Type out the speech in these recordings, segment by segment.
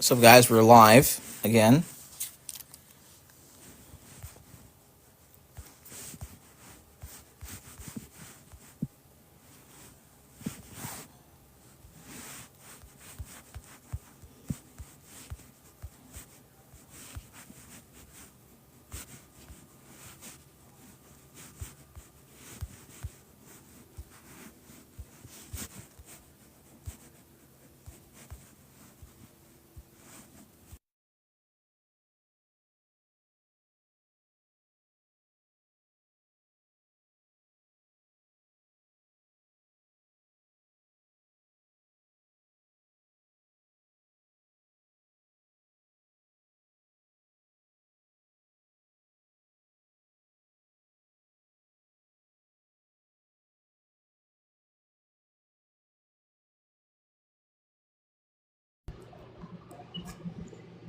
So, guys, we're live again.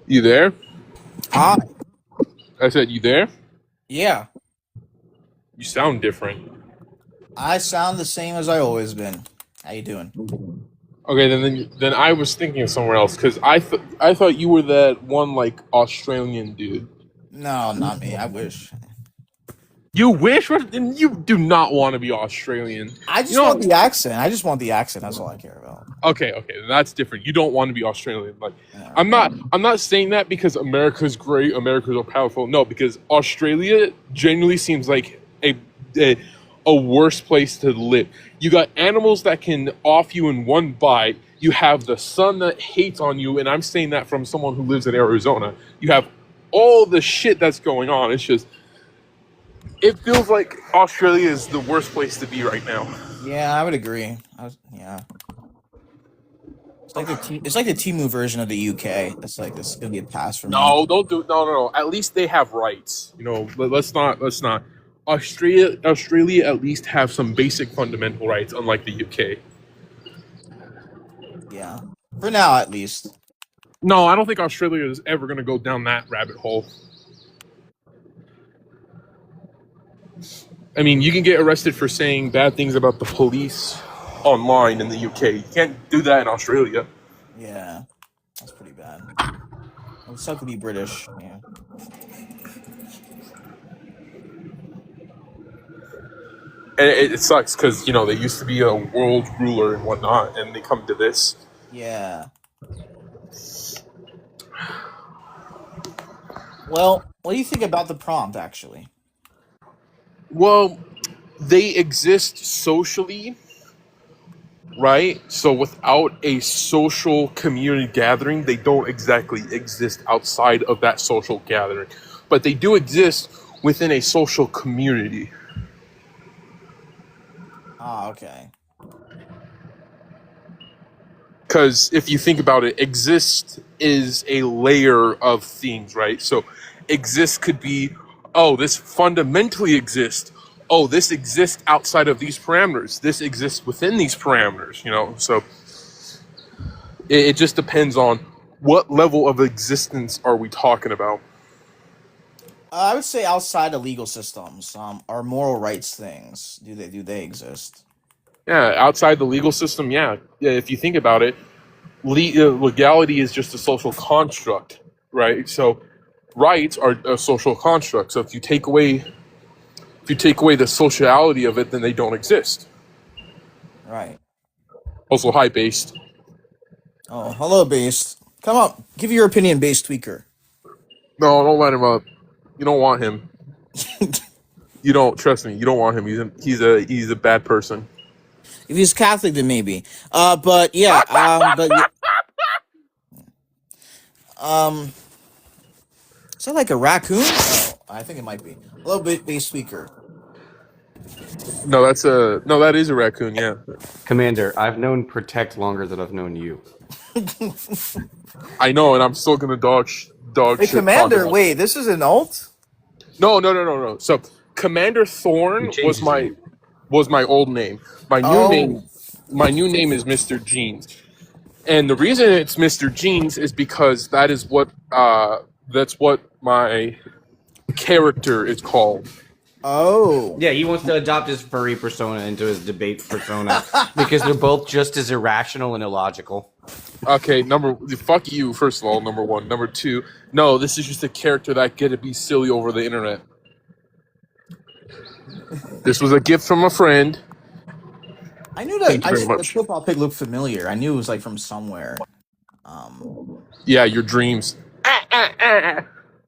You there? Hi. I said, you there? Yeah, You sound different. I sound the same as I always been. How you doing? Okay, then I was thinking of somewhere else because I thought you were that one like Australian dude. No, not me. I wish. You wish, and you do not want to be Australian. I You just want know? the accent. I just want the accent. That's all I care about. Okay, that's different. You don't want to be Australian. Like, All I'm right. not, I'm not saying that because America's great, America's all powerful. No, because Australia genuinely seems like a, a worse place to live. You got animals that can off you in one bite. You have the sun that hates on you, and I'm saying that from someone who lives in Arizona. You have all the shit that's going on. It's just, it feels like Australia is the worst place to be right now. Yeah, I would agree. Yeah. It's like the Timu version of the UK. That's like this is gonna be a pass for me. No, don't do. No. At least they have rights. Let's not. Let's not. Australia at least have some basic fundamental rights, unlike the UK. Yeah, for now at least. No, I don't think Australia is ever going to go down that rabbit hole. I mean, you can get arrested for saying bad things about the police online in the UK. You can't do that in Australia. Yeah, that's pretty bad. It would suck to be British. Yeah. And it sucks because they used to be a world ruler and whatnot, and they come to this. Yeah. Well, what do you think about the prompt, actually? Well, they exist socially, right? So without a social community gathering, they don't exactly exist outside of that social gathering. But they do exist within a social community. Ah, okay. Because if you think about it, exist is a layer of things, right? So exist could be, oh, this fundamentally exists. Oh, this exists outside of these parameters. This exists within these parameters. So it just depends on what level of existence are we talking about. I would say outside of legal systems, are moral rights things. Do they exist? Yeah, outside the legal system, yeah. If you think about it, legality is just a social construct, right? So rights are a social construct. So if you take away the sociality of it, then they don't exist. Right. Also, high based. Oh, hello, Based. Come up. Give your opinion, Based Tweaker. No, don't let him up. You don't want him. You don't trust me. You don't want him. He's a bad person. If he's Catholic, then maybe. But yeah. Um. Is that like a raccoon? Oh, I think it might be. Hello, Based Tweaker. No, that is a raccoon. Yeah, Commander, I've known Protect longer than I've known you. I know, and I'm still gonna dog Hey, shit talk Commander. about. Wait, this is an alt. No. So Commander He Thorn changed was his my name. was my old name. My new Oh. name my new name is Mr. Jeans. And the reason it's Mr. Jeans is because that's what my character is called. Oh. Yeah, he wants to adopt his furry persona into his debate persona because they're both just as irrational and illogical. Okay, fuck you. First of all, number one. Number two, no, this is just a character that get to be silly over the internet. This was a gift from a friend. I knew Thank that you very the much. football pick looked familiar. I knew it was like from somewhere. Um, Yeah, your dreams.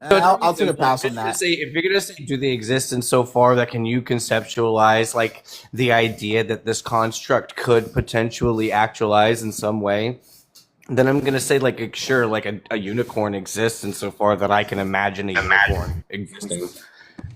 I'll take a pass on that. If you're gonna say, do they exist in so far that can you conceptualize like the idea that this construct could potentially actualize in some way? Then I'm gonna say like sure, like a unicorn exists in so far that I can imagine a unicorn existing.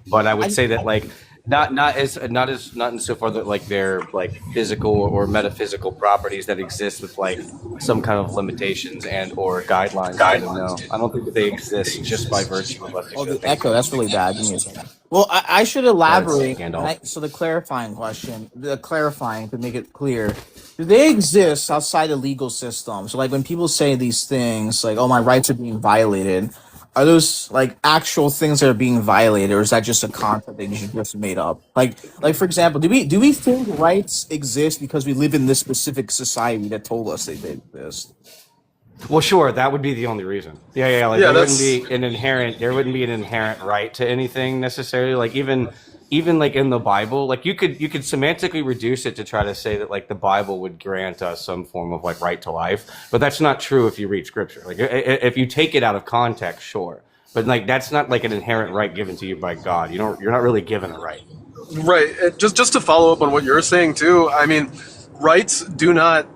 But I would say that like not insofar that like they're like physical or metaphysical properties that exist with like some kind of limitations and or guidelines. I don't think that they exist just by virtue of us Oh, the existing. echo. That's really bad. Give me a second. Well, I should elaborate. Gandalf. So the clarifying question, to make it clear, do they exist outside the legal system? So like when people say these things, like, "Oh, my rights are being violated," are those like actual things that are being violated, or is that just a concept that you just made up? Like for example, do we think rights exist because we live in this specific society that told us they exist? Well, sure, that would be the only reason. Yeah. Like Yeah, there wouldn't be an inherent right to anything necessarily. Like even like in the Bible, like you could semantically reduce it to try to say that like the Bible would grant us some form of like right to life, but that's not true if you read Scripture. Like if you take it out of context, sure, but like that's not like an inherent right given to you by God. You're not really given a right. Right. Just to follow up on what you're saying too, I mean, rights do not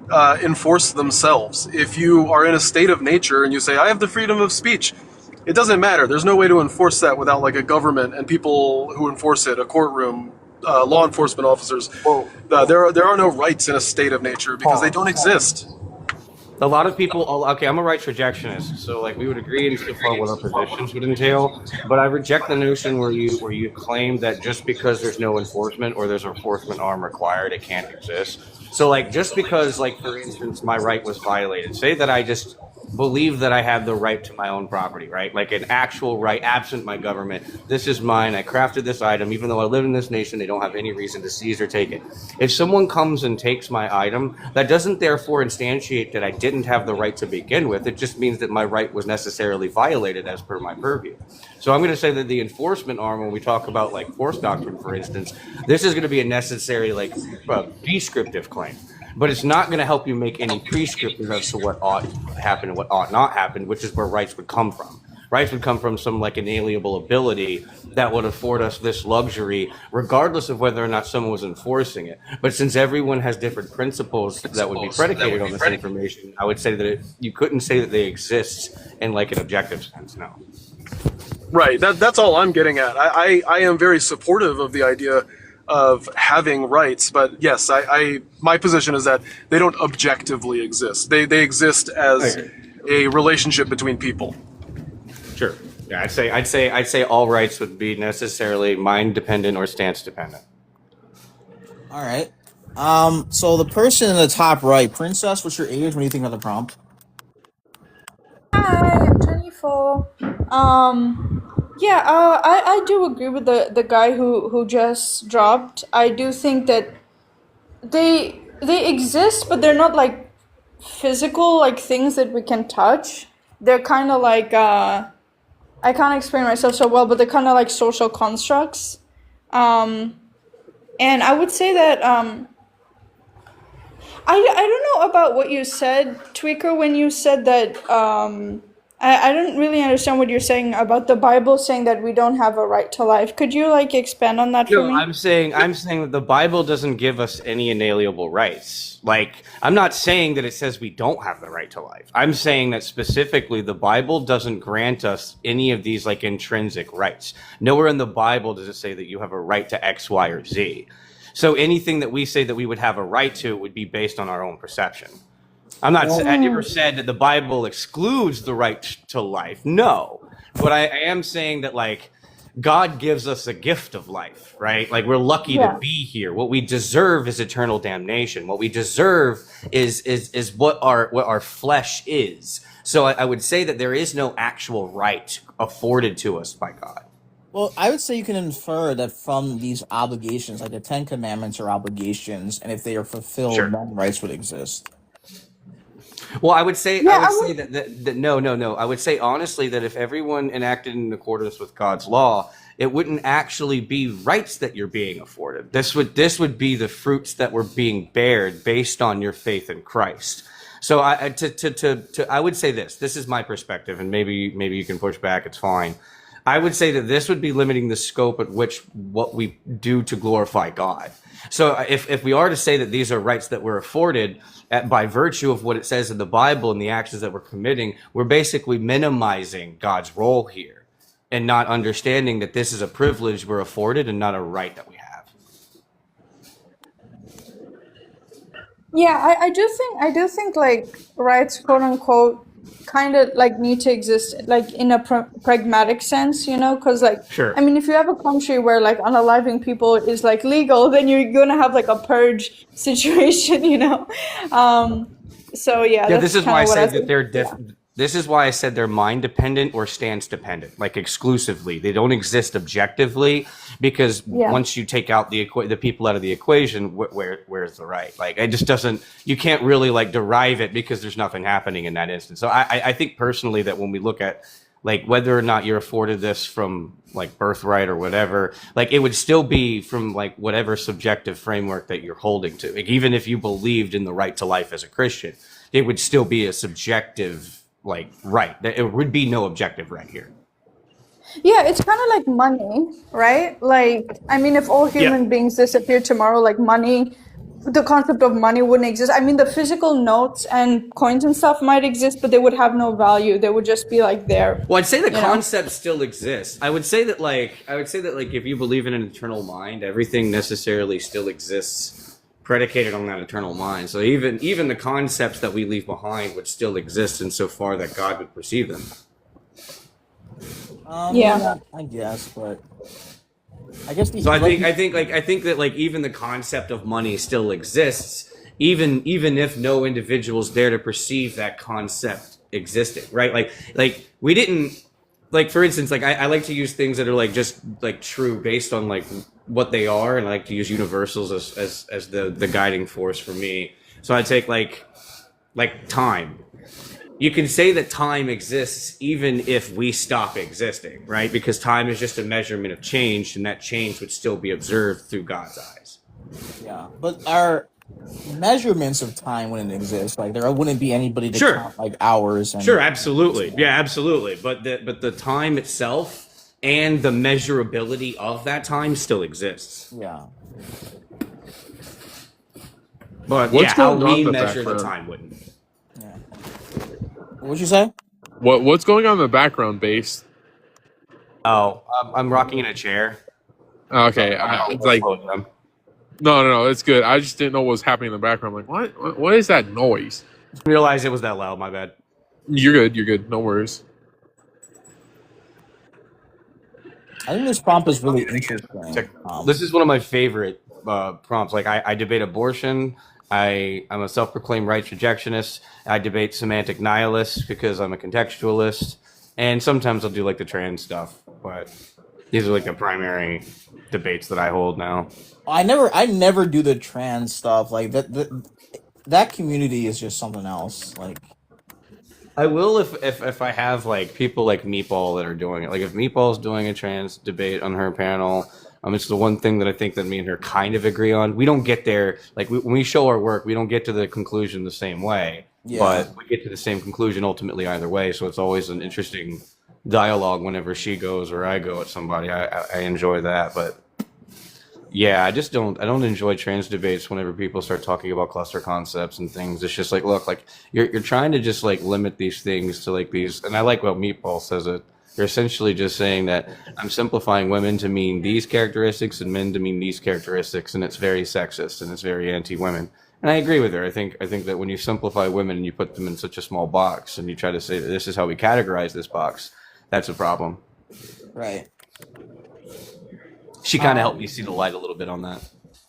enforce themselves. If you are in a state of nature and you say, I have the freedom of speech, it doesn't matter. There's no way to enforce that without like a government and people who enforce it, a courtroom, law enforcement officers. There are no rights in a state of nature because they don't exist. A lot of people, okay, I'm a rights rejectionist, so like we would agree insofar what our positions would entail, but I reject the notion where you claim that just because there's no enforcement or there's an enforcement arm required, it can't exist. So like just because like for instance my right was violated, say that I just believe that I have the right to my own property, right? Like an actual right, absent my government. This is mine. I crafted this item. Even though I live in this nation, they don't have any reason to seize or take it. If someone comes and takes my item, that doesn't therefore instantiate that I didn't have the right to begin with. It just means that my right was necessarily violated as per my purview. So I'm going to say that the enforcement arm, when we talk about like force doctrine, for instance, this is going to be a necessary like descriptive claim. But it's not going to help you make any prescriptive as to what ought happen and what ought not happen, which is where rights would come from. Rights would come from some like inalienable ability that would afford us this luxury, regardless of whether or not someone was enforcing it. But since everyone has different principles that would be predicated on this information, I would say that you couldn't say that they exist in like an objective sense. No. Right. That's all I'm getting at. I am very supportive of the idea of having rights, but yes, my position is that they don't objectively exist. They exist as a relationship between people. Sure. Yeah, I'd say all rights would be necessarily mind dependent or stance dependent. All right. So the person in the top right, Princess, what's your age? What do you think of the prompt? Hi, I'm 24. I do agree with the guy who just dropped. I do think that they exist, but they're not like physical like things that we can touch. They're kind of like I can't explain myself so well, but they're kind of like social constructs. And I would say that I don't know about what you said, Tweaker, when you said that I don't really understand what you're saying about the Bible saying that we don't have a right to life. Could you like expand on that for me? I'm saying that the Bible doesn't give us any inalienable rights. Like, I'm not saying that it says we don't have the right to life. I'm saying that specifically the Bible doesn't grant us any of these like intrinsic rights. Nowhere in the Bible does it say that you have a right to X, Y, or Z. So anything that we say that we would have a right to would be based on our own perception. I never said that the Bible excludes the right to life. No. But I am saying that, like, God gives us a gift of life, right? Like, we're lucky to be here. What we deserve is eternal damnation. What we deserve is what our flesh is. So I would say that there is no actual right afforded to us by God. Well, I would say you can infer that from these obligations, like the Ten Commandments are obligations, and if they are fulfilled, Sure. then rights would exist. Well, I would say Yeah, I would I say would. that no. I would say honestly that if everyone enacted in accordance with God's law, it wouldn't actually be rights that you're being afforded. This would be the fruits that were being bared based on your faith in Christ. So I would say this. This is my perspective, and maybe you can push back. It's fine. I would say that this would be limiting the scope at which what we do to glorify God. So if we are to say that these are rights that we're afforded by virtue of what it says in the Bible and the actions that we're committing, we're basically minimizing God's role here and not understanding that this is a privilege we're afforded and not a right that we have. Yeah, I do think like rights, quote unquote, kind of like need to exist like in a pragmatic sense, you know, because like Sure. I mean, if you have a country where like unaliving people is like legal, then you're gonna have like a purge situation, you know. So yeah, Yeah, that's this is kind why I of what I said that think. they're Yeah. this is why I said they're mind dependent or stance dependent, like exclusively. They don't exist objectively because Yeah. once you take out the people out of the equation, where's the right? Like it just doesn't. You can't really like derive it because there's nothing happening in that instance. So I think personally that when we look at like whether or not you're afforded this from like birthright or whatever, like it would still be from like whatever subjective framework that you're holding to. Like even if you believed in the right to life as a Christian, it would still be a subjective like right. It would be no objective right here. Yeah, it's kind of like money, right? Like, I mean, if all Yeah. human beings disappeared tomorrow, like money, the concept of money wouldn't exist. I mean, the physical notes and coins and stuff might exist, but they would have no value. They would just be like there, Well, I'd say the you know? concept still exists. I would say that if you believe in an eternal mind, everything necessarily still exists predicated on that eternal mind. So even the concepts that we leave behind would still exist insofar that God would perceive them. Yeah. Yeah, I guess, but I guess the So I like, think that like even the concept of money still exists, even if no individual's there to perceive that concept existing, right? Like we didn't like for instance, like I like to use things that are like just like true based on like what they are, and I like to use universals as the guiding force for me. So I take like time. You can say that time exists even if we stop existing, right? Because time is just a measurement of change, and that change would still be observed through God's eyes. yeah, but our measurements of time wouldn't exist. Like there wouldn't be anybody to Sure. count like hours and Sure, absolutely. Yeah, absolutely. But the time itself and the measurability of that time still exists. yeah. But What's yeah, how going on we in the measure the background? time wouldn't. Yeah. What'd you say? What's going on in the background, base? Oh, I'm rocking in a chair. Okay, it's like no, it's good. I just didn't know what was happening in the background. I'm like, what is that noise? Realize it was that loud. My bad. You're good. No worries. I think this prompt is really interesting. This is one of my favorite prompts. Like I debate abortion. I'm a self-proclaimed rights rejectionist. I debate semantic nihilist because I'm a contextualist, and sometimes I'll do like the trans stuff. But these are like the primary debates that I hold now. I never do the trans stuff. Like that community is just something else. Like I will if I have like people like Meatball that are doing it. Like if Meatball's doing a trans debate on her panel, it's the one thing that I think that me and her kind of agree on. We don't get there like when we show our work, we don't get to the conclusion the same way, Yeah. but we get to the same conclusion ultimately either way. So it's always an interesting dialogue whenever she goes or I go at somebody. I enjoy that, but yeah, I don't enjoy trans debates whenever people start talking about cluster concepts and things. It's just like, look, like you're trying to just like limit these things to like these, and I like what Meatball says it. You're essentially just saying that I'm simplifying women to mean these characteristics and men to mean these characteristics, and it's very sexist and it's very anti-women. And I agree with her. I think that when you simplify women and you put them in such a small box and you try to say that this is how we categorize this box, that's a problem. right. She kind of helped me see the light a little bit on that.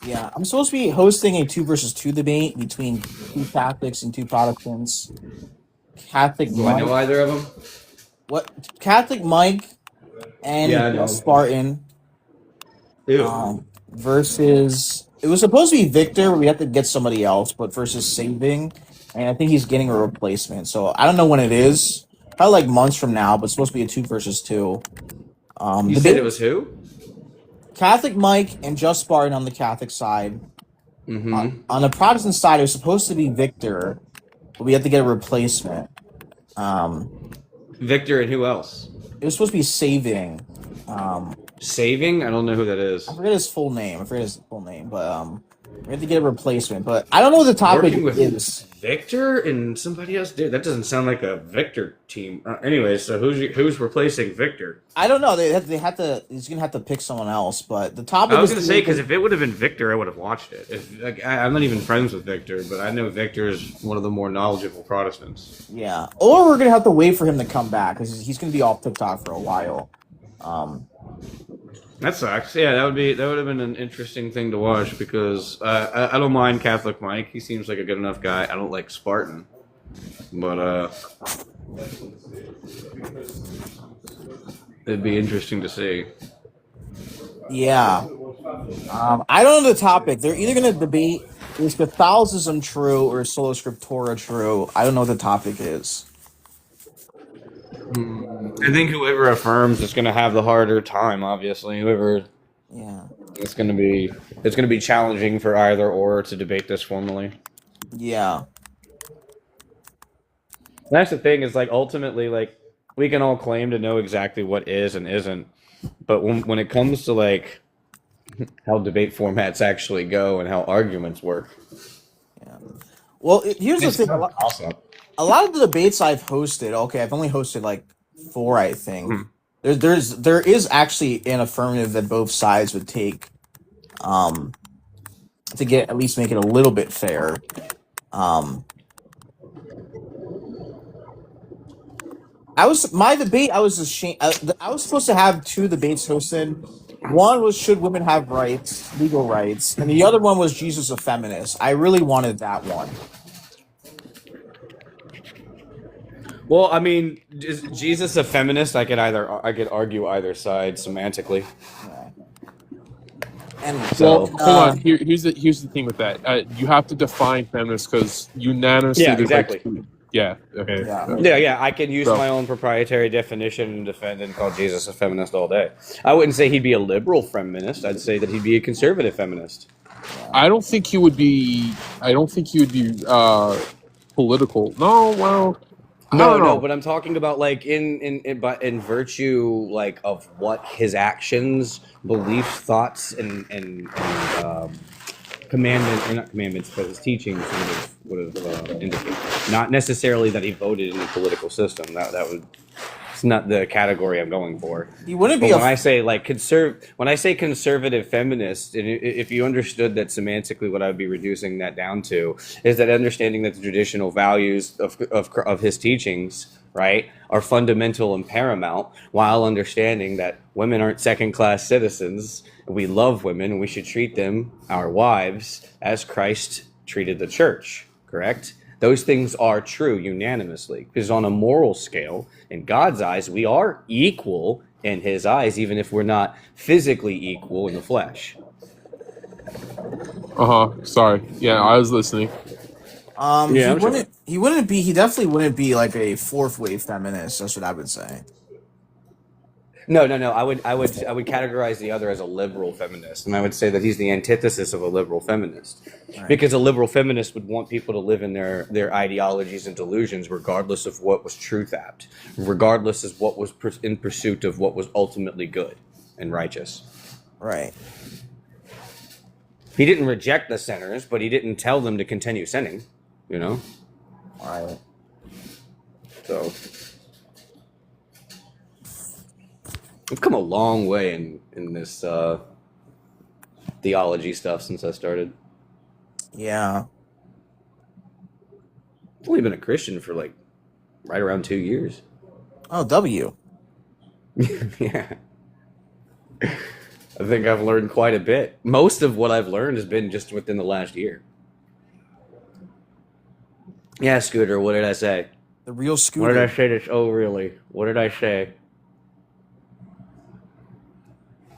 Yeah, I'm supposed to be hosting a 2 versus 2 debate between 2 Catholics and 2 Protestants. Catholic Do I know Mike, either of them? what? Catholic Mike and Yeah, I know. Spartan Ew. versus. It was supposed to be Victor, but we had to get somebody else. But versus Saving, and I think he's getting a replacement. So I don't know when it is. Probably like months from now, but it's supposed to be a 2 versus 2. You The said big it was who? Catholic Mike and Just Spartan on the Catholic side. On the Protestant side, it was supposed to be Victor, but we had to get a replacement. Um, Victor and who else? it was supposed to be Saving. Saving? I don't know who that is. I forget his full name. But we had to get a replacement. But I don't know what the topic Working with is. Victor and somebody else. Dude, that doesn't sound like a Victor team. Anyway, so who's replacing Victor? I don't know. They had to. He's gonna have to pick someone else. But the topic. I was is gonna say because if it would have been Victor, I would have watched it. I'm not even friends with Victor, but I know Victor is one of the more knowledgeable Protestants. yeah, or we're gonna have to wait for him to come back because he's gonna be off TikTok for a while. That sucks. Yeah, that would have been an interesting thing to watch because I don't mind Catholic Mike. He seems like a good enough guy. I don't like Spartan, but it'd be interesting to see. Yeah. I don't know the topic. They're either gonna debate is Catholicism true or is Sola Scriptura true. I don't know what the topic is. I think whoever affirms is going to have the harder time. Obviously, whoever Yeah. it's going to be challenging for either or to debate this formally. Yeah. That's the thing is like ultimately like we can all claim to know exactly what is and isn't, but when it comes to like how debate formats actually go and how arguments work, Well, here's the it's thing. kind of awesome. A lot of the debates I've hosted. Okay, I've only hosted like 4, I think. There is actually an affirmative that both sides would take, to get at least make it a little bit fair. I was ashamed. I was supposed to have 2 debates hosted. One was should women have rights, legal rights, and the other one was Jesus a feminist. I really wanted that one. Well, I mean, is Jesus a feminist? I could argue either side semantically. And Well, So hold on. Here's the thing with that. You have to define feminist because unanimously. Yeah, there's, like, exactly. yeah. Okay. Yeah. Yeah, I can use So- my own proprietary definition and defend and call Jesus a feminist all day. I wouldn't say he'd be a liberal feminist. I'd say that he'd be a conservative feminist. I don't think he would be. Political. No. Well. I don't know. No, but I'm talking about like in virtue like of what his actions, beliefs, thoughts, and commandments, or not commandments, but his teachings would have indicated. Not necessarily that he voted in the political system. That would. It's not the category I'm going for. he wouldn't But be when a I say like when I say conservative feminist, and if you understood that semantically, what I would be reducing that down to is that understanding that the traditional values of his teachings, right, are fundamental and paramount, while understanding that women aren't second-class citizens. We love women, and we should treat them, our wives, as Christ treated the church. Correct? Those things are true unanimously because on a moral scale, in God's eyes, we are equal in his eyes, even if we're not physically equal in the flesh. Sorry. Yeah, I was listening. Yeah, he definitely wouldn't be like a 4th wave feminist. That's what I would say. No. I would categorize the other as a liberal feminist, and I would say that he's the antithesis of a liberal feminist, because a liberal feminist would want people to live in their ideologies and delusions, regardless of what was truth apt, regardless of what was in pursuit of what was ultimately good and righteous. Right. He didn't reject the sinners, but he didn't tell them to continue sinning. You know. Right. So. We've come a long way in this theology stuff since I started. Yeah. I've only been a Christian for like right around 2 years. Oh, W. Yeah. I think I've learned quite a bit. Most of what I've learned has been just within the last year. Yeah, Scooter, what did I say? The real Scooter. What did I say this? Oh, really? What did I say?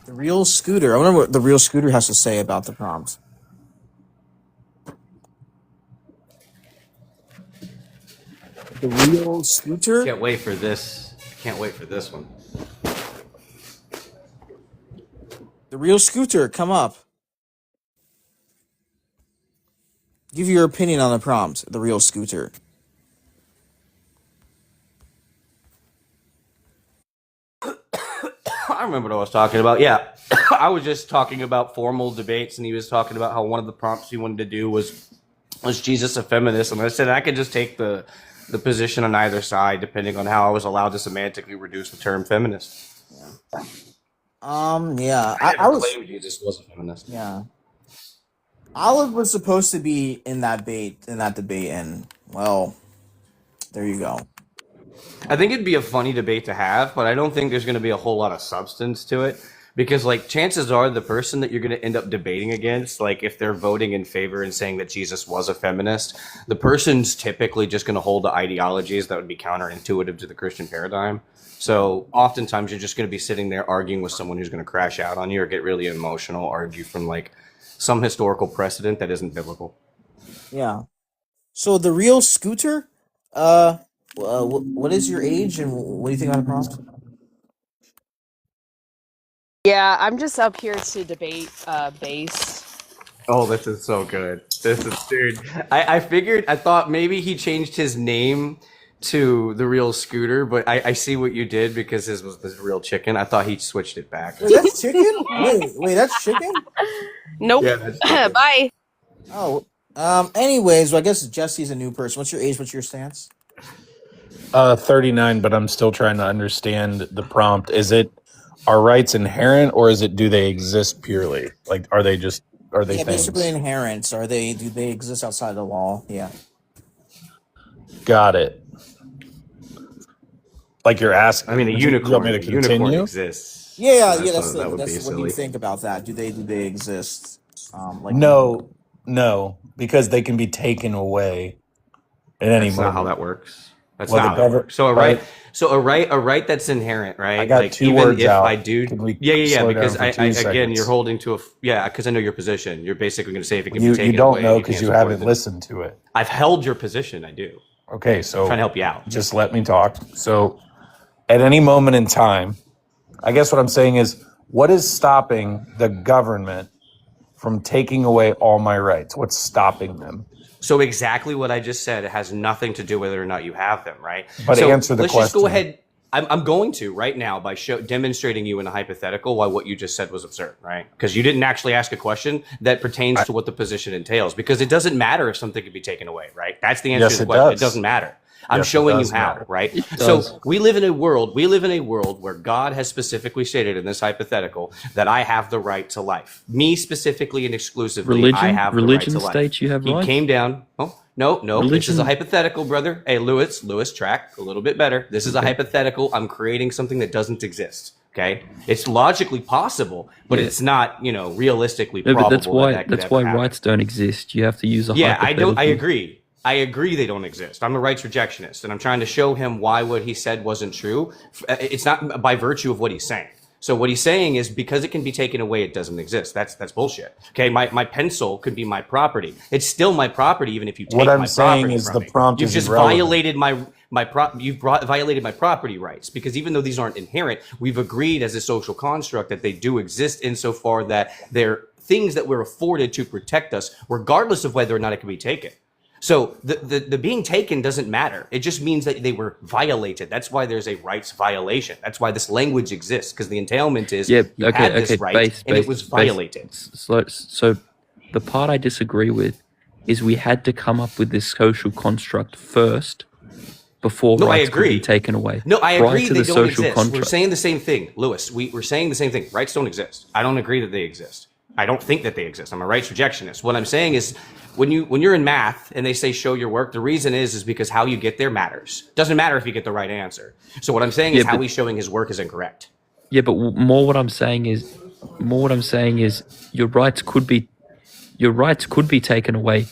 The real Scooter. I wonder what the real Scooter has to say about the prompt. The real scooter? Can't wait for this. Can't wait for this one. The real scooter, come up. Give your opinion on the prompt. The real scooter. I remember what I was talking about. Yeah, I was just talking about formal debates, and he was talking about how one of the prompts he wanted to do was Jesus a feminist? And I said I could just take the position on either side, depending on how I was allowed to semantically reduce the term feminist. Yeah. I never was. claimed Jesus was a feminist. Yeah. Olive was supposed to be in that debate, and well, there you go. I think it'd be a funny debate to have, but I don't think there's going to be a whole lot of substance to it because, like, chances are the person that you're going to end up debating against, like, if they're voting in favor and saying that Jesus was a feminist, the person's typically just going to hold to ideologies that would be counterintuitive to the Christian paradigm. So oftentimes you're just going to be sitting there arguing with someone who's going to crash out on you or get really emotional, argue from like some historical precedent that isn't biblical. Yeah. So the real scooter. What is your age and what do you think about the prompt? Yeah, I'm just up here to debate base. Oh, this is so good. This is, dude. I thought maybe he changed his name to the real scooter, but I see what you did because his was the real chicken. I thought he switched it back. Wait, that's chicken? Wait, that's chicken? Nope. Yeah, that's chicken. Bye. Oh. Anyways, well, I guess Jesse's a new person. What's your age? What's your stance? 39, but I'm still trying to understand the prompt. Is it are rights inherent or is it do they exist purely? Like are they things? Basically inherent. So do they exist outside the law? Yeah. Got it. Like you're asking. I mean, a you want unicorn. me to A unicorn continue? exists. Yeah. That would be That's what do you silly. think about that? Do they exist? No, because they can be taken away at any That's moment. not how that works. That's Well, not the how that govern- works. So right. a right that's inherent, right? I got like, two even words if out. I do, Can we yeah. slow Because down for I 2 again, seconds? you're holding to because I know your position. You're basically going to say if it can be You taken don't away, know you because can't you support haven't it. listened to it. I've held your position. I do. Okay, I'm so trying to help you out. just let me talk. So at any moment in time, I guess what I'm saying is, what is stopping the government from taking away all my rights? What's stopping them? So exactly what I just said. It has nothing to do whether or not you have them, right? But so answer the let's just go question. ahead. I'm going to right now by demonstrating you in a hypothetical why what you just said was absurd, right? Because you didn't actually ask a question that pertains to what the position entails. Because it doesn't matter if something can be taken away, right? That's the answer Yes, to the it question. does. It doesn't matter. I'm Yes, it showing you does how, matter. right? does. So we live in a world where God has specifically stated in this hypothetical that I have the right to life. Me specifically and exclusively, I have the right Religion to life. states you have He rights. came down. Oh, no. This is a Religion- hypothetical, brother. Hey, Lewis, track a little bit better. This is a hypothetical. I'm creating something that doesn't exist. Okay, it's logically possible, but Yeah. it's not, realistically No, probable. but that's why that could that's ever why happen. rights don't exist. You have to use a Yeah, I hypothetical. agree. I agree they don't exist. I'm a rights rejectionist, and I'm trying to show him why what he said wasn't true. It's not by virtue of what he's saying. So what he's saying is because it can be taken away, it doesn't exist. That's bullshit. Okay, my pencil could be my property. It's still my property, even if you take What I'm my saying property is from the me. prompt You've is just irrelevant. violated violated my property rights because even though these aren't inherent, we've agreed as a social construct that they do exist insofar that they're things that we're afforded to protect us, regardless of whether or not it can be taken. So the being taken doesn't matter. It just means that they were violated. That's why there's a rights violation. That's why this language exists, because the entailment is you had this right and it was violated. So the part I disagree with is we had to come up with this social construct first before No, I rights could agree. be taken away. No, I Prior agree to they the don't social exist. We're contract. saying the same thing, Lewis. We're saying the same thing. Rights don't exist. I don't agree that they exist. I don't think that they exist. I'm a rights rejectionist. What I'm saying is when you're in math and they say show your work, the reason is because how you get there matters. Doesn't matter if you get the right answer. So what I'm saying is Yeah, how but- he's showing his work is incorrect. Yeah, but more what I'm saying is your rights could be taken away.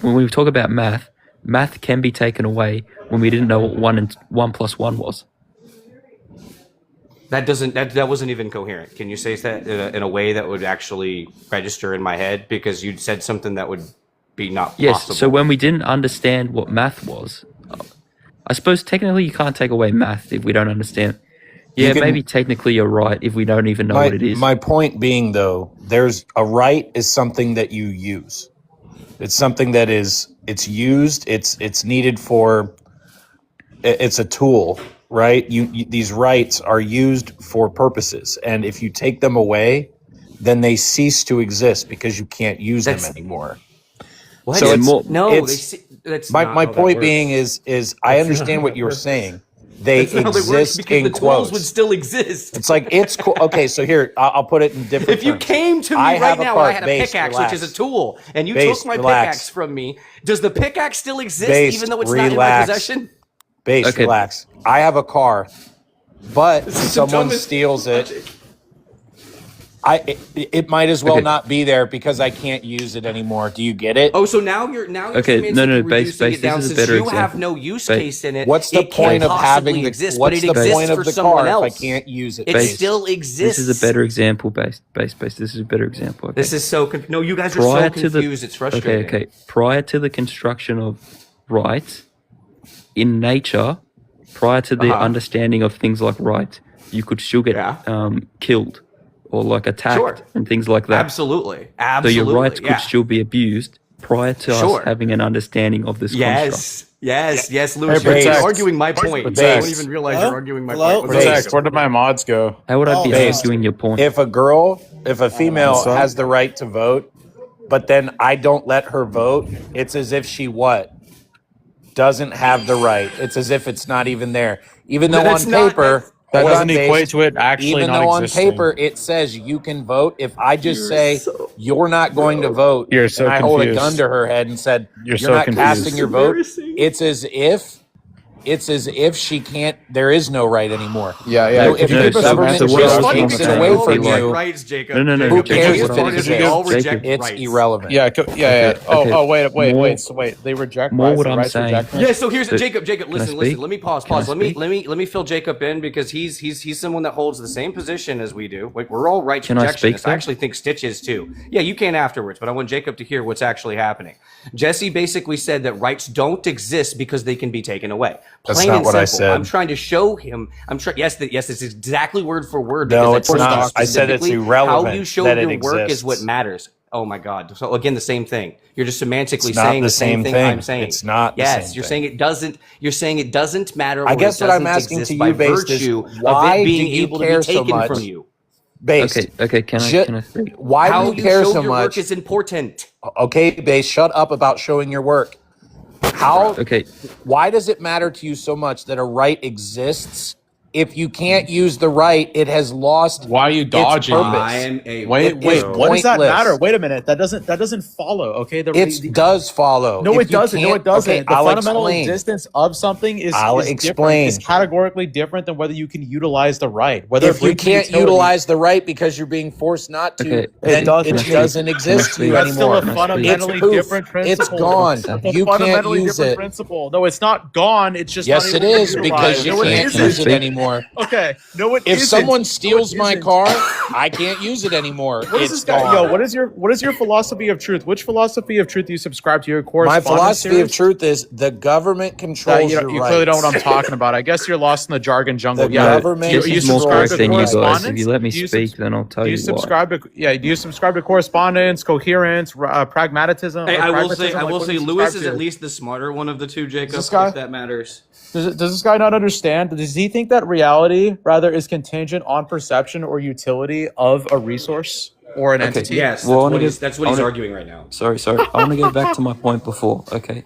When we talk about math can be taken away when we didn't know what 1 plus 1 was. That wasn't even coherent. Can you say that in a way that would actually register in my head? Because you said something that would be not Yes. possible. So when we didn't understand what math was, I suppose technically you can't take away math if we don't understand. You Yeah, can- maybe technically you're right if we don't even know what it is. My point being, though, there's a right is something that you use. It's something that it's used. It's needed for. It's a tool, right? These rights are used for purposes, and if you take them away, then they cease to exist because you can't use them anymore. What? So that's my not how that point works. being is I understand what you're saying. They That's not how it works, exist because in the tools would quotes. still exist. It's like it's cool. Okay, so here I'll put it in different. If you terms. came to me I right have a now, cart. I had a Base, pickaxe, relax. which is a tool, and you Base, took my relax. pickaxe from me. Does the pickaxe still exist, Base, even though it's not in my relax. possession? Base, Okay. relax. I have a car, but This is the someone dumbest steals it. logic. It might as well Okay. not be there because I can't use it anymore. Do you get it? Oh, so now you're Okay, semantically no, Base, reducing Base, it down this is a since better you have example. no use Base. case in it. What's the it can't point of possibly having the exist, what's but it the exists point for of the someone car else. if I can't use it? It Base. still exists. This is a better example, Base. This is a better example. Okay. This is so no. You guys are Prior so to the- confused. It's frustrating. Okay. Prior to the construction of rights in nature, prior to the Uh-huh. understanding of things like rights, you could still get Yeah. killed or like attacked Sure. and things like that. Absolutely. So Absolutely. your rights yeah. could still be abused prior to Sure. us having an understanding of this construct. Yes, Lewis. Hey, You're Protect. arguing my point. You Protect. don't even realize Hello? you're arguing my Hello? point. Protect. Where did my mods go? How would I be Based. arguing your point? If a female What's up? has the right to vote, but then I don't let her vote, it's as if she what? Doesn't have the right. It's as if it's not even there. Even though That's on not- paper, That hold doesn't on, Base. equate to it actually Even not though on existing. paper it says you can vote, if I just say you're not going to vote, You're so and I hold a confused. gun to her head and said You're you're so not confused. casting your vote, it's as if she can't. There is no right anymore. Yeah, You know, if No, the so- government so what just I was takes it saying away would from be like- you, rights, Jacob. No. who Jacob, cares what if I it was exists? saying- We all reject Jacob, It's rights. irrelevant. Yeah, Okay. wait. They reject More rights. what The I'm rights saying- reject rights? Yeah, so here's But- Jacob. Can I Listen. speak? Let me pause. Can I Let me speak? let me fill Jacob in because he's someone that holds the same position as we do. Like we're all rights Can I speak, rejectionists. though? I actually think Stitch is too. Yeah, you can afterwards, but I want Jacob to hear what's actually happening. Jesse basically said that rights don't exist because they can be taken away. That's Plain not and what I simple. said. I'm trying to show him. Yes, it's exactly word for word. No, because it's at not. first I said it's specifically, irrelevant How you show that your it work is what exists. matters. Oh my God! So again, the same thing. You're just semantically It's not saying the the same same thing thing. I'm saying. It's not the Yes, same you're thing. saying it doesn't. You're saying it doesn't matter. I or guess it what I'm doesn't asking exist to by you, Based, is virtue why of it do being you able to care be so taken much? from you. Based. Okay. Can I speak? Why How do you care show so your much? work is important. Okay, Base, shut up about showing your work. How? Okay. Why does it matter to you so much that a right exists? If you can't use the right, it has lost. Why are you its dodging? purpose. I am a Wait, It wait. is What does that pointless. matter? Wait a minute. That doesn't follow. Okay. It does follow. No, If it you doesn't. No, can't- it doesn't. Okay, The I'll fundamental explain. existence of something is I'll is explain. different. It's categorically different than whether you can utilize the right. Whether If it you brings can't utility- utilize the right because you're being forced not to, Okay. then It doesn't. it doesn't exist to you that's still anymore. a fundamentally It's poof. different principle. It's gone. It's a You can't fundamentally use different it. principle. No, it's not gone. It's just Yes, not it able to be is because utilized. you No, it can't isn't. use it anymore. Okay. No, it If isn't. someone No, steals it my isn't. car, I can't use it anymore. What is It's this guy? gone. Yo, what is your philosophy of truth? Which philosophy of truth do you subscribe to? Your My correspondence philosophy of series? truth is the government controls You your clearly don't know what rights. I'm talking about. I guess you're lost in the jargon jungle. The Yeah, government you, is you more subscribe correct to than you guys. correspondence. If you let me Do you speak, subs- then I'll tell do you you why. subscribe to do you subscribe to correspondence, coherence, pragmatism? Hey, or I will pragmatism? say, Like, what do you Lewis subscribe is to? at least the smarter one of the two, Jacob. this guy? If that matters. Does this guy not understand? Does he think that reality rather is contingent on perception or utility of a resource or an entity? Yes, Well, I wanna that's give- what I he's wanna- arguing right now. Sorry. I want to go back to my point before. Okay.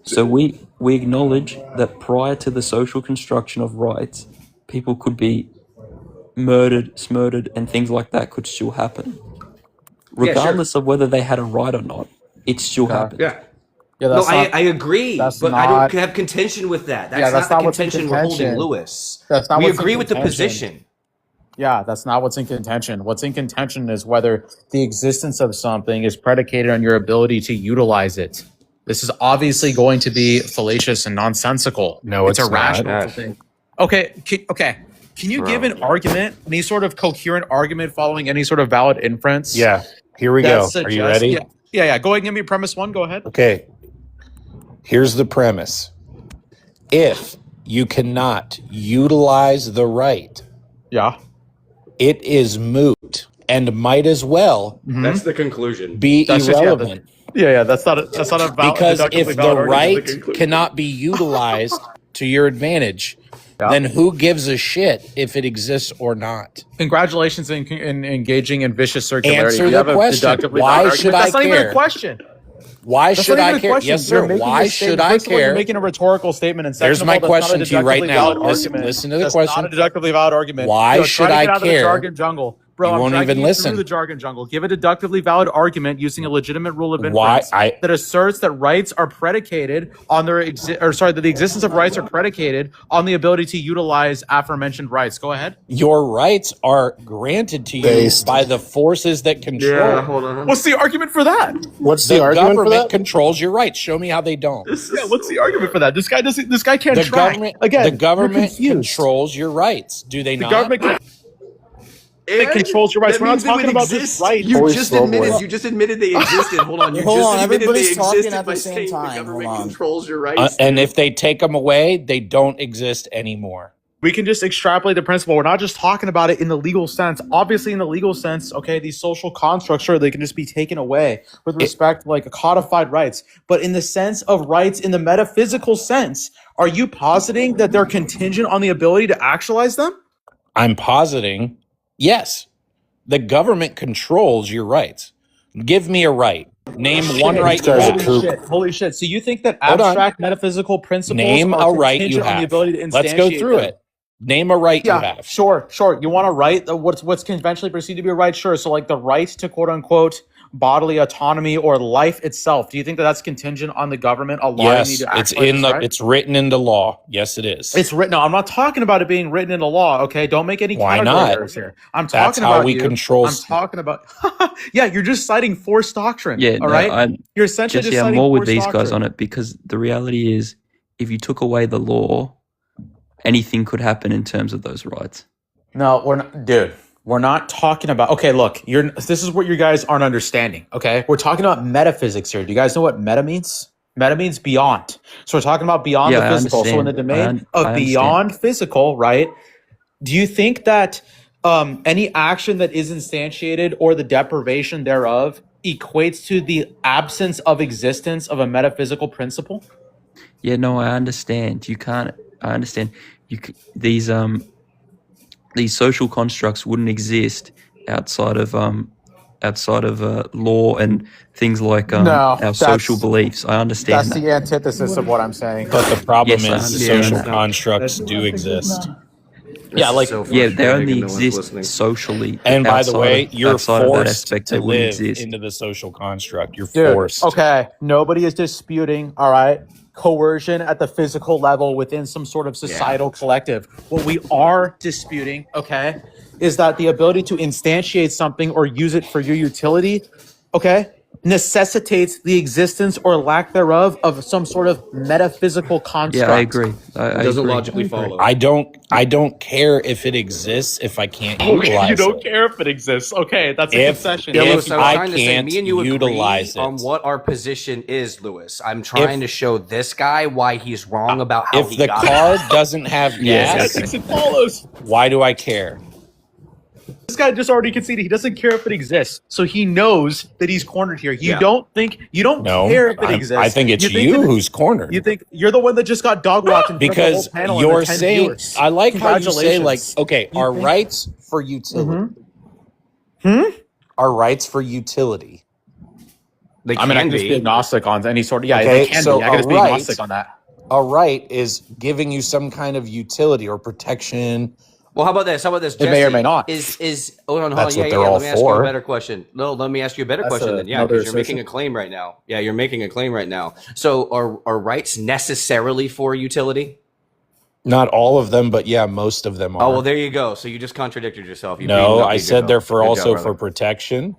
So we acknowledge that prior to the social construction of rights, people could be murdered, smurdered, and things like that could still happen. Regardless of whether they had a right or not, it still happened. Yeah. Yeah, No, that's not, I agree, that's but I not- don't have contention with that. That's, Yeah, that's not not the what's in contention we're holding, contention. Lewis. That's not We what's in agree with the contention. position. Yeah, that's not what's in contention. What's in contention is whether the existence of something is predicated on your ability to utilize it. This is obviously going to be fallacious and nonsensical. No, it's not. irrational to think. Okay, okay. Can you give an argument, any sort of coherent argument following any sort of valid inference? Yeah, here we that go. Are you suggests- ready? Yeah. Go ahead and give me premise one. Go ahead. Okay. Here's the premise. If you cannot utilize the right. Yeah. It is moot and might as well That's the conclusion. be That's just- yeah, irrelevant. That's not a Because if deductively the valid argument. right cannot be utilized to your advantage, then who gives a shit if it exists or not? Congratulations in engaging in vicious circularity. Answer You the have a question. deductively Why valid should argument. I That's not even care? a question. Why That's should not I even a care? question. Yes, You're sir. making Why a should statement. I First of all, you're care? making a rhetorical statement, and second There's of my all, that's not a question to you right deductively now. valid Listen- argument. listen to the That's question. not a deductively valid argument. Why Yo, should try to I get out of the care? jargon jungle. Bro, You I'm won't dragging even you listen. through the jargon jungle. Give a deductively valid argument using a legitimate rule of Why- inference that asserts that rights are predicated on their that the existence of rights are predicated on the ability to utilize aforementioned rights. Go ahead. Your rights are granted to you by the forces that control. hold on. What's the argument for that? What's The the argument for government that? controls your rights. Show me how they don't. Yeah, what's the argument for that? This guy doesn't. This guy can't The track. government, Again, the you're government confused. controls your rights. Do they The not? government. It controls your rights. We're not talking about just rights. You Always just slow admitted. boy. You just admitted they existed. Hold on. You Hold just on, admitted they everybody's talking existed at the by same saying time. the government Hold on. controls your rights. And if they take them away, they don't exist anymore. We can just extrapolate the principle. We're not just talking about it in the legal sense. Obviously, in the legal sense, okay, these social constructs, sure, they can just be taken away with respect to like codified rights. But in the sense of rights, in the metaphysical sense, are you positing that they're contingent on the ability to actualize them? I'm positing, yes, the government controls your rights. Give me a right. Name one right you guy's a have. kook. Holy shit. So you think that Hold on. abstract metaphysical principles Name are a right you contingent on the have. ability to Let's go instantiate through them? it. Name a right you Yeah, have. sure. You want a right? What's conventionally perceived to be a right? Sure. So like the right to quote unquote bodily autonomy or life itself. Do you think that that's contingent on the government allowing me Yes, to it's actualize in this the. right? It's written into law. Yes, it is. It's written. No, I'm not talking about it being written into law. Okay, don't make any Why category not? errors here. I'm That's talking how about we you. control. I'm talking about. Yeah, you're just citing forced doctrine. Yeah, all no, right. You're essentially Jesse, just I'm citing more with forced these guys doctrine. on it because the reality is, if you took away the law, anything could happen in terms of those rights. No, we're not, dude. We're not talking about. Okay, look, this is what you guys aren't understanding. Okay, we're talking about metaphysics here. Do you guys know what meta means? Meta means beyond. So we're talking about beyond Yeah, the I physical. So in the understand. domain I of understand. beyond physical, right? Do you think that any action that is instantiated or the deprivation thereof equates to the absence of existence of a metaphysical principle? Yeah, no, I understand. You can't. I understand. These social constructs wouldn't exist outside of law and things like No, our social that's- beliefs. I understand That's that. the antithesis of what I'm saying. But the problem Yes, I is understand social that. constructs do exist. Yeah, like Yeah, they only exist socially. And by the outside way, of- you're outside of that forced aspect, to they wouldn't live exist. into the social construct. You're Dude, forced. okay, nobody is disputing, all right, coercion at the physical level within some sort of societal collective. What we are disputing, okay, is that the ability to instantiate something or use it for your utility, okay, necessitates the existence or lack thereof of some sort of metaphysical construct. Yeah, I agree. I It doesn't agree. logically follow. I don't care if it exists if I can't utilize You don't it. care if it exists. Okay, that's a If- concession. Yeah, if Lewis, I was I trying to say, can't me and you agree utilize on it. what our position is, Lewis. I'm trying to show this guy why he's wrong about how If he the got car doesn't have Yeah, gas, It follows. why do I care? This guy just already conceded he doesn't care if it exists, so he knows that he's cornered here. You Yeah. don't No, care if it I exists. think it's think you that- who's cornered. You think you're the one that just got dog walked in front of the Because whole panel and the you're 10 saying, viewers. I like how you say, like, Congratulations. okay, You our think- rights for utility. Hmm? Our rights for utility. They I mean, I can can just be be. agnostic on any sort of Okay, they can so be. I can just be a right- agnostic on that. A right is giving you some kind of utility or protection. Well, how about this? It may or may not. Is hold on, That's yeah, what they're yeah. all Let me ask you for. a better question. No, let me ask you a better That's question then. Yeah, another because you're making a assertion. claim right now. Yeah, you're making a claim right now. So are rights necessarily for utility? Not all of them, but yeah, most of them are. Oh well, there you go. So you just contradicted yourself. You No, beat up I your said job. they're for Good also job, for brother. protection.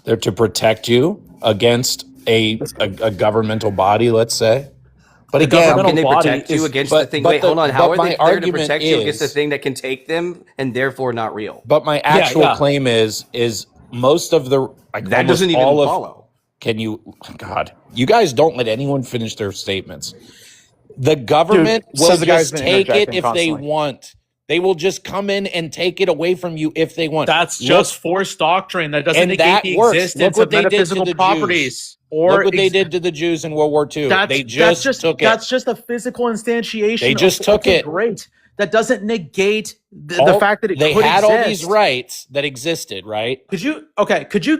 They're to protect you against a governmental body, let's say. But The again, How can they governmental body protect you is- against but- the thing? but Wait, the- hold on. How but are my they there to argument protect you against the is- thing that can take them and therefore not real? but my actual yeah. claim is most of the like That almost doesn't even all of, follow. Can you? God, you guys don't let anyone finish their statements. The government Dude, will says the guy's just been take it interjecting if they constantly. want. They will just come in and take it away from you if they want. That's Look- just forced doctrine. That doesn't And negate that the works. existence Look what of they did to metaphysical the properties. Jews. Or Look what they did to the Jews in World War II. They just took it. That's just a physical instantiation. They just of, took okay, it. Great. That doesn't negate the All- fact that it they could had exist. all these rights that existed, right? Could you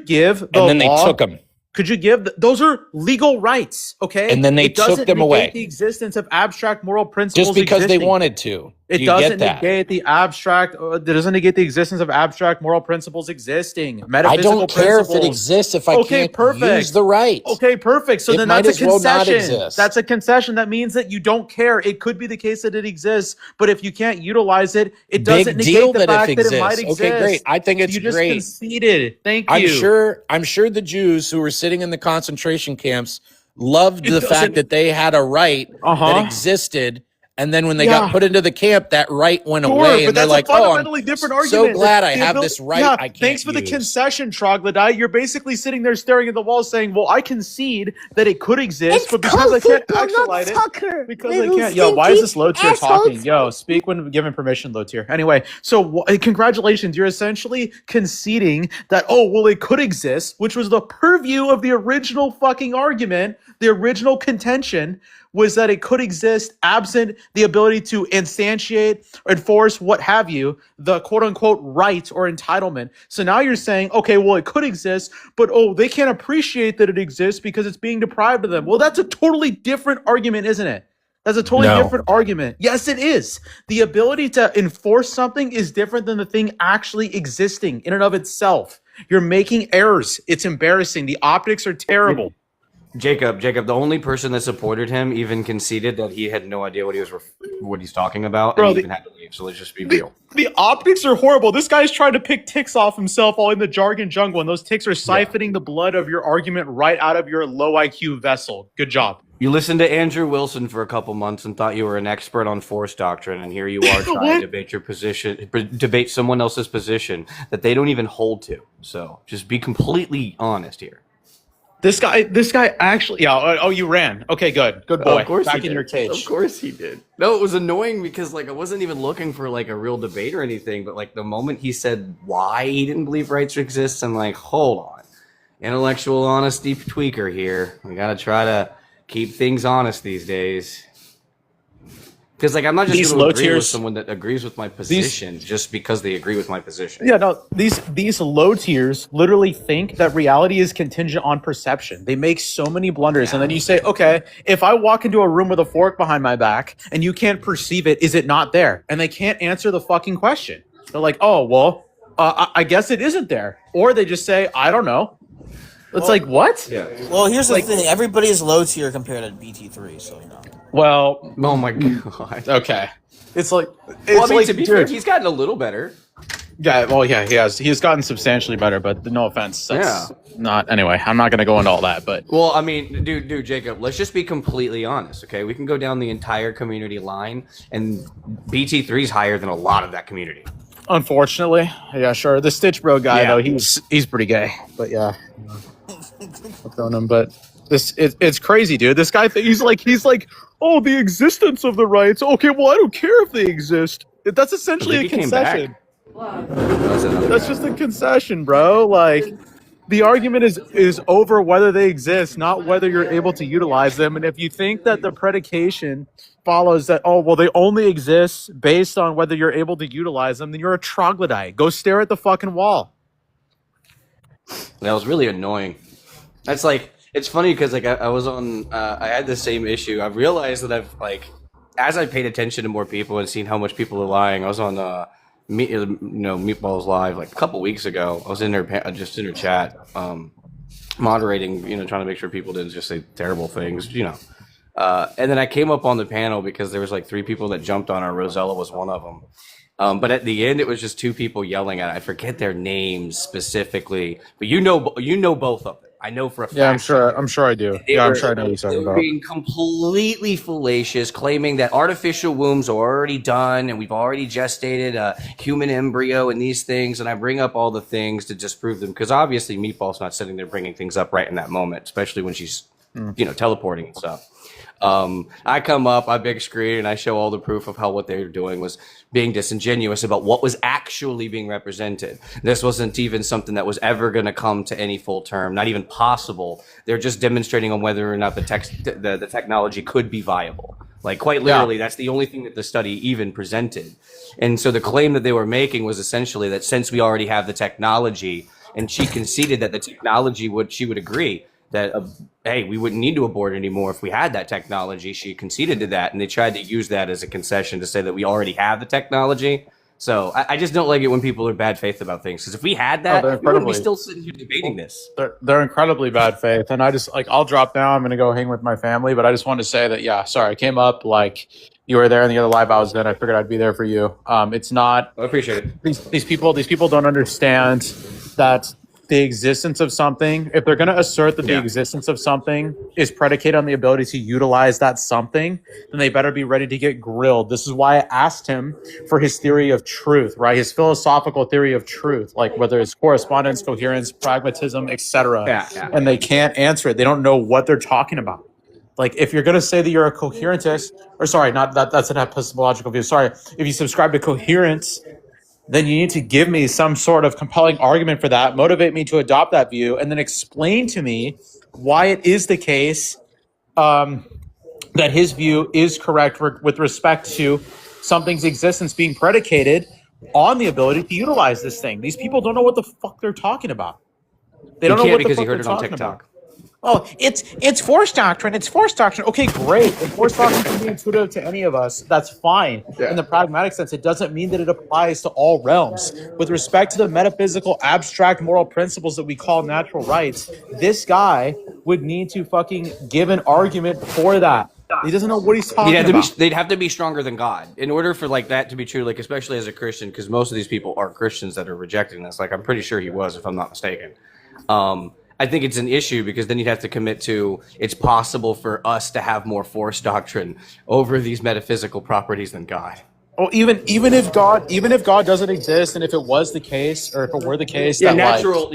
give the And then they law- took them. Could you give those are legal rights, okay? And then they It doesn't took them negate away. The existence of abstract moral principles Just because existing. they wanted to. It Do you doesn't get that? negate the abstract. It doesn't negate the existence of abstract moral principles existing. I Metaphysical don't care if it principles. exists if I Okay, can't perfect. use the right. Okay, perfect. So It then might that's a as well not concession. exist. That's a concession. That means that you don't care. It could be the case that it exists, but if you can't utilize it, it doesn't Big deal negate the that fact it that it might exists. exist. Okay, great. I think it's you just great. conceded. Thank you. I'm sure the Jews who were sitting in the concentration camps loved It the doesn't- fact that they had a right that existed, and then when they got Yeah. put into the camp, that right went Sure, away, but and they're that's like, a "Oh, fundamentally I'm different so argument. glad I The have abil- this right. Yeah, I can't thanks for the use." concession, troglodyte. You're basically sitting there staring at the wall, saying, "Well, I concede that it could exist, but because I can't actualize it, because I can't." Yo, why is this low tier talking? Yo, speak when given permission, low tier. Anyway, so congratulations, you're essentially conceding that it could exist, which was the purview of the original fucking argument, the original contention. Was that it could exist absent the ability to instantiate or enforce what have you, the quote unquote right or entitlement. So now you're saying, okay, well, it could exist, but they can't appreciate that it exists because it's being deprived of them. Well, that's a totally different argument, isn't it? That's a totally No. different argument. Yes, it is. The ability to enforce something is different than the thing actually existing in and of itself. You're making errors. It's embarrassing. The optics are terrible. Jacob, the only person that supported him even conceded that he had no idea what he's talking about, Bro, and he the- even had to leave. So let's just be real. The optics are horrible. This guy's trying to pick ticks off himself all in the jargon jungle, and those ticks are siphoning the blood of your argument right out of your low IQ vessel. Good job. You listened to Andrew Wilson for a couple months and thought you were an expert on force doctrine, and here you are trying to debate your position, debate someone else's position that they don't even hold to. So just be completely honest here. This guy actually, yeah. Oh, you ran. Okay, good boy. Of course Back he in did. your cage. Of course he did. No, it was annoying because I wasn't even looking for a real debate or anything, but the moment he said why he didn't believe rights exist, I'm like, hold on. Intellectual honesty tweaker here. We gotta try to keep things honest these days. Because I'm not just These going to low agree with tiers- someone that agrees with my position just because they agree with my position. Yeah, no, these low tiers literally think that reality is contingent on perception. They make so many blunders, and then you say, okay, if I walk into a room with a fork behind my back and you can't perceive it, is it not there? And they can't answer the fucking question. They're like, oh, well, I guess it isn't there. Or they just say, I don't know. It's like, what? Yeah. Well, here's the thing: everybody is low tier compared to BT3, so you know. Well, Oh my god. okay. It's like, Well, I mean, like, to be fair, dude, he's gotten a little better. yeah, well, yeah, he has. He's gotten substantially better, but no offense. That's not, anyway, I'm not going to go into all that, but. Well, I mean, dude, Jacob, let's just be completely honest, okay? We can go down the entire community line, and BT3 is higher than a lot of that community. Unfortunately, yeah, sure. The Stitch Bro guy, Yeah. though, he's pretty gay, but yeah, I'm throwing him. But it's crazy, dude. This guy, he's like, oh, the existence of the rights. Okay, well, I don't care if they exist. That's essentially I a think he came back. concession. That's another That's guy. just a concession, bro. Like, the argument is over whether they exist, not whether you're able to utilize them. And if you think that the predication follows that, oh, well, they only exist based on whether you're able to utilize them, then you're a troglodyte. Go stare at the fucking wall. That was really annoying. That's it's funny because I was on, I had the same issue. I realized that as I paid attention to more people and seen how much people are lying, I was on, Meatballs Live a couple weeks ago. I was in just in her chat, moderating, trying to make sure people didn't just say terrible things, and then I came up on the panel because there was 3 people that jumped on her. Rosella was one of them. But at the end, it was just 2 people yelling at it. I forget their names specifically, but you know both of them. I know for a fact. Yeah, I'm sure I do. They Yeah, I'm were- sure I know what you're they talking were about. being completely fallacious, claiming that artificial wombs are already done and we've already gestated a human embryo and these things. And I bring up all the things to disprove them because obviously Meatball's not sitting there bringing things up right in that moment, especially when she's teleporting and stuff. I come up, I big screen, and I show all the proof of how what they were doing was being disingenuous about what was actually being represented. This wasn't even something that was ever going to come to any full term, not even possible. They're just demonstrating on whether or not the technology could be viable. Like, quite literally, that's the only thing that the study even presented. And so the claim that they were making was essentially that since we already have the technology, and she conceded that the technology she would agree that, hey, we wouldn't need to abort anymore if we had that technology. She conceded to that, and they tried to use that as a concession to say that we already have the technology. So I just don't like it when people are bad faith about things, because if we had that, we wouldn't be still sitting here debating this. They're incredibly bad faith, and I just I'll drop down. I'm gonna go hang with my family, but I just wanted to say that sorry, I came up you were there in the other live I was in. I figured I'd be there for you. It's not. I appreciate it. These people don't understand that the existence of something, if they're going to assert that the existence of something is predicated on the ability to utilize that something, then they better be ready to get grilled. This is why I asked him for his theory of truth, right? His philosophical theory of truth, like whether it's correspondence, coherence, pragmatism, etc. And they can't answer it. They don't know what they're talking about. Like, if you're going to say that you're a coherentist, or sorry, not that's an epistemological view. Sorry, if you subscribe to coherence, then you need to give me some sort of compelling argument for that, motivate me to adopt that view, and then explain to me why it is the case that his view is correct with respect to something's existence being predicated on the ability to utilize this thing. These people don't know what the fuck they're talking about. They don't know what the fuck they're talking about. Oh, it's force doctrine. It's force doctrine. Okay, great. If force doctrine can be intuitive to any of us, that's fine. In the pragmatic sense, it doesn't mean that it applies to all realms. With respect to the metaphysical, abstract moral principles that we call natural rights, this guy would need to fucking give an argument for that. He doesn't know what he's talking about. They'd have to be stronger than God in order for that to be true. Like, especially as a Christian, because most of these people are Christians that are rejecting this. Like, I'm pretty sure he was, if I'm not mistaken. I think it's an issue because then you'd have to commit to it's possible for us to have more force doctrine over these metaphysical properties than God. Well, even if God doesn't exist, and if it was the case, or if it were the case, the natural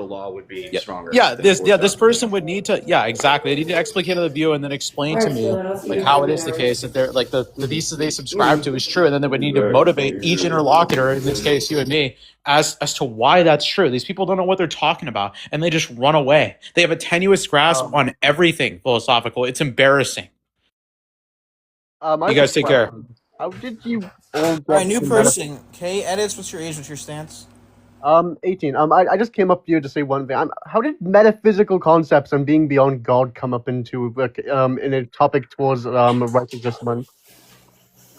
law would be stronger. This person would need to, exactly. They need to explicate the view and then explain to me how it is the case that they're the thesis they subscribe to is true, and then they would need to motivate each interlocutor, in this case you and me, as to why that's true. These people don't know what they're talking about, and they just run away. They have a tenuous grasp on everything philosophical. It's embarrassing. You guys take care. How did you all All right, new person. Okay, Edits, what's your age? What's your stance? 18. I just came up here to say one thing. How did metaphysical concepts and being beyond God come up into in a topic towards right adjustment?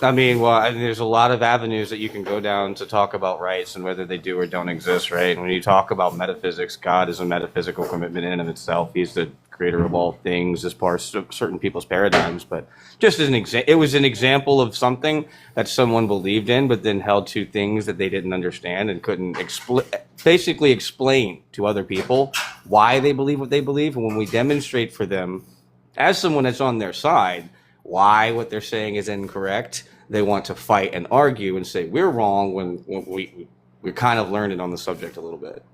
I mean, there's a lot of avenues that you can go down to talk about rights and whether they do or don't exist, right? And when you talk about metaphysics, God is a metaphysical commitment in and of itself. He's the creator of all things as part of certain people's paradigms. But just as an example, it was an example of something that someone believed in, but then held to things that they didn't understand and couldn't basically explain to other people why they believe what they believe. And when we demonstrate for them, as someone that's on their side, why what they're saying is incorrect, they want to fight and argue and say we're wrong when we're kind of learning on the subject a little bit.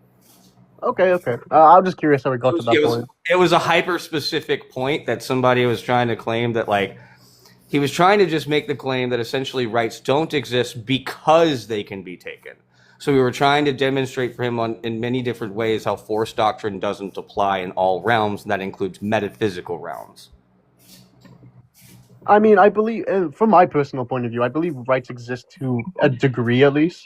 Okay. I'm just curious how we got to that point. It was a hyper-specific point that somebody was trying to claim that, he was trying to just make the claim that essentially rights don't exist because they can be taken. So we were trying to demonstrate for him in many different ways how force doctrine doesn't apply in all realms, and that includes metaphysical realms. I mean, I believe, from my personal point of view, I believe rights exist to a degree at least.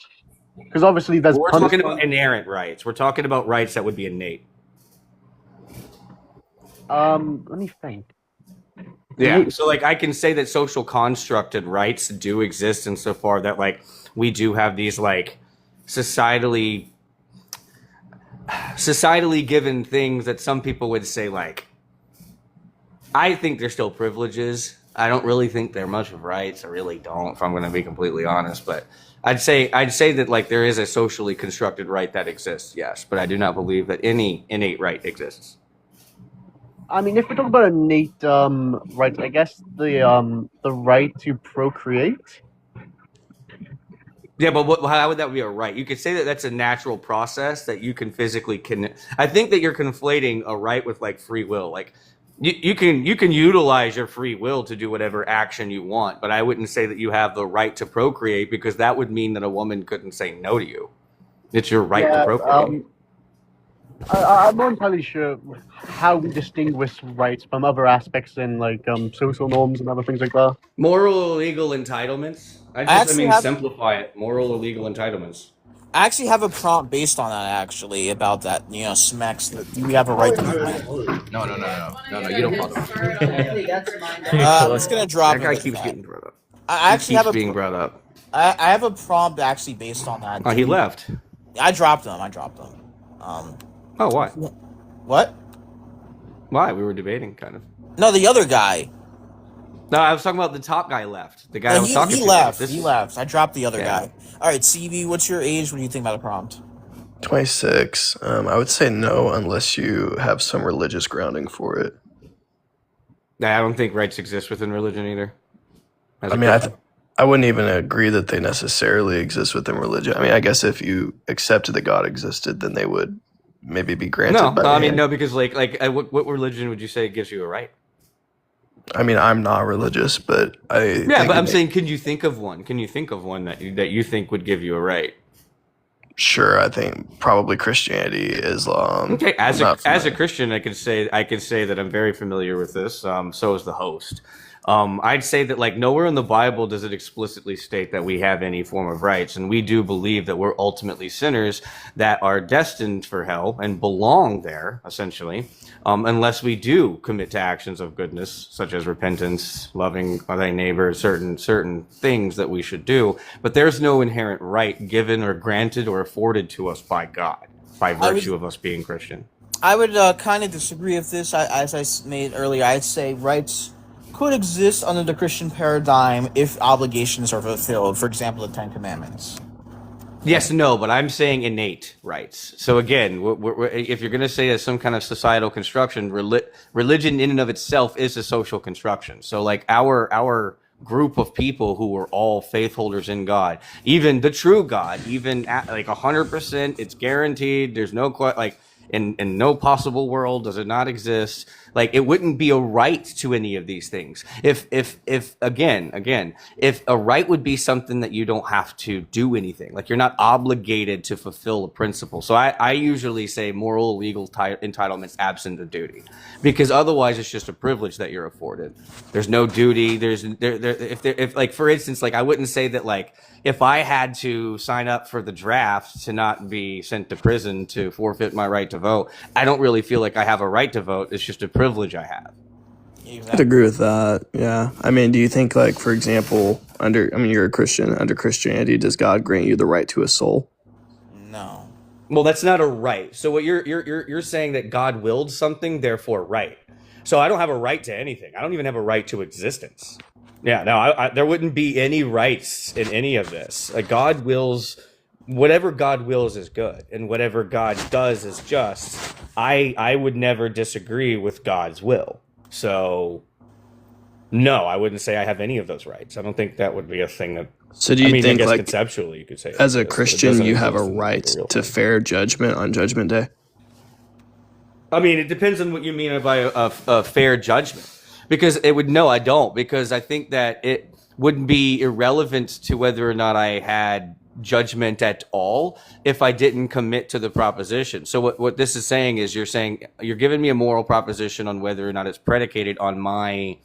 Because obviously there's We're talking about inherent rights. We're talking about rights that would be innate. Let me think. Yeah. So I can say that social constructed rights do exist insofar that we do have these societally given things that some people would say I think they're still privileges. I don't really think they're much of rights. I really don't, if I'm going to be completely honest. But I'd say that there is a socially constructed right that exists, yes. But I do not believe that any innate right exists. I mean, if we talk about innate rights, I guess the right to procreate. Yeah, but how would that be a right? You could say that that's a natural process that you can physically I think that you're conflating a right with like free will. Like you can utilize your free will to do whatever action you want, but I wouldn't say that you have the right to procreate, because that would mean that a woman couldn't say no to you. It's your right to procreate. I'm not entirely sure how we distinguish rights from other aspects in like social norms and other things like that. Moral or legal entitlements? Simplify it. Moral or legal entitlements. I actually have a prompt based on that, actually, about that, smacks that we have a right to do that. No, you don't follow. I'm just going to drop that guy keeps getting brought up. I actually have being brought up. I have a prompt actually based on that. Oh, he left. I dropped him. Oh, why? What? Why? We were debating, kind of. No, the other guy. No, I was talking about the top guy left. The guy I was talking to. He left. I dropped the other guy. All right, CB, what's your age? What do you think about a prompt? 26. I would say no unless you have some religious grounding for it. I don't think rights exist within religion either. I wouldn't even agree that they necessarily exist within religion. I mean, I guess if you accepted that God existed, then they would maybe be granted. No, because what religion would you say gives you a right? I mean, I'm not religious, but I'm saying, can you think of one? Can you think of one that you think would give you a right? Sure, I think probably Christianity, Islam. Okay, as a Christian, I could say that I'm very familiar with this. So is the host. I'd say that nowhere in the Bible does it explicitly state that we have any form of rights, and we do believe that we're ultimately sinners that are destined for hell and belong there, essentially, unless we do commit to actions of goodness, such as repentance, loving thy neighbor, certain things that we should do. But there's no inherent right given or granted or afforded to us by God by virtue of us being Christian. I would kind of disagree with this. As I made earlier, I'd say rights could exist under the Christian paradigm if obligations are fulfilled. For example, the Ten Commandments. Yes, no, but I'm saying innate rights. So again, if you're going to say as some kind of societal construction, religion in and of itself is a social construction. So our group of people who are all faith holders in God, even the true God, even at 100%, it's guaranteed. There's no in no possible world does it not exist. It wouldn't be a right to any of these things. If a right would be something that you don't have to do anything, you're not obligated to fulfill a principle. So I usually say moral, legal entitlements absent of duty, because otherwise it's just a privilege that you're afforded. There's no duty. If for instance, I wouldn't say that if I had to sign up for the draft to not be sent to prison to forfeit my right to vote, I don't really feel like I have a right to vote. It's just a privilege I have. I'd agree with that. Yeah. I mean, do you think for example, you're a Christian, under Christianity, does God grant you the right to a soul? No. Well, that's not a right. So what you're saying that God willed something, therefore right. So I don't have a right to anything. I don't even have a right to existence. Yeah, no, there wouldn't be any rights in any of this. God wills, whatever God wills is good, and whatever God does is just. I would never disagree with God's will. So, no, I wouldn't say I have any of those rights. I don't think that would be a thing that. So do you think, conceptually, you could say as a Christian, you have a right to fair judgment on Judgment Day? I mean, it depends on what you mean by a fair judgment. Because I don't. Because I think that it wouldn't be irrelevant to whether or not I had judgment at all if I didn't commit to the proposition. So what this is saying is you're giving me a moral proposition on whether or not it's predicated on my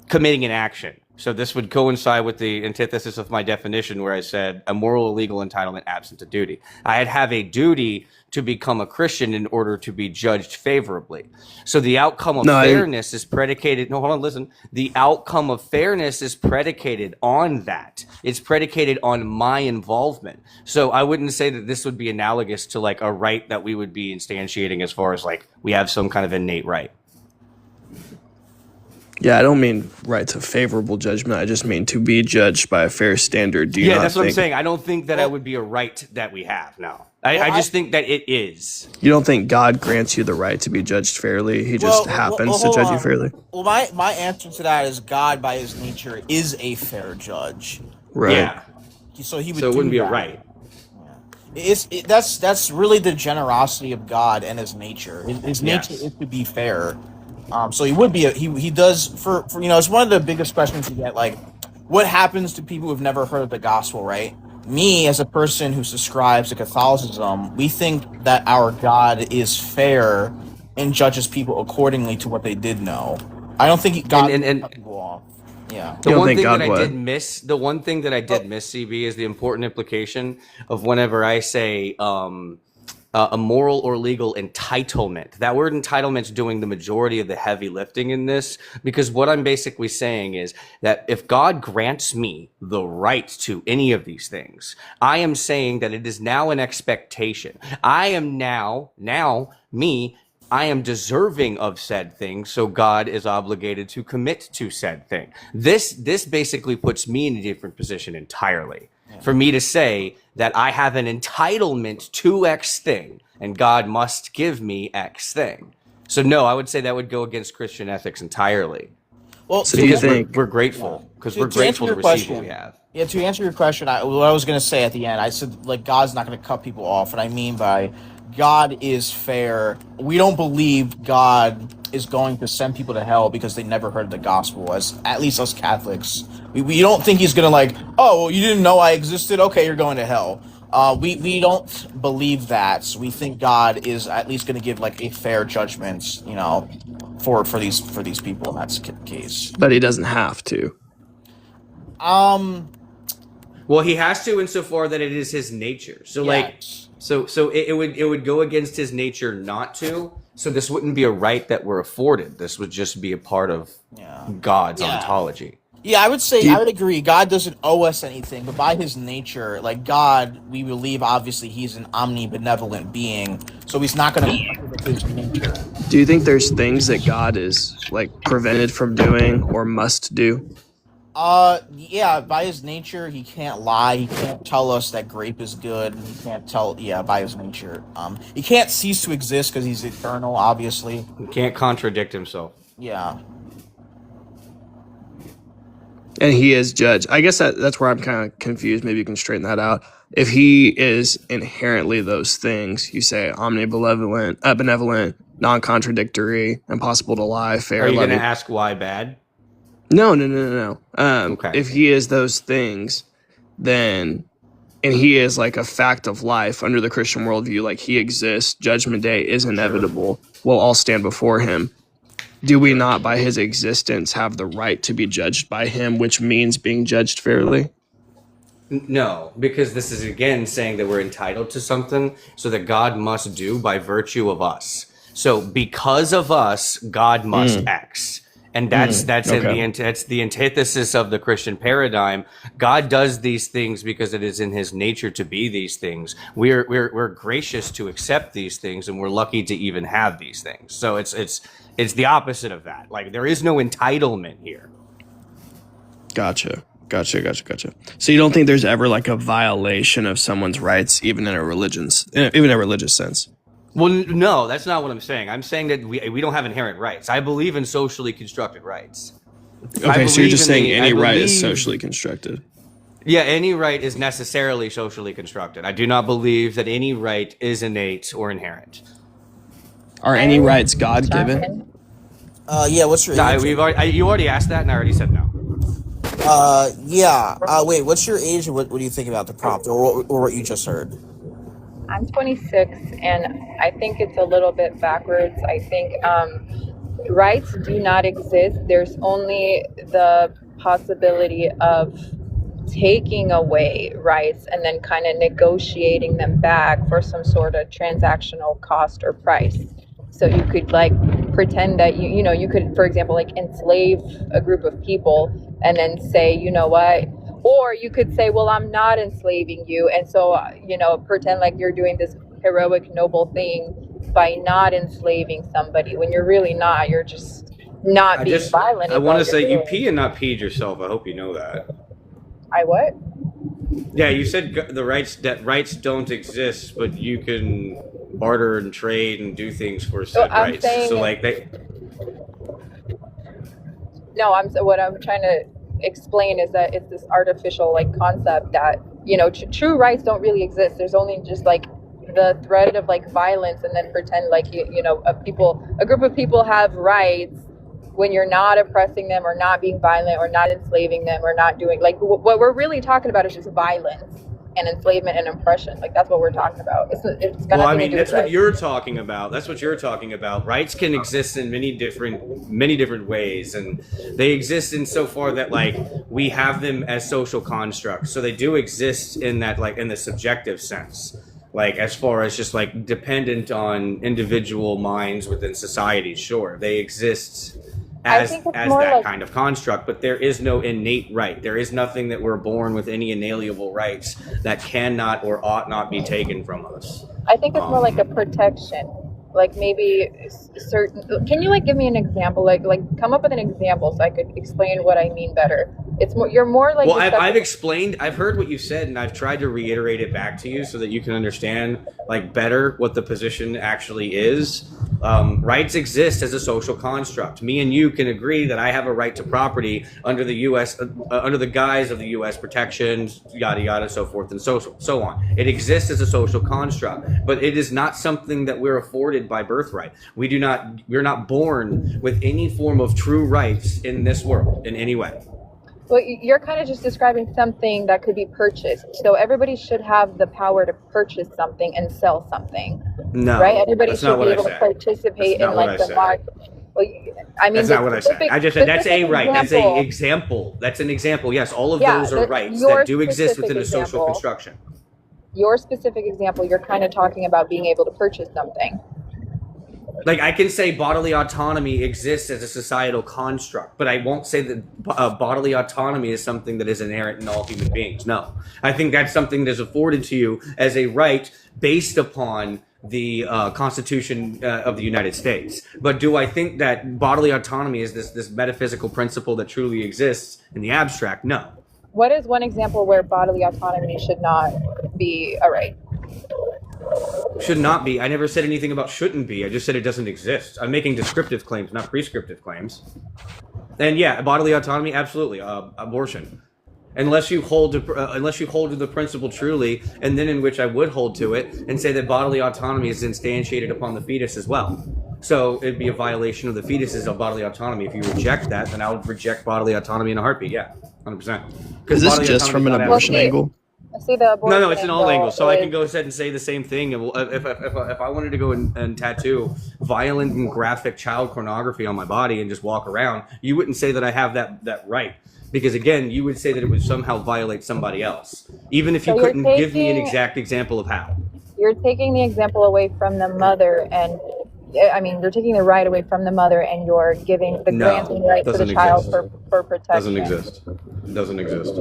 committing an action. So this would coincide with the antithesis of my definition where I said a moral or legal entitlement absent of duty. I'd have a duty to become a Christian in order to be judged favorably. So the outcome of fairness is predicated. No, hold on, listen. The outcome of fairness is predicated on that. It's predicated on my involvement. So I wouldn't say that this would be analogous to a right that we would be instantiating as far as we have some kind of innate right. Yeah, I don't mean right to favorable judgment. I just mean to be judged by a fair standard. That's what I'm saying. I don't think that would be a right that we have. No, I just think that it is. You don't think God grants you the right to be judged fairly? He just happens to judge you fairly? Well, my answer to that is God, by his nature, is a fair judge. Right. Yeah. So he would So it do wouldn't be a that. right. That's really the generosity of God and his nature. His nature Yes. is to be fair. So he would be he does for it's one of the biggest questions you get, like what happens to people who've never heard of the gospel, right? Me as a person who subscribes to Catholicism, we think that our God is fair and judges people accordingly to what they did know. I don't think God And cut people off. Yeah. the You don't one think thing God that I would? did miss, the one thing that I did miss, CB, is the important implication of whenever I say a moral or legal entitlement. That word entitlement is doing the majority of the heavy lifting in this, because what I'm basically saying is that if God grants me the right to any of these things, I am saying that it is now an expectation. I am now me. I am deserving of said thing, so God is obligated to commit to said thing. This basically puts me in a different position entirely. For me to say that I have an entitlement to X thing, and God must give me X thing. So no, I would say that would go against Christian ethics entirely. Well, So do you to- think? We're grateful because we're to answer grateful to your receive question, what we have. Yeah, to answer your question, what I was going to say at the end, I said, like, God's not going to cut people off. What I mean by God is fair, we don't believe God is going to send people to hell because they never heard the gospel, as at least us Catholics. We don't think he's going to, like, oh, well, you didn't know I existed? Okay, you're going to hell. We don't believe that. We think God is at least going to give, like, a fair judgment, for these people in that case. But he doesn't have to. Well, he has to insofar that it is his nature. So Yes. so it would go against his nature not to. So this wouldn't be a right that we're afforded. This would just be a part of God's ontology. Yeah, I would agree. God doesn't owe us anything, but by his nature, like God, we believe obviously he's an omnibenevolent being, so he's not going to with his nature. Do you think there's things that God is like prevented from doing or must do? Yeah, by his nature, he can't lie. He can't tell us that grape is good. He can't tell, by his nature. He can't cease to exist because he's eternal, obviously. He can't contradict himself. Yeah. And he is judge. I guess that's where I'm kind of confused. Maybe you can straighten that out. If he is inherently those things, you say omnibenevolent, benevolent, non-contradictory, impossible to lie, fair, Are you going to loving. ask why bad? No. Okay. If he is those things, then, and he is like a fact of life under the Christian worldview, like he exists, judgment day is inevitable, we'll all stand before him. Do we not, by his existence, have the right to be judged by him, which means being judged fairly? No, because this is again saying that we're entitled to something, so that God must do by virtue of us. So because of us, God must X. And that's okay. that's the antithesis of the Christian paradigm. God does these things because it is in his nature to be these things. We're gracious to accept these things, and we're lucky to even have these things. So it's the opposite of that. Like there is no entitlement here. Gotcha. So you don't think there's ever like a violation of someone's rights, even in a religious sense? Well, no, that's not what I'm saying. I'm saying that we don't have inherent rights. I believe in socially constructed rights. Okay, so you're just saying any right is socially constructed. Yeah, any right is necessarily socially constructed. I do not believe that any right is innate or inherent. Are any rights God given? Yeah, what's your age? You already asked that, and I already said no. Yeah. Wait, what's your age and what do you think about the prompt or what you just heard? I'm 26, and I think it's a little bit backwards. I think rights do not exist. There's only the possibility of taking away rights and then kind of negotiating them back for some sort of transactional cost or price. So you could like pretend that you could, for example, like enslave a group of people and then say, you know what? Or you could say, well, I'm not enslaving you. And so, pretend like you're doing this heroic, noble thing by not enslaving somebody when you're really not. You're just not being violent. I want to say you pee and not peed yourself. I hope you know that. I what? Yeah, you said that rights don't exist, but you can barter and trade and do things for said rights. So like they. No, what I'm trying to explain is that it's this artificial like concept that true rights don't really exist. There's only just like the threat of like violence, and then pretend like a group of people have rights when you're not oppressing them or not being violent or not enslaving them or not doing like what we're really talking about is just violence and enslavement and oppression. Like that's what we're talking about. It's got Well, I nothing mean, to do that's with what rights. you're talking about. That's what you're talking about. Rights can exist in many different ways, and they exist in so far that like we have them as social constructs. So they do exist in that like in the subjective sense. Like as far as just like dependent on individual minds within society, sure, they exist I as think it's as more that like kind of construct, but there is no innate right. There is nothing that we're born with any inalienable rights that cannot or ought not be taken from us. I think it's more like a protection. Like maybe certain. Can you like give me an example? Like come up with an example so I could explain what I mean better. It's more. You're more like. Well, I've explained. I've heard what you've said, and I've tried to reiterate it back to you so that you can understand like better what the position actually is. Rights exist as a social construct. Me and you can agree that I have a right to property under the U.S. Under the guise of the U.S. protections, yada yada, so forth and so on. It exists as a social construct, but it is not something that we're afforded by birthright. We're not born with any form of true rights in this world in any way. Well, you're kind of just describing something that could be purchased. So everybody should have the power to purchase something and sell something. No, right? Everybody that's should not be what I able to said. participate That's in not what like I the said. market. Well, I mean, That's the not what I said. specific- I just said that's a specific right. That's example- a example. That's an example. Yes, all of Yeah, those are rights your that do exist specific within a social example- construction. Your specific example, you're kind of talking about being able to purchase something. Like I can say bodily autonomy exists as a societal construct, but I won't say that bodily autonomy is something that is inherent in all human beings. No, I think that's something that's afforded to you as a right based upon the Constitution of the United States. But do I think that bodily autonomy is this metaphysical principle that truly exists in the abstract? No. What is one example where bodily autonomy should not be a right? Should not be. I never said anything about shouldn't be. I just said it doesn't exist. I'm making descriptive claims, not prescriptive claims. And yeah, bodily autonomy, absolutely. Abortion, unless you hold to the principle truly, and then in which I would hold to it and say that bodily autonomy is instantiated upon the fetus as well. So it'd be a violation of the fetus's of bodily autonomy. If you reject that, then I would reject bodily autonomy in a heartbeat. Yeah, 100%. Is this just from an abortion angle? See the abortion No, it's in all angles. So I is- can go ahead and say the same thing. If I wanted to go and tattoo violent and graphic child pornography on my body and just walk around, you wouldn't say that I have that right. Because again, you would say that it would somehow violate somebody else, even if you So you're couldn't give me an taking- exact example of how. You're taking the example away from the mother, and I mean, you're taking the right away from the mother, and you're giving the No, granting right to the doesn't child exist. for protection. Doesn't exist. Doesn't exist.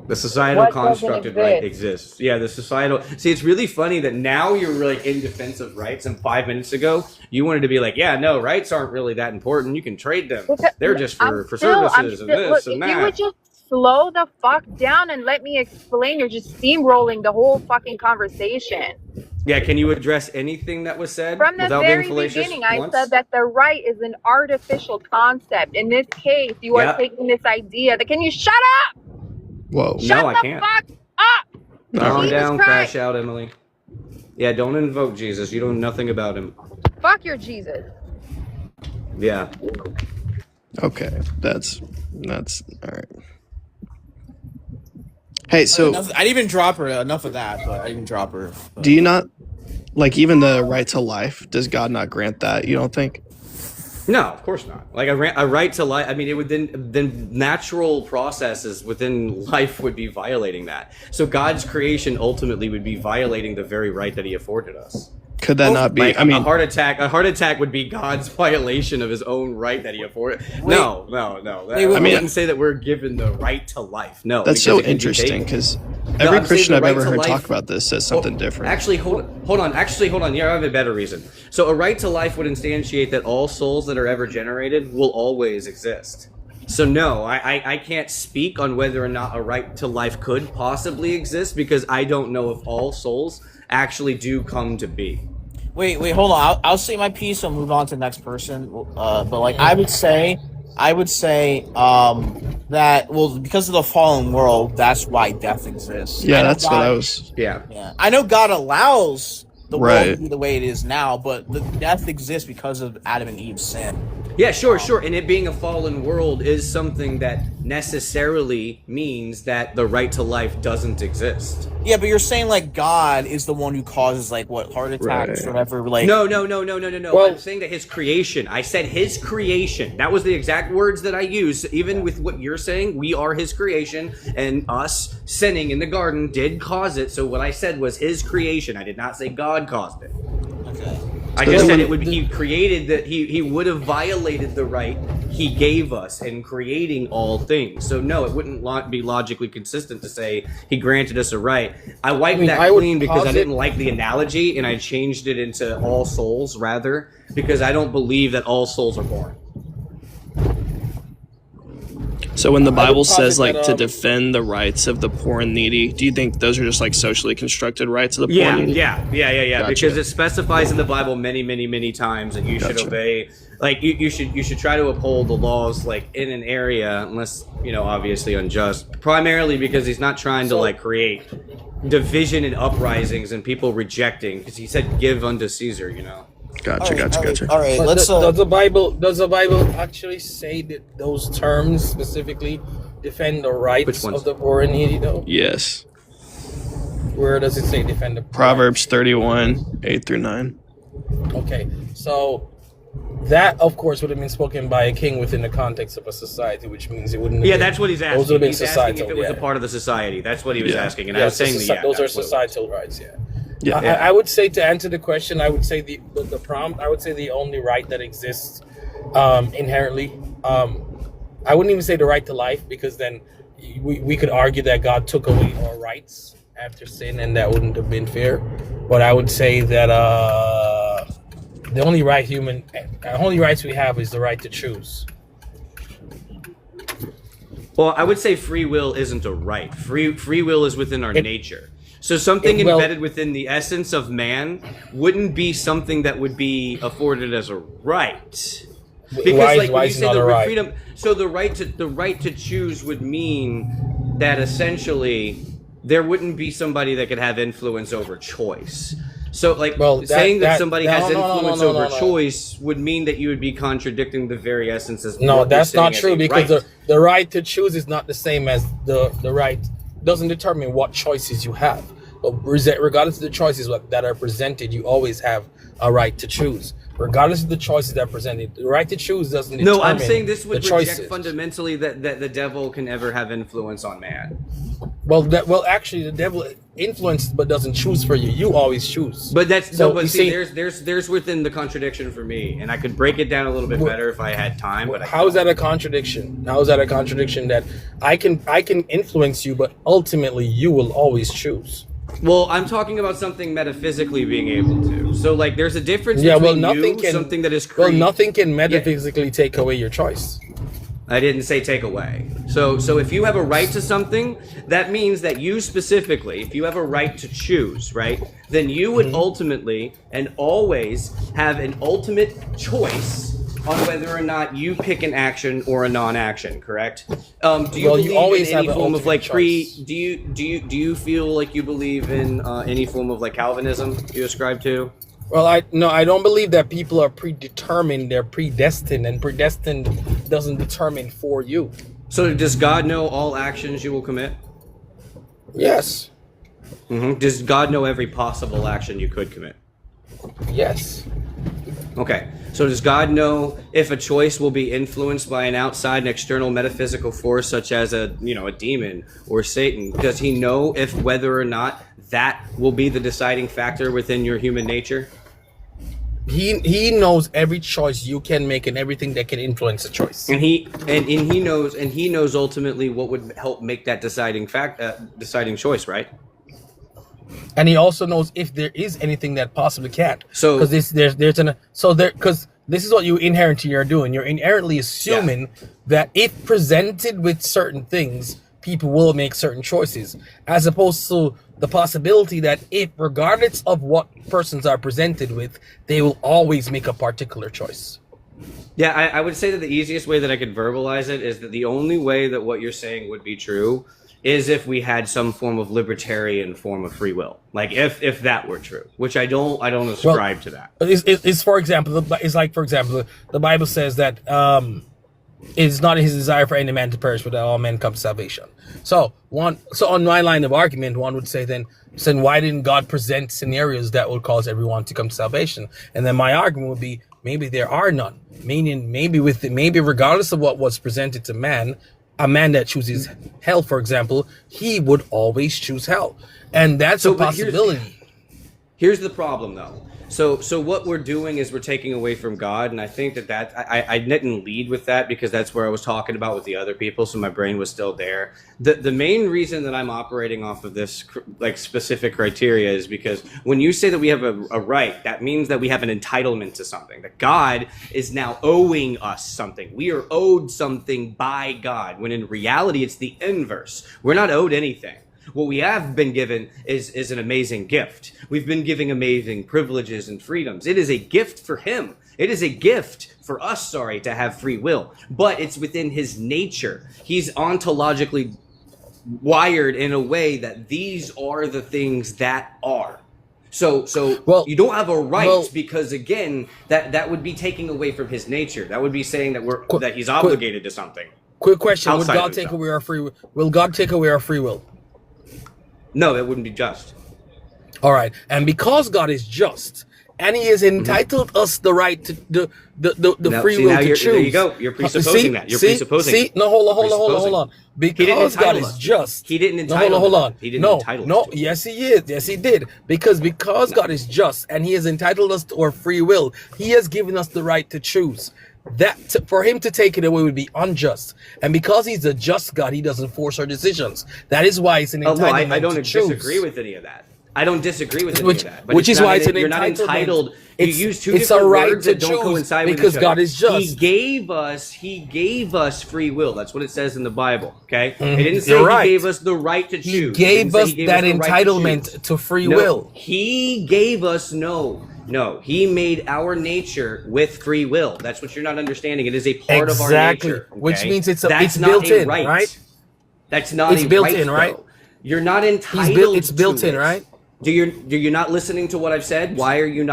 The societal What doesn't constructed right exist? exists. Yeah, the societal. See, it's really funny that now you're like in defense of rights, and 5 minutes ago you wanted to be like, yeah, no, rights aren't really that important. You can trade them. They're just for services and this look, and if you would that. just slow the fuck down and let me explain, you're just steamrolling the whole fucking conversation. Yeah, can you address anything that was said From the without very being fallacious beginning, I once? said that the right is an artificial concept. In this case, you Yeah. are taking this idea that, can you shut up? Whoa. Shut No, I the can't. fuck up! Calm Jesus down, Christ. crash out, Emily. Yeah, don't invoke Jesus. You know nothing about him. Fuck your Jesus. Yeah. Okay, that's all right. Hey, so I didn't even drop her. Enough of that, but I didn't drop her. do you not like even the right to life? Does God not grant that? You don't think? No, of course not. Like a right to life. I mean, it would then natural processes within life would be violating that. So God's creation ultimately would be violating the very right that He afforded us. Could that not be? Like I mean, a heart attack would be God's violation of His own right that He afforded. No. I wouldn't say that we're given the right to life. No, that's because so it can be interesting taken. because No, every I'm saying Christian the I've right ever to heard life- talk about this says something different. Actually, hold on. Yeah, I have a better reason. So a right to life would instantiate that all souls that are ever generated will always exist. So no, I can't speak on whether or not a right to life could possibly exist because I don't know if all souls actually do come to be. Wait, hold on. I'll say my piece and move on to the next person. But like, I would say I would say that because of the fallen world, that's why death exists. Yeah, I know that's what God, I was. Yeah, I know God allows the world Right. to be the way it is now, but the death exists because of Adam and Eve's sin. Yeah, sure. And it being a fallen world is something that necessarily means that the right to life doesn't exist. Yeah, but you're saying like God is the one who causes like what heart attacks or whatever. Like No. I'm saying that his creation. I said his creation. That was the exact words that I used. Even with what you're saying, we are his creation, and us sinning in the garden did cause it. So what I said was his creation. I did not say God caused it. Okay. I just said it would. He created that. He would have violated the right he gave us in creating all things. So no, it wouldn't be logically consistent to say he granted us a right. I wiped that clean because I didn't like the analogy, and I changed it into all souls rather, because I don't believe that all souls are born. So when the Bible posit says like that, to defend the rights of the poor and needy, do you think those are just like socially constructed rights of the poor Yeah, and needy? yeah. Gotcha. Because it specifies in the Bible many times that you should Gotcha. obey. Like you should try to uphold the laws like in an area, unless obviously unjust. Primarily because he's not trying to like create division and uprisings and people rejecting. Because he said, "Give unto Caesar," Gotcha. All right, But let's. does the Bible actually say that those terms specifically defend the rights of the poor and needy though? Yes. Where does it say defend the poor? Proverbs 31, 8-9. Okay, so that of course would have been spoken by a king within the context of a society, which means it wouldn't have Yeah, been, that's what he's asking. Those would have been He's asking societal. if it was a part of the society. That's what he was asking, and I Yeah, was saying those are that's what it was. societal rights. Yeah. Yeah. I would say, to answer the question, I would say the prompt. I would say the only right that exists inherently. I wouldn't even say the right to life, because then we could argue that God took away our rights after sin, and that wouldn't have been fair. But I would say that the only rights we have is the right to choose. Well, I would say free will isn't a right. Free will is within our nature. So something embedded within the essence of man wouldn't be something that would be afforded as a right. Because when you say the right? freedom, so the right to choose would mean that essentially there wouldn't be somebody that could have influence over choice. So saying that somebody has influence over choice would mean that you would be contradicting the very essence of No, what that's we're not saying true, as a because right. the right to choose is not the same as the right. Doesn't determine what choices you have. But regardless of the choices that are presented, you always have a right to choose. Regardless of the choices that are presented, the right to choose doesn't determine No, I'm saying this would the reject choices. fundamentally that the devil can ever have influence on man. Actually, the devil influences but doesn't choose for you. You always choose. But that's So, no. But you see, see- there's within the contradiction for me, and I could break it down a little bit better if I had time. But How is that a contradiction? How is that a contradiction that I can influence you, but ultimately you will always choose? Well, I'm talking about something metaphysically being able to. So, like, there's a difference Yeah, well, between nothing you, can something that is nothing can metaphysically take away your choice. I didn't say take away. So if you have a right to something, that means that you specifically, if you have a right to choose, right, then you would ultimately and always have an ultimate choice on whether or not you pick an action or a non-action. Correct? Do you Well, believe you always in any have an form of like ultimate do you feel like you believe in any form of like Calvinism you ascribe to? Well, I don't believe that people are predetermined. They're predestined, and predestined doesn't determine for you. So does God know all actions you will commit? Yes. Does God know every possible action you could commit? Yes. Okay. So does God know if a choice will be influenced by an outside and external metaphysical force such as a demon or Satan? Does he know if whether or not that will be the deciding factor within your human nature? He knows every choice you can make and everything that can influence a choice. And he knows ultimately what would help make that deciding choice, right? And he also knows if there is anything that possibly can't. So because because this is what you inherently are doing. You're inherently assuming that if presented with certain things, people will make certain choices, as opposed to the possibility that if, regardless of what persons are presented with, they will always make a particular choice. Yeah, I would say that the easiest way that I could verbalize it is that the only way that what you're saying would be true is if we had some form of libertarian form of free will. Like if that were true, which I don't ascribe to that. It's for example, it's like, for example, the Bible says that it's not his desire for any man to perish, but that all men come to salvation. So on my line of argument, one would say then why didn't God present scenarios that would cause everyone to come to salvation? And then my argument would be maybe there are none. Meaning maybe regardless of what was presented to man, a man that chooses hell, for example, he would always choose hell, and that's a possibility. Here's the problem, though. So what we're doing is we're taking away from God, and I think that I didn't lead with that because that's where I was talking about with the other people, so my brain was still there. The main reason that I'm operating off of this like specific criteria is because when you say that we have a right, that means that we have an entitlement to something. That God is now owing us something. We are owed something by God, when in reality it's the inverse. We're not owed anything. What we have been given is an amazing gift. We've been given amazing privileges and freedoms. It is a gift for him. It is a gift for us, to have free will. But it's within his nature. He's ontologically wired in a way that these are the things that are. So you don't have a right because, again, that would be taking away from his nature. That would be saying that that he's obligated to something. Quick question: Would God take away our free will? Will God take away our free will? No, that wouldn't be just. All right, and because God is just, and He has entitled us the right to the free will to choose. There you go. You're presupposing that. You're presupposing. See, no, hold on. Because God is just, He didn't entitle. Hold on. He didn't entitle. No. Yes, He is. Yes, He did. Because God is just, and He has entitled us to our free will. He has given us the right to choose. For him to take it away would be unjust, and because he's a just God, he doesn't force our decisions. That is why it's an entitlement. I don't to choose. disagree with any of that. I don't disagree with any of that. But which is why it's an you're not entitlement. entitled. You use two it's different a right words to that don't choose coincide with because each God other. is just. He gave us free will. That's what it says in the Bible. Okay, it didn't say You're right. He gave us the right to choose. He gave us that entitlement to free will. He gave us No, he made our nature with free will. That's what you're not understanding. It is a part of our nature. Okay? Which means it's That's built not a in, right. right? That's not it's a built right, in, right? Though. You're not entitled. It's built to in, it. right? Do you not listening to what I've said? Why are you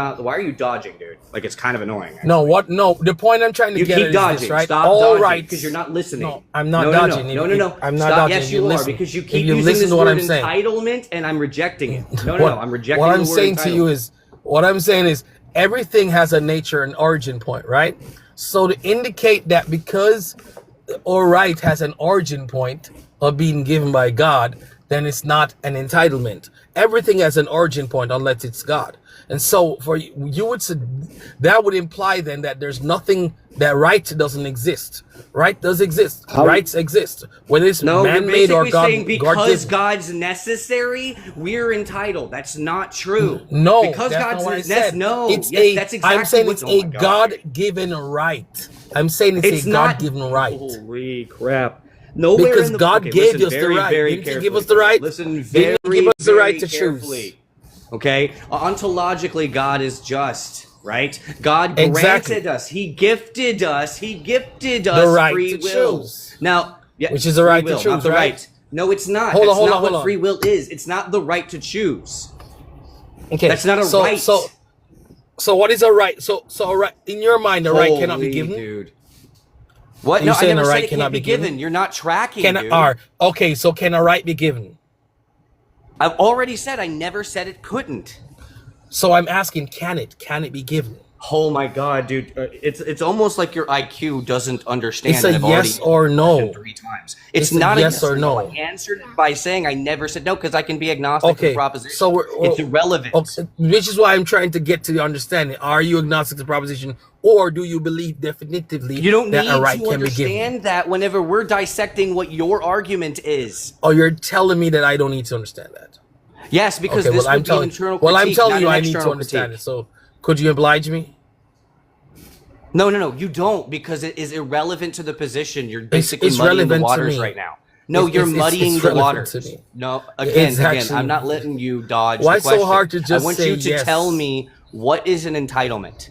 dodging, dude? Like, it's kind of annoying. No, what? No, the point I'm trying to You get keep at dodging. is this, right? Stop All dodging rights. because you're not listening. No, I'm not dodging. No. I'm not Stop. dodging. Yes, you are, listen. because you keep If you using listen this to what word I'm saying. entitlement, and I'm rejecting it. No, I'm rejecting What the I'm word saying to you is, what I'm saying is, everything has a nature and origin point, right? So to indicate that because all right has an origin point of being given by God, then it's not an entitlement. Everything has an origin point unless it's God. And so for you would say that would imply then that there's nothing, that right doesn't exist. Right does exist. Rights exist. Whether it's man-made or God. Saying because God's necessary, we're entitled. That's not true. No, because that's God's not what I said. That's exactly I'm saying what, it's a God-given right. I'm saying it's a God-given right. Holy crap. Nowhere because in the, God gave us the right. Didn't He give us the right? Listen very, give us the right to carefully. Choose. Okay? Ontologically, God is just, right? God Exactly. granted us. He gifted us the right free to will. choose. Now, which is the right to choose, not the right? No, it's not. Hold That's on, not what free will is. It's not the right to choose. Okay. That's not a right. So what is a right? So a right in your mind, a right cannot be given? Dude. What? Are No, you saying I never a right said it cannot can't be be given. given? You're not tracking, dude. Okay, so can a right be given? I've already said I never said it couldn't. So I'm asking, can it? Can it be given? Oh my god, dude! It's almost like your IQ doesn't understand. It's a yes or no. 3 times. It's not a a yes or no. I answered it by saying I never said no because I can be agnostic to the proposition. So it's irrelevant. Okay, which is why I'm trying to get to the understanding. Are you agnostic to the proposition, or do you believe definitively You don't that need a right to can be given? understand that whenever we're dissecting what your argument is. Oh, you're telling me that I don't need to understand that? Yes, because Okay, this well, would be an internal critique. Well, I'm telling not you an I need to external understand critique. it. So could you oblige me? No, you don't, because it is irrelevant to the position. You're basically it's muddying the relevant to waters me. right now. No, you're muddying the relevant to waters. me. No, again, It's actually- I'm not letting you dodge Why the question. so hard to just I want say you to yes? tell me what is an entitlement.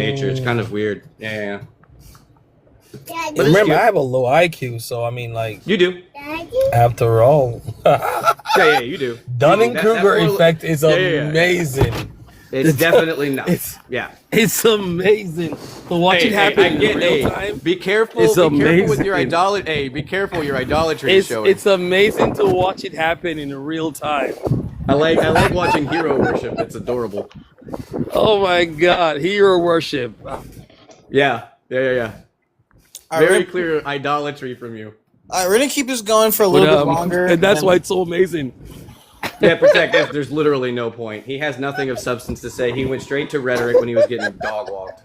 nature. It's kind of weird. Yeah. Remember, I have a low IQ, so I mean, like, you do. After all. Yeah, you do. Dunning That Kruger will- effect is Yeah. amazing. It's definitely not. Yeah. It's amazing to watch it happen in real time. Be careful. It's be careful with your amazing. idolatry. Hey, be careful. Your idolatry is showing. It's amazing to watch it happen in real time. I like watching hero worship. It's adorable. Oh my God, hero worship. Yeah. All Very right, clear idolatry from you. we're gonna keep this going for a little bit longer, and that's and- why it's so amazing. Yeah, Protect. There's literally no point. He has nothing of substance to say. He went straight to rhetoric when he was getting dog walked.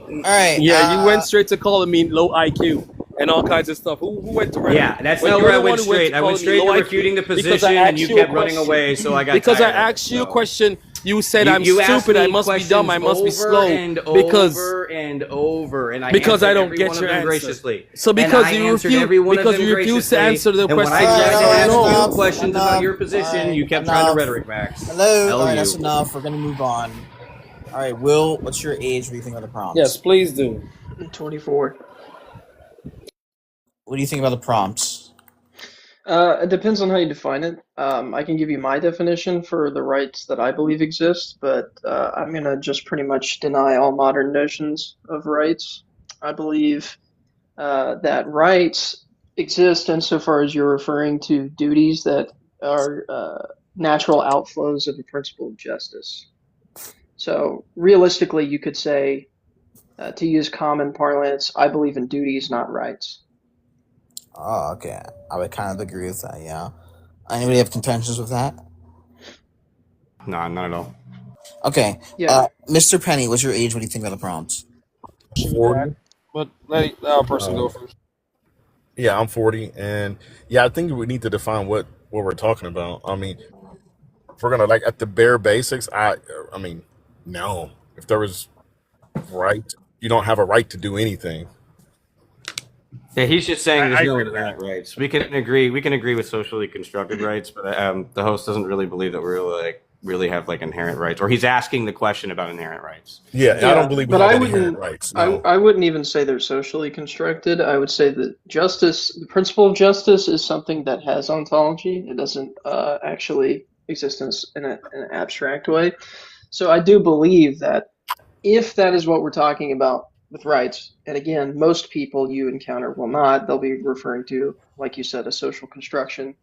All right. Yeah, you went straight to calling me low IQ and all kinds of stuff. Who went to rhetoric? Yeah, that's Well, not you're where I the went one who went straight. to I call went me straight to low IQ refuting the because position, I and asked you you a kept running question. away. So I got Because I tired of it, asked you a so. question, you said I'm You asked stupid. I me must be dumb. I must be questions slow and because over and over, and I because I answered don't every get one of your them answer. graciously. So And because I you answered every refuse one of because them you refuse to graciously, answer the and when question. I tried to ask you enough, questions enough. about your position, you kept trying to rhetoric back. Hello. Hell All right, you. that's enough. We're gonna move on. All right, Will, what's your age? What do you think about the prompts? Yes, please do. 24. What do you think about the prompts? It depends on how you define it. I can give you my definition for the rights that I believe exist, but I'm going to just pretty much deny all modern notions of rights. I believe that rights exist insofar as you're referring to duties that are natural outflows of the principle of justice. So realistically, you could say, to use common parlance, I believe in duties, not rights. Oh, okay. I would kind of agree with that. Yeah. Anybody have contentions with that? No, not at all. Okay. Yeah. Mr. Penny, what's your age? What do you think about the prompts? 40. But let our person go first. Yeah, I'm 40, and yeah, I think we need to define what we're talking about. I mean, if we're gonna like at the bare basics, I mean, no. If there was right, you don't have a right to do anything. Yeah, he's just saying there's I no agree with inherent rights. We can agree with socially constructed rights, but the host doesn't really believe that we really have like inherent rights, or he's asking the question about inherent rights. Yeah, I don't believe we but have I any inherent wouldn't. rights. No. I wouldn't even say they're socially constructed. I would say that justice, the principle of justice, is something that has ontology. It doesn't actually exist in an abstract way. So I do believe that if that is what we're talking about with rights, and again, most people you encounter will not. They'll be referring to, like you said, a social construction,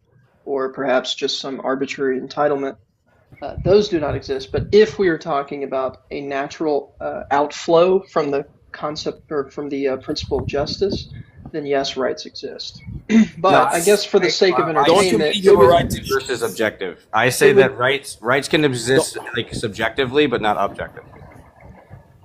or perhaps just some arbitrary entitlement. Those do not exist. But if we are talking about a natural outflow from the concept or from the principle of justice, then yes, rights exist. But I guess for the sake of entertainment, versus objective. I say that rights can exist like subjectively, but not objectively.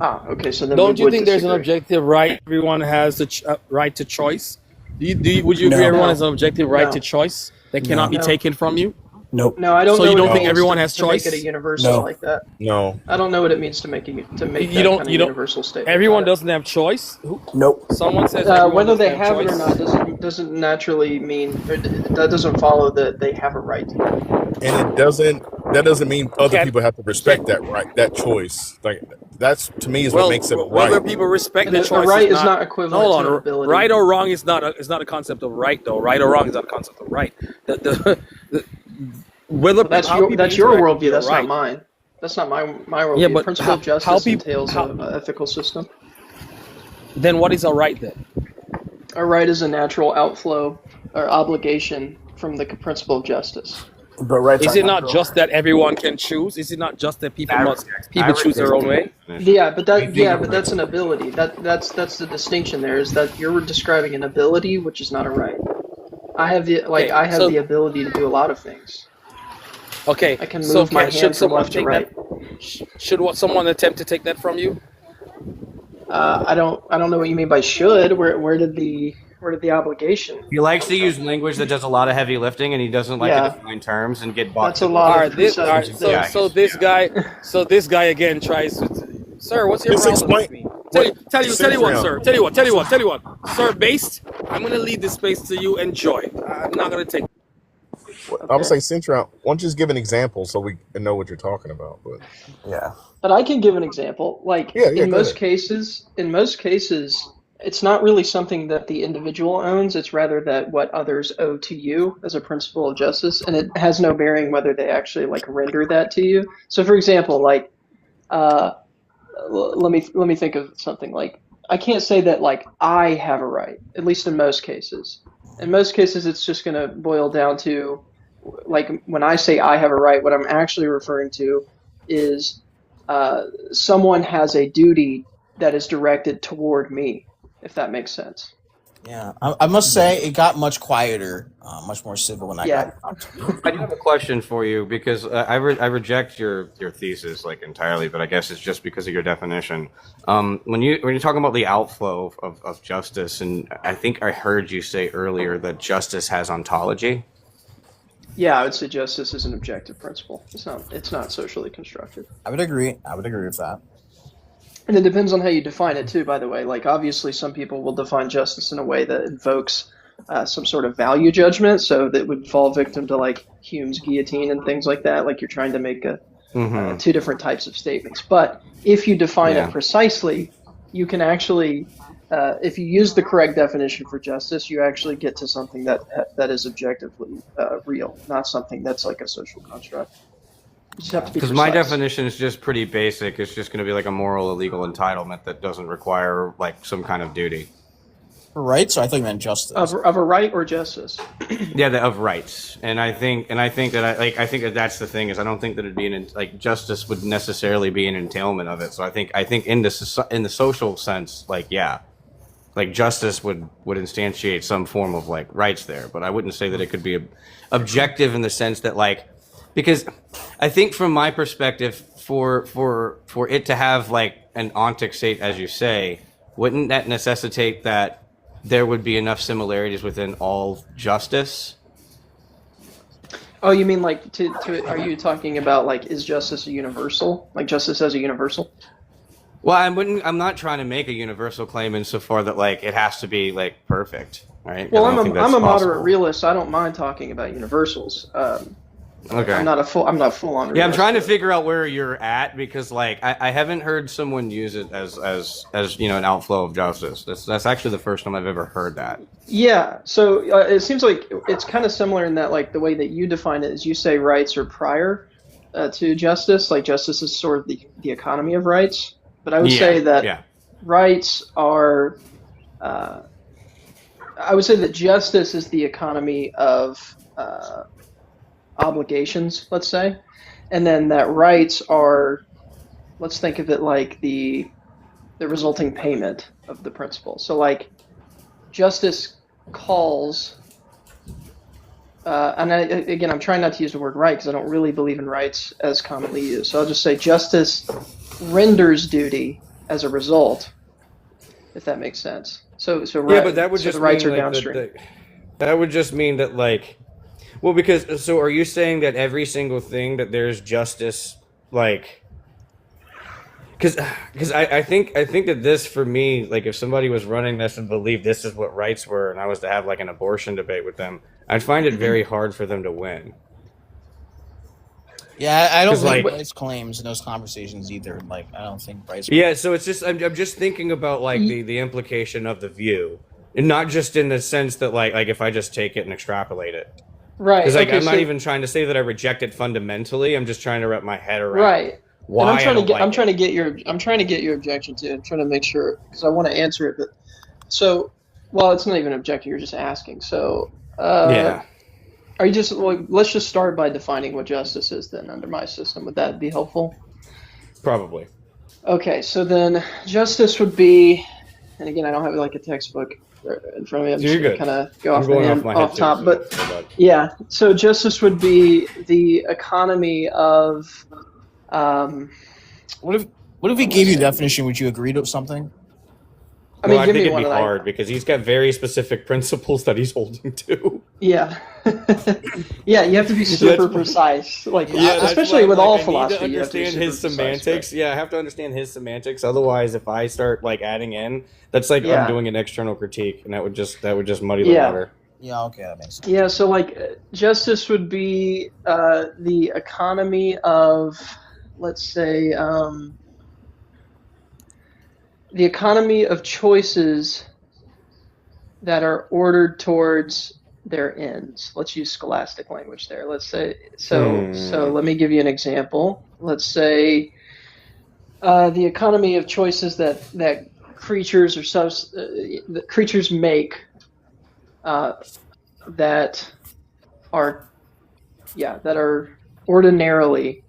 okay. So then Don't we you would think there's an disagree. objective right? Everyone has the right to choice. Would you agree No. everyone has an objective right No. to choice that cannot be No. taken from you? Nope. No, I don't So know you what don't it think means everyone to, has to choice? make it a universal No. like that. No. I don't know what it means to make You that don't. kind of You don't. universal statement. Everyone doesn't have choice. Nope. Someone says everyone Whether doesn't they have it or choice. not doesn't naturally mean, or that doesn't follow that they have a right to it. And that doesn't mean other Okay. people have to respect that right, that choice. Like that's to me is Well, what makes it whether right. people respect And the a choice right is is not equivalent Hold to on. an ability. Right or wrong is not a concept of right, though. Right or wrong is not a concept of right. Whether Well, that's how your people that's your interact with worldview. That's right. not mine. That's not my worldview. Yeah, but Principle of how justice people entails an ethical system. then what is a right then? A right is a natural outflow or obligation from the principle of justice. But rights Is it not just that everyone can choose? Is it not just that people choose their own way? Yeah, but that's an ability. That's the distinction there, is that you're describing an ability, which is not a right. I have the the ability to do a lot of things. Okay, I can so move my should hand from someone left to take right. Should someone attempt to take that from you? I don't know what you mean by should. Where did the obligation? He likes to use language that does a lot of heavy lifting, and he doesn't like Yeah. to define terms and get boxed. That's a lot. All right, so this guy again tries to. Sir, what's your Just problem explain- with me? Tell you what, Down. sir. Tell you what. Sir, based. I'm gonna leave this space to you. Enjoy. I'm not gonna take. I would say Central. Why don't you just give an example so we know what you're talking about? But yeah. But I can give an example. Like Yeah, in go most ahead. cases, it's not really something that the individual owns. It's rather that what others owe to you as a principle of justice, and it has no bearing whether they actually like render that to you. So, for example, like let me think of something. Like, I can't say that like I have a right, at least in most cases. In most cases, it's just going to boil down to, like, when I say I have a right, what I'm actually referring to is someone has a duty that is directed toward me, if that makes sense. Yeah, I must say it got much quieter, much more civil when I Yeah. got. I do have a question for you because I reject your thesis like entirely, but I guess it's just because of your definition. When you're talking about the outflow of justice, and I think I heard you say earlier that justice has ontology. Yeah, I would say justice is an objective principle. It's not socially constructed. I would agree. I would agree with that. And it depends on how you define it too, by the way. Like, obviously, some people will define justice in a way that invokes some sort of value judgment, so that would fall victim to like Hume's guillotine and things like that. Like, you're trying to make two different types of statements. But if you define it precisely, you can actually, if you use the correct definition for justice, you actually get to something that is objectively real, not something that's like a social construct. You just have to be Because my precise. definition is just pretty basic. It's just going to be like a moral or legal entitlement that doesn't require like some kind of duty. Rights? Or I thought you meant justice. Of a right or justice. Yeah, of rights, and I think that that's the thing is I don't think that it'd be like justice would necessarily be an entailment of it. So I think in the social sense, like like justice would instantiate some form of like rights there, but I wouldn't say that it could be objective in the sense that like. Because I think from my perspective, for it to have like an ontic state, as you say, wouldn't that necessitate that there would be enough similarities within all justice? Oh, you mean like are you talking about like, is justice a universal? Like justice as a universal? Well, I'm not trying to make a universal claim insofar that like it has to be like perfect, right? Well, I don't I'm think a that's moderate possible. realist. So I don't mind talking about universals. Okay. I'm not full on realist. Yeah, I'm trying to figure out where you're at because like I haven't heard someone use it as an outflow of justice. That's actually the first time I've ever heard that. Yeah, so it seems like it's kind of similar in that like the way that you define it is you say rights are prior to justice. Like justice is sort of the economy of rights. But I would say that rights are. I would say that justice is the economy of obligations, let's say, and then that rights are, let's think of it like the resulting payment of the principle. So like justice calls, and again, I'm trying not to use the word right because I don't really believe in rights as commonly used. So I'll just say justice renders duty as a result, if that makes sense. So Yeah, but that would just the rights mean, are like, downstream. that would just mean that like, well, because so are you saying that every single thing that there's justice like? Because I think that this for me, like if somebody was running this and believed this is what rights were, and I was to have like an abortion debate with them, I'd find it very hard for them to win. Yeah, I don't 'Cause, think like- rights claims in those conversations either. Like, I don't think rights. Yeah, so it's just I'm just thinking about like the implication of the view, and not just in the sense that like if I just take it and extrapolate it. Right. Because like okay, I'm not so- even trying to say that I reject it fundamentally. I'm just trying to wrap my head around Right. why And I'm trying I to don't get like I'm it. trying to get your objection too. I'm trying to make sure because I want to answer it. But so, well, it's not even an objection. You're just asking. So, Yeah. Are you just let's just start by defining what justice is then under my system. Would that be helpful? Probably. Okay. So then justice would be, and again, I don't have like a textbook in front of me. I'm You're just good. kind of go I'm off going the off hand, my head off too, top. so But no bad. yeah, so justice would be the economy of. What if we gave you a definition? Would you agree to something? I mean, Well, I give think me it'd one be of that. hard because he's got very specific principles that he's holding to. Yeah. Yeah, you have to be That's- super precise. Like, Yeah, that's especially why, with like, all I need philosophy, to you have to be understand super his precise, semantics. Yeah, I have to understand his semantics. Otherwise, if I start like adding in, that's like Yeah. I'm doing an external critique, and that would just muddy the Yeah. water. Yeah, okay, that makes sense. Yeah, so like justice would be the economy of, let's say, the economy of choices that are ordered towards their ends. Let's use scholastic language there. Let's say so. Let me give you an example. Let's say the economy of choices that creatures that creatures make that are ordinarily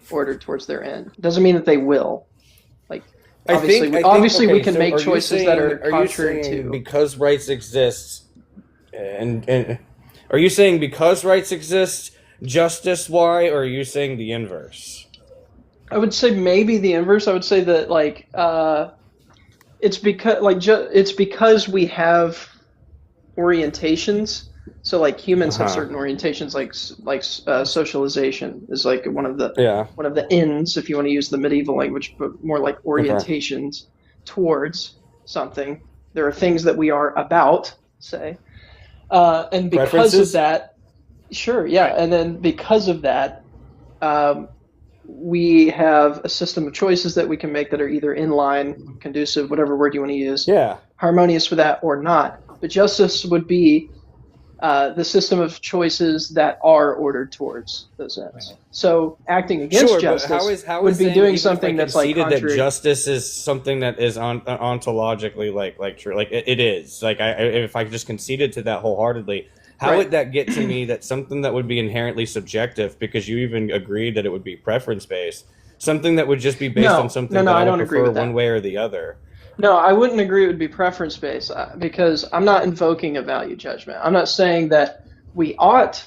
ordered towards their end. Doesn't mean that they will. Like obviously we can make choices that are contrary to. Because rights exist, and are you saying because rights exist, justice why, or are you saying the inverse? I would say maybe the inverse. I would say that it's because we have orientations. So like humans have certain orientations, like socialization is like one of the ends, if you want to use the medieval language, but more like orientations towards something. There are things that we are about, say, and because of that, and then because of that, we have a system of choices that we can make that are either in line, conducive, whatever word you want to use, harmonious with that or not. But justice would be the system of choices that are ordered towards those ends. So acting against justice would be doing something that's like contrary. That justice is something that is ontologically like true, like it is. Like if I just conceded to that wholeheartedly, how would that get to me that something that would be inherently subjective, because you even agreed that it would be preference based, something that would just be based on something that I don't agree with one way or the other? No, I wouldn't agree it would be preference-based because I'm not invoking a value judgment. I'm not saying that we ought,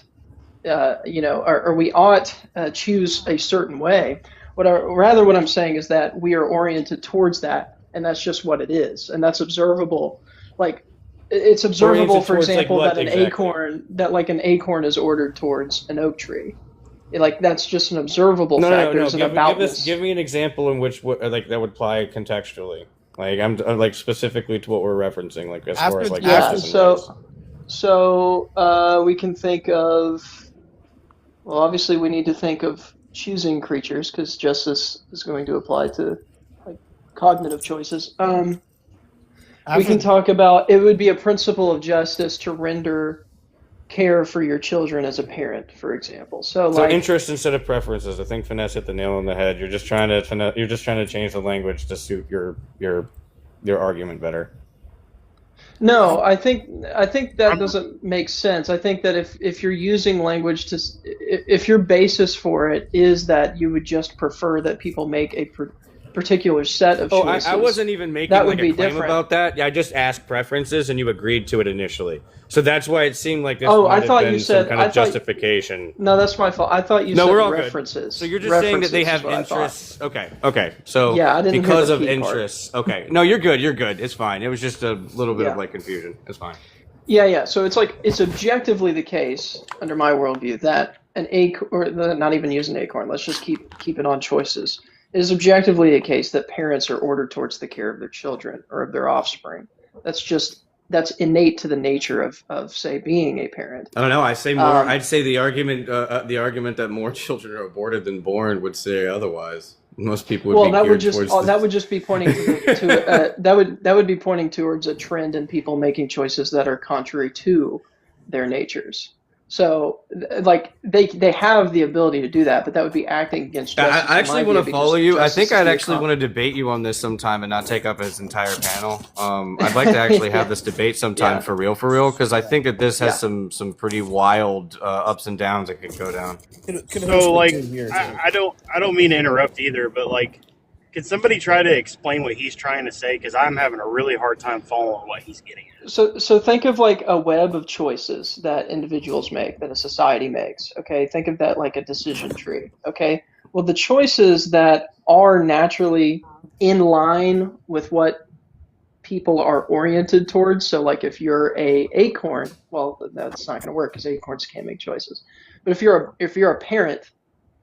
or we ought choose a certain way. Rather, what I'm saying is that we are oriented towards that, and that's just what it is, and that's observable. Like, it's observable, for example, that an acorn is ordered towards an oak tree. Like, that's just an observable fact. There's an aboutness. Give me an example in which that would apply contextually. Like I'm like specifically to what we're referencing, like as far as like so we can think of, well, obviously we need to think of choosing creatures because justice is going to apply to like cognitive choices. We can talk about it would be a principle of justice to render care for your children as a parent, for example. So like interest instead of preferences. I think Finesse hit the nail on the head. You're just trying to change the language to suit your argument better. No, I think that doesn't make sense. I think that if you're using language if your basis for it is that you would just prefer that people make a particular set of choices. I wasn't even making that like would be a claim different. about that. Yeah, I just asked preferences, and you agreed to it initially. So that's why it seemed like this I might thought have been you said some kind of justification. No, that's my fault. I thought you said we're all references. Good. So you're just saying that they have interests. Okay. So yeah, I didn't because hear of the key interests. Okay. No, you're good. You're good. It's fine. It was just a little bit of like confusion. It's fine. Yeah. So it's objectively the case under my worldview that an acorn, or not even use an acorn. Let's just keep it on choices. It is objectively the case that parents are ordered towards the care of their children or of their offspring. That's innate to the nature of say being a parent. I don't know. I say more. I'd say the argument that more children are aborted than born would say otherwise. Most people would that would just be pointing that would be pointing towards a trend in people making choices that are contrary to their natures. So, like, they have the ability to do that, but that would be acting against justice. I actually want to follow you. I think I'd actually want to debate you on this sometime and not take up his entire panel. I'd like to actually have this debate sometime for real, because I think that this has some pretty wild ups and downs that could go down. So, like, I don't mean to interrupt either, but, like, could somebody try to explain what he's trying to say? Because I'm having a really hard time following what he's getting at. So think of like a web of choices that individuals make, that a society makes. Okay, think of that like a decision tree. Okay, well, the choices that are naturally in line with what people are oriented towards. So like if you're a acorn, well, that's not going to work because acorns can't make choices. But if you're a parent,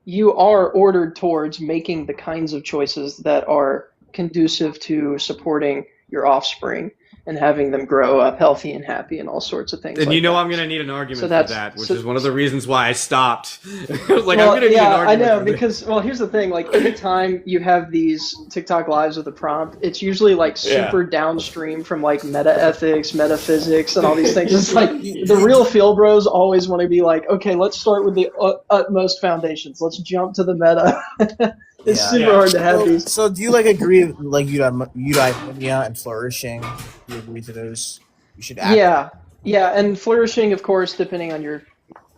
you are ordered towards making the kinds of choices that are conducive to supporting your offspring. and having them grow up healthy and happy and all sorts of things. And like you know that. I'm going to need an argument So for that's- that, which so- is one of the reasons why I stopped. Like, well, I'm going to need an yeah, argument I know for this. because well, here's the thing. Like every time you have these TikTok lives with a prompt, it's usually like super downstream from like meta ethics, metaphysics, and all these things. It's like the real field bros always want to be like, okay, let's start with the utmost foundations. Let's jump to the meta. It's super hard to have these. So do you like agree like eudaimonia and flourishing? Do you agree to those? You should act. Yeah, and flourishing, of course, depending on your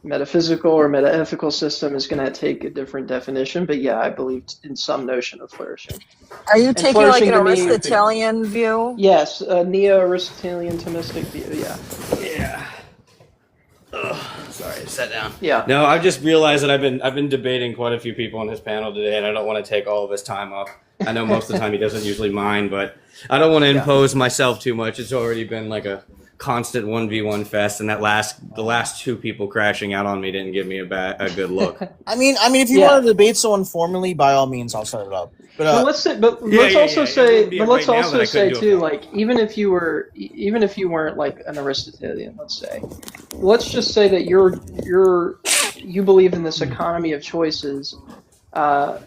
metaphysical or metaethical system, is going to take a different definition. But yeah, I believe in some notion of flourishing. Are you And taking like flourishing an to me- Aristotelian view? Yes, a neo-Aristotelian Thomistic view. Yeah. Yeah. Sorry, sit down. Yeah. No, I've just realized that I've been debating quite a few people on his panel today, and I don't want to take all of his time up. I know most of the time he doesn't usually mind, but I don't want to impose myself too much. It's already been like a constant 1v1 fest, and the last two people crashing out on me didn't give me a good look. I mean, if you want to debate someone formally, by all means, I'll set it up. But But let's say, but Yeah, let's yeah, also yeah. It say, wouldn't be but let's right now that also I say couldn't do it too, for like even if you weren't like an Aristotelian, let's say, let's just say that you believe in this economy of choices,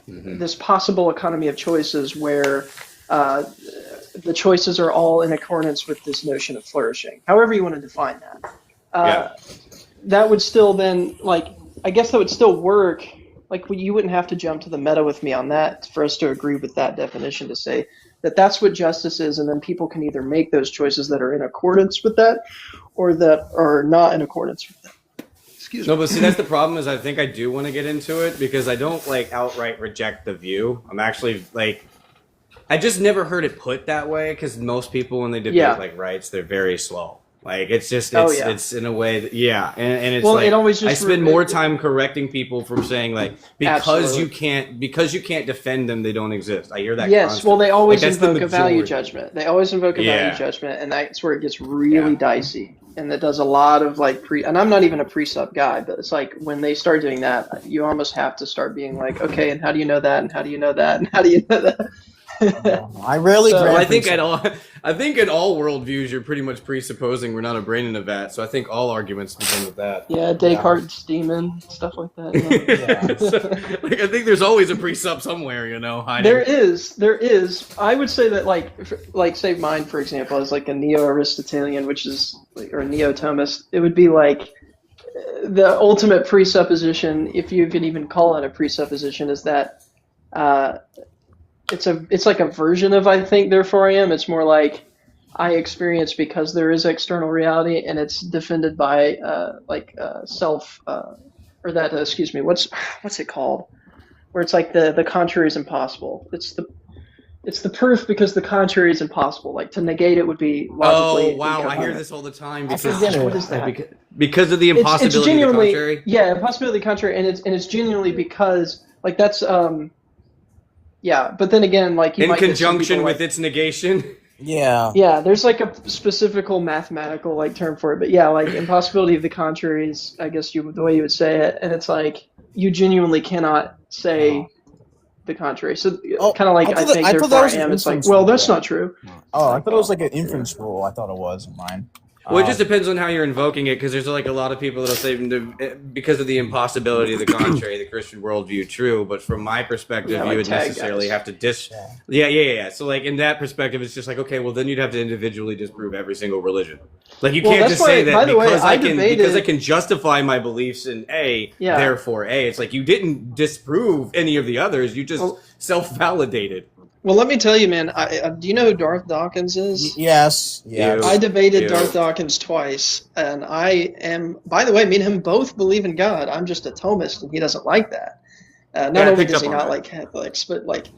this possible economy of choices where the choices are all in accordance with this notion of flourishing. However you want to define that. That would still then I guess that would still work. Like you wouldn't have to jump to the meta with me on that for us to agree with that definition to say that that's what justice is, and then people can either make those choices that are in accordance with that, or that are not in accordance with that. Excuse me. No, but see, that's the problem. Is I think I do want to get into it because I don't like outright reject the view. I'm actually like, I just never heard it put that way because most people when they debate like rights, they're very slow. Like it's just it's in a way that and it's Well, it always just I spend more time correcting people from saying like because Absolutely. you can't defend them, they don't exist. I hear that. Yes, constantly. well, they always Like, that's the invoke a value majority. judgment. They always invoke a Yeah. value judgment, and that's where it gets really dicey. And that does a lot of and I'm not even a precept guy, but it's like when they start doing that, you almost have to start being like, okay, and how do you know that? And how do you know that? And how do you know that? I rarely. So- grant I think precept. I think in all worldviews, you're pretty much presupposing we're not a brain in a vat. So I think all arguments begin with that. Yeah, Descartes' demon, stuff like that. Yeah. Like I think there's always a precept somewhere, you know. Hiding. There is. I would say that like say mine for example is like a neo-Aristotelian, which is or neo-Thomist. It would be like the ultimate presupposition, if you can even call it a presupposition, is that it's like a version of I think therefore I am. It's more like I experience because there is external reality, and it's defended by self or that excuse me, what's it called? Where it's like the contrary is impossible. It's the proof because the contrary is impossible. Like to negate it would be logically. Oh wow, I hear incoherent. this all the time I because forget what is that? because of the impossibility It's genuinely, of the contrary. yeah, impossibility of the contrary, and it's genuinely because like that's yeah. But then again, like you In might get some conjunction people, with its negation. Yeah. Yeah, there's like a specific mathematical like term for it, but yeah, like impossibility of the contrary is, I guess the way you would say it, and it's like you genuinely cannot say the contrary. So kind of like I think therefore I am. It's like, well, that's not true. Oh, I thought it was like an inference rule. I thought it was mine. Well, it just depends on how you're invoking it, because there's like a lot of people that'll say because of the impossibility of the contrary, the Christian worldview true. But from my perspective, Yeah, like you would tag necessarily guys. have to Yeah. So like in that perspective, it's just like okay, well then you'd have to individually disprove every single religion. Like you Well, can't that's just say why- that by the way, because I I can debated- because I can justify my beliefs in A, Yeah. therefore A. It's like you didn't disprove any of the others; you just self-validated. Well, let me tell you, man. Do you know who Darth Dawkins is? Yes. Yeah. I debated Ew. Darth Dawkins twice, and I am. By the way, me and him both believe in God. I'm just a Thomist, and he doesn't like that. Yeah, I Not only picked does up he on not that. like Catholics, but like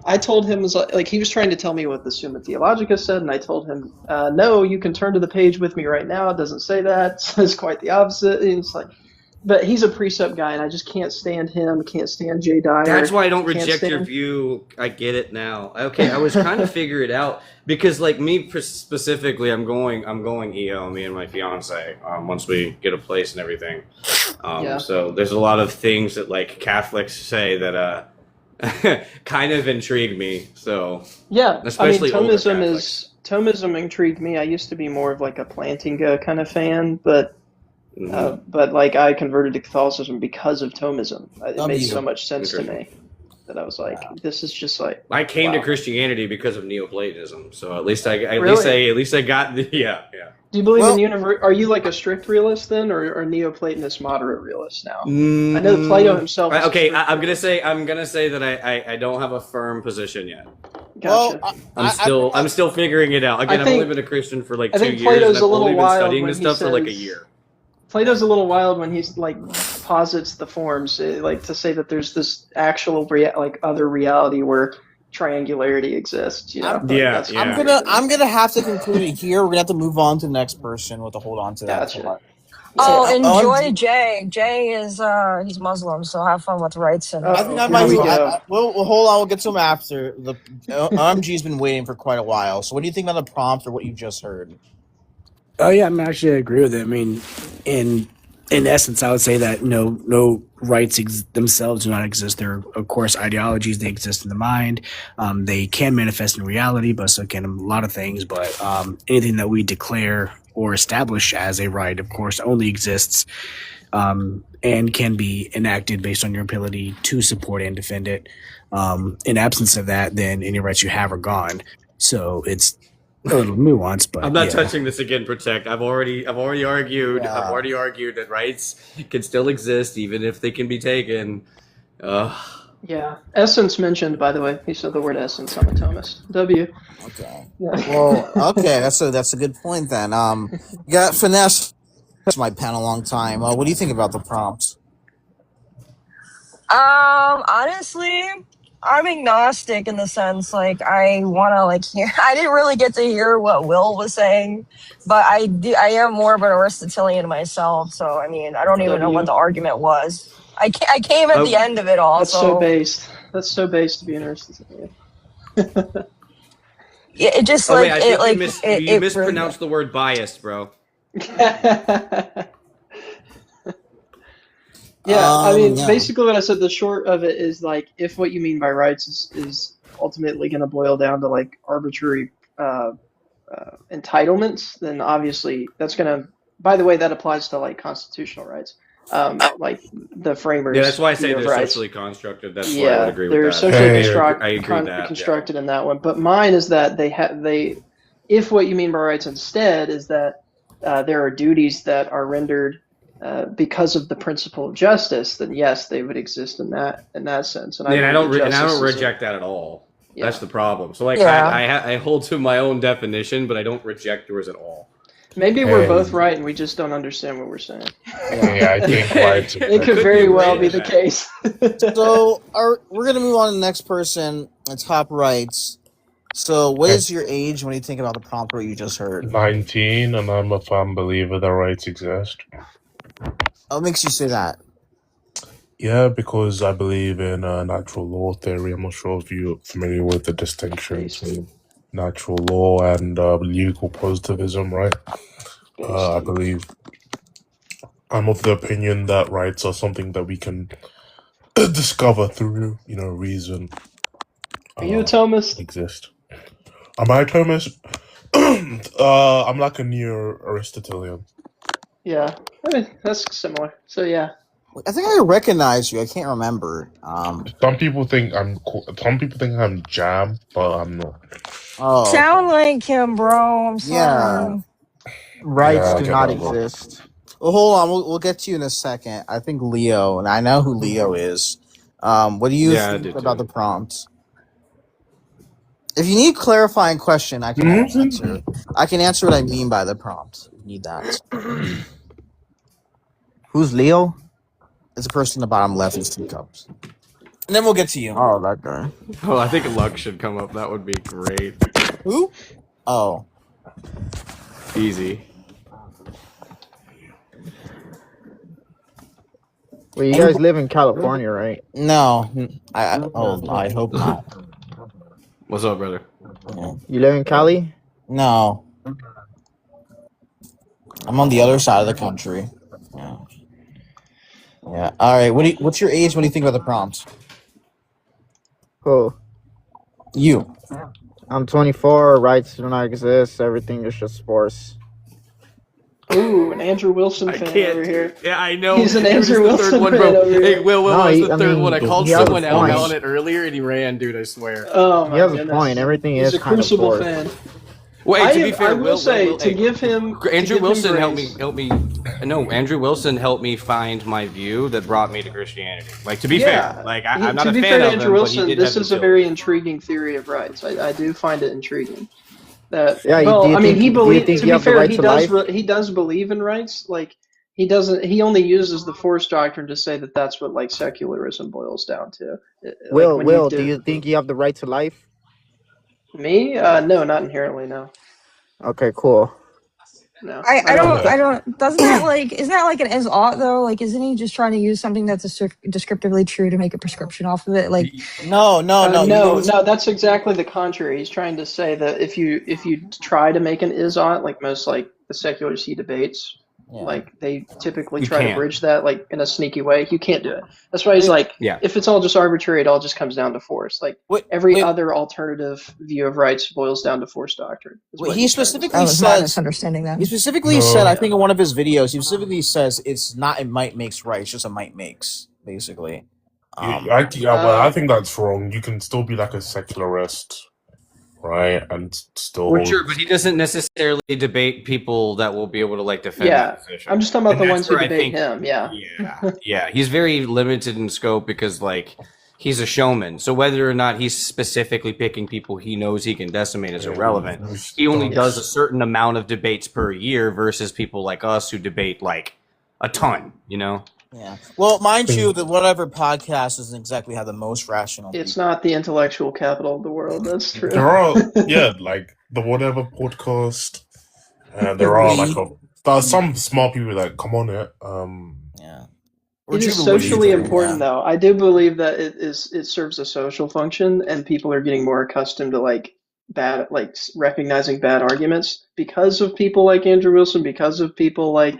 I told him, like he was trying to tell me what the Summa Theologica said, and I told him, no, you can turn to the page with me right now. It doesn't say that. It says quite the opposite. And it's like, but he's a precept guy, and I just can't stand him. Can't stand Jay Dyer. That's why I don't can't reject your stand- view. I get it now. Okay, I was trying to figure it out because, like me specifically, I'm going EO. Me and my fiance. Once we get a place and everything. Yeah. So there's a lot of things that like Catholics say that kind of intrigue me. So Yeah, especially I mean, older Thomism Catholics. is Thomism intrigued me. I used to be more of like a Plantinga kind of fan, but like I converted to Catholicism because of Thomism. It made so much sense to me that I was like, this is just like. I came to wow. Christianity because of Neoplatonism, so at least I got the yeah. Do you believe in universe? Are you like a strict realist then, or Neoplatonist moderate realist now? I know that Plato himself. Is Okay, I'm gonna say that I don't have a firm position yet. Gotcha. I'm still figuring it out. Again, I've only been a Christian for like 2 years, Plato's and I've a little only been wild studying when this he stuff for like a says- year. Plato's a little wild when he's like posits the forms, like to say that there's this actual like other reality where triangularity exists. You know? I'm gonna have to conclude it here. We're gonna have to move on to the next person. We'll have to hold on to that. Gotcha. Oh, enjoy Jay. Jay is he's Muslim, so have fun with rights and. I think I might. We'll hold on. We'll get to him after. The OMG's been waiting for quite a while. So, what do you think about the prompt or what you just heard? Oh yeah, I actually agree with it. I mean, in essence, I would say that no rights themselves do not exist. They're of course ideologies. They exist in the mind. They can manifest in reality, but so can a lot of things. But anything that we declare or establish as a right, of course, only exists and can be enacted based on your ability to support and defend it. In absence of that, then any rights you have are gone. So it's a little nuanced, but I'm not yeah. touching this again, Protect. I've already argued. Yeah. I've already argued that rights can still exist even if they can be taken. Yeah. Essence mentioned, by the way. He said the word essence. I'm a Thomist. W. Okay. Well, okay. That's a good point then. Yeah, Finesse. That's my pen a long time. What do you think about the prompts? Honestly, I'm agnostic in the sense like I want to like hear. I didn't really get to hear what Will was saying, but I am more of an Aristotelian myself, so I mean I don't even know what the argument was. I came at the end of it all. That's so based. That's so based to be an Aristotelian. Yeah, it just Wait, like I think you it mispronounced the word biased, bro. Yeah, I mean, yeah. basically what I said, the short of it is like, if what you mean by rights is ultimately going to boil down to like arbitrary entitlements, then obviously that's going to, by the way, that applies to like constitutional rights, like the framers. Yeah, that's why I say of they're rights. socially constructed. That's why I would agree with that. They're socially I agree with that. constructed in that one. But mine is that if what you mean by rights instead is that there are duties that are rendered because of the principle of justice, then yes, they would exist in that sense. And I don't justice is reject that at all. Yeah. That's the problem. So like Yeah. I hold to my own definition, but I don't reject yours at all. Maybe we're both right and we just don't understand what we're saying. Yeah, I think rights. It could very well be the case. So we're gonna move on to the next person. Top rights. So, what is your age when you think about the prompt what you just heard? 19, and I'm a firm believer that rights exist. What makes you say that? Yeah, because I believe in natural law theory. I'm not sure if you're familiar with the distinction between natural law and legal positivism, right? I believe I'm of the opinion that rights are something that we can discover through, reason. Are you a Thomist? Exist. Am I a Thomist? I'm like a neo-Aristotelian. Yeah, I mean, that's similar. So yeah. I think I recognize you. I can't remember. Some people think I'm Jam, but I'm not. Oh, sound like him, bro. I'm sorry. yeah. Rights Yeah, I do get not that, bro. exist. Well, hold on. We'll get to you in a second. I think Leo, and I know who Leo is. What do you Yeah, I think do about too. the prompt? If you need a clarifying question, I can answer. I can answer what I mean by the prompt. If you need that. Who's Leo? It's a person in the bottom left with 2 cups. And then we'll get to you. Oh, that guy. Oh, I think luck should come up. That would be great. Who? Oh. Easy. Well, you guys live in California, right? No. I hope not. What's up, brother? You live in Cali? No. I'm on the other side of the country. Yeah. Yeah. All right. What's your age? What do you think about the prompt? Oh. You. I'm 24. Rights do not exist. Everything is just sports. Ooh, an Andrew Wilson fan over here. Yeah, I know. He's an Dude, it's Andrew the third Wilson one, fan bro. over here. Hey, Will, No, was he- the I third mean, one. I called he has a someone out point. on it earlier, and he ran, dude. I swear. Oh He my has a goodness. point. Everything He's is a kind of Crucible sports. fan. Wait, to be I fair, will say Will, to hey, give him Andrew Wilson helped grace- me. No, Andrew Wilson helped me find my view that brought me to Christianity. Like, to be Yeah. fair, like He- I'm not to a be fan fair to of Andrew him, Wilson, but he did this have is a the very intriguing theory of rights. I do find it intriguing. That Yeah, well, do you I mean, think- he do you believes. think To you be have the fair, right he to does. life? He does believe in rights. Like he doesn't. He only uses the force doctrine to say that that's what like secularism boils down to. Like, Will, when Will, do you think you have the right to life? Me? No, not inherently. No. Okay, cool. No. I don't. Doesn't that like? Isn't that like an is ought though? Like, isn't he just trying to use something that's descriptively true to make a prescription off of it? Like, No. No, that's exactly the contrary. He's trying to say that if you try to make an is ought, like most like the secular C debates, like they typically You try to can't. bridge that like in a sneaky way. You can't do it. That's why he's like, Yeah. if it's all just arbitrary, it all just comes down to force. Like every other alternative view of rights boils down to force doctrine. is Well, what he he's trying to say. specifically that was my says misunderstanding then. he specifically said, I think in one of his videos, he specifically says it's not a might makes right, it's just a might makes, basically. I think that's wrong. You can still be like a secularist, right? And still. Well, sure, but he doesn't necessarily debate people that will be able to like defend Yeah, his position. I'm just talking about And the that's ones who where I debate think- him. Yeah. Yeah, he's very limited in scope because like he's a showman. So whether or not he's specifically picking people he knows he can decimate is irrelevant. He only does a certain amount of debates per year versus people like us who debate like a ton, you know? Yeah. Well, mind you, that whatever podcast doesn't exactly have the most rational. It's not the intellectual capital of the world. That's true. There are, like the Whatever podcast. There are there are some smart people that come on it. It is socially important, though. I do believe that it serves a social function, and people are getting more accustomed to like recognizing bad arguments because of people like Andrew Wilson, because of people like.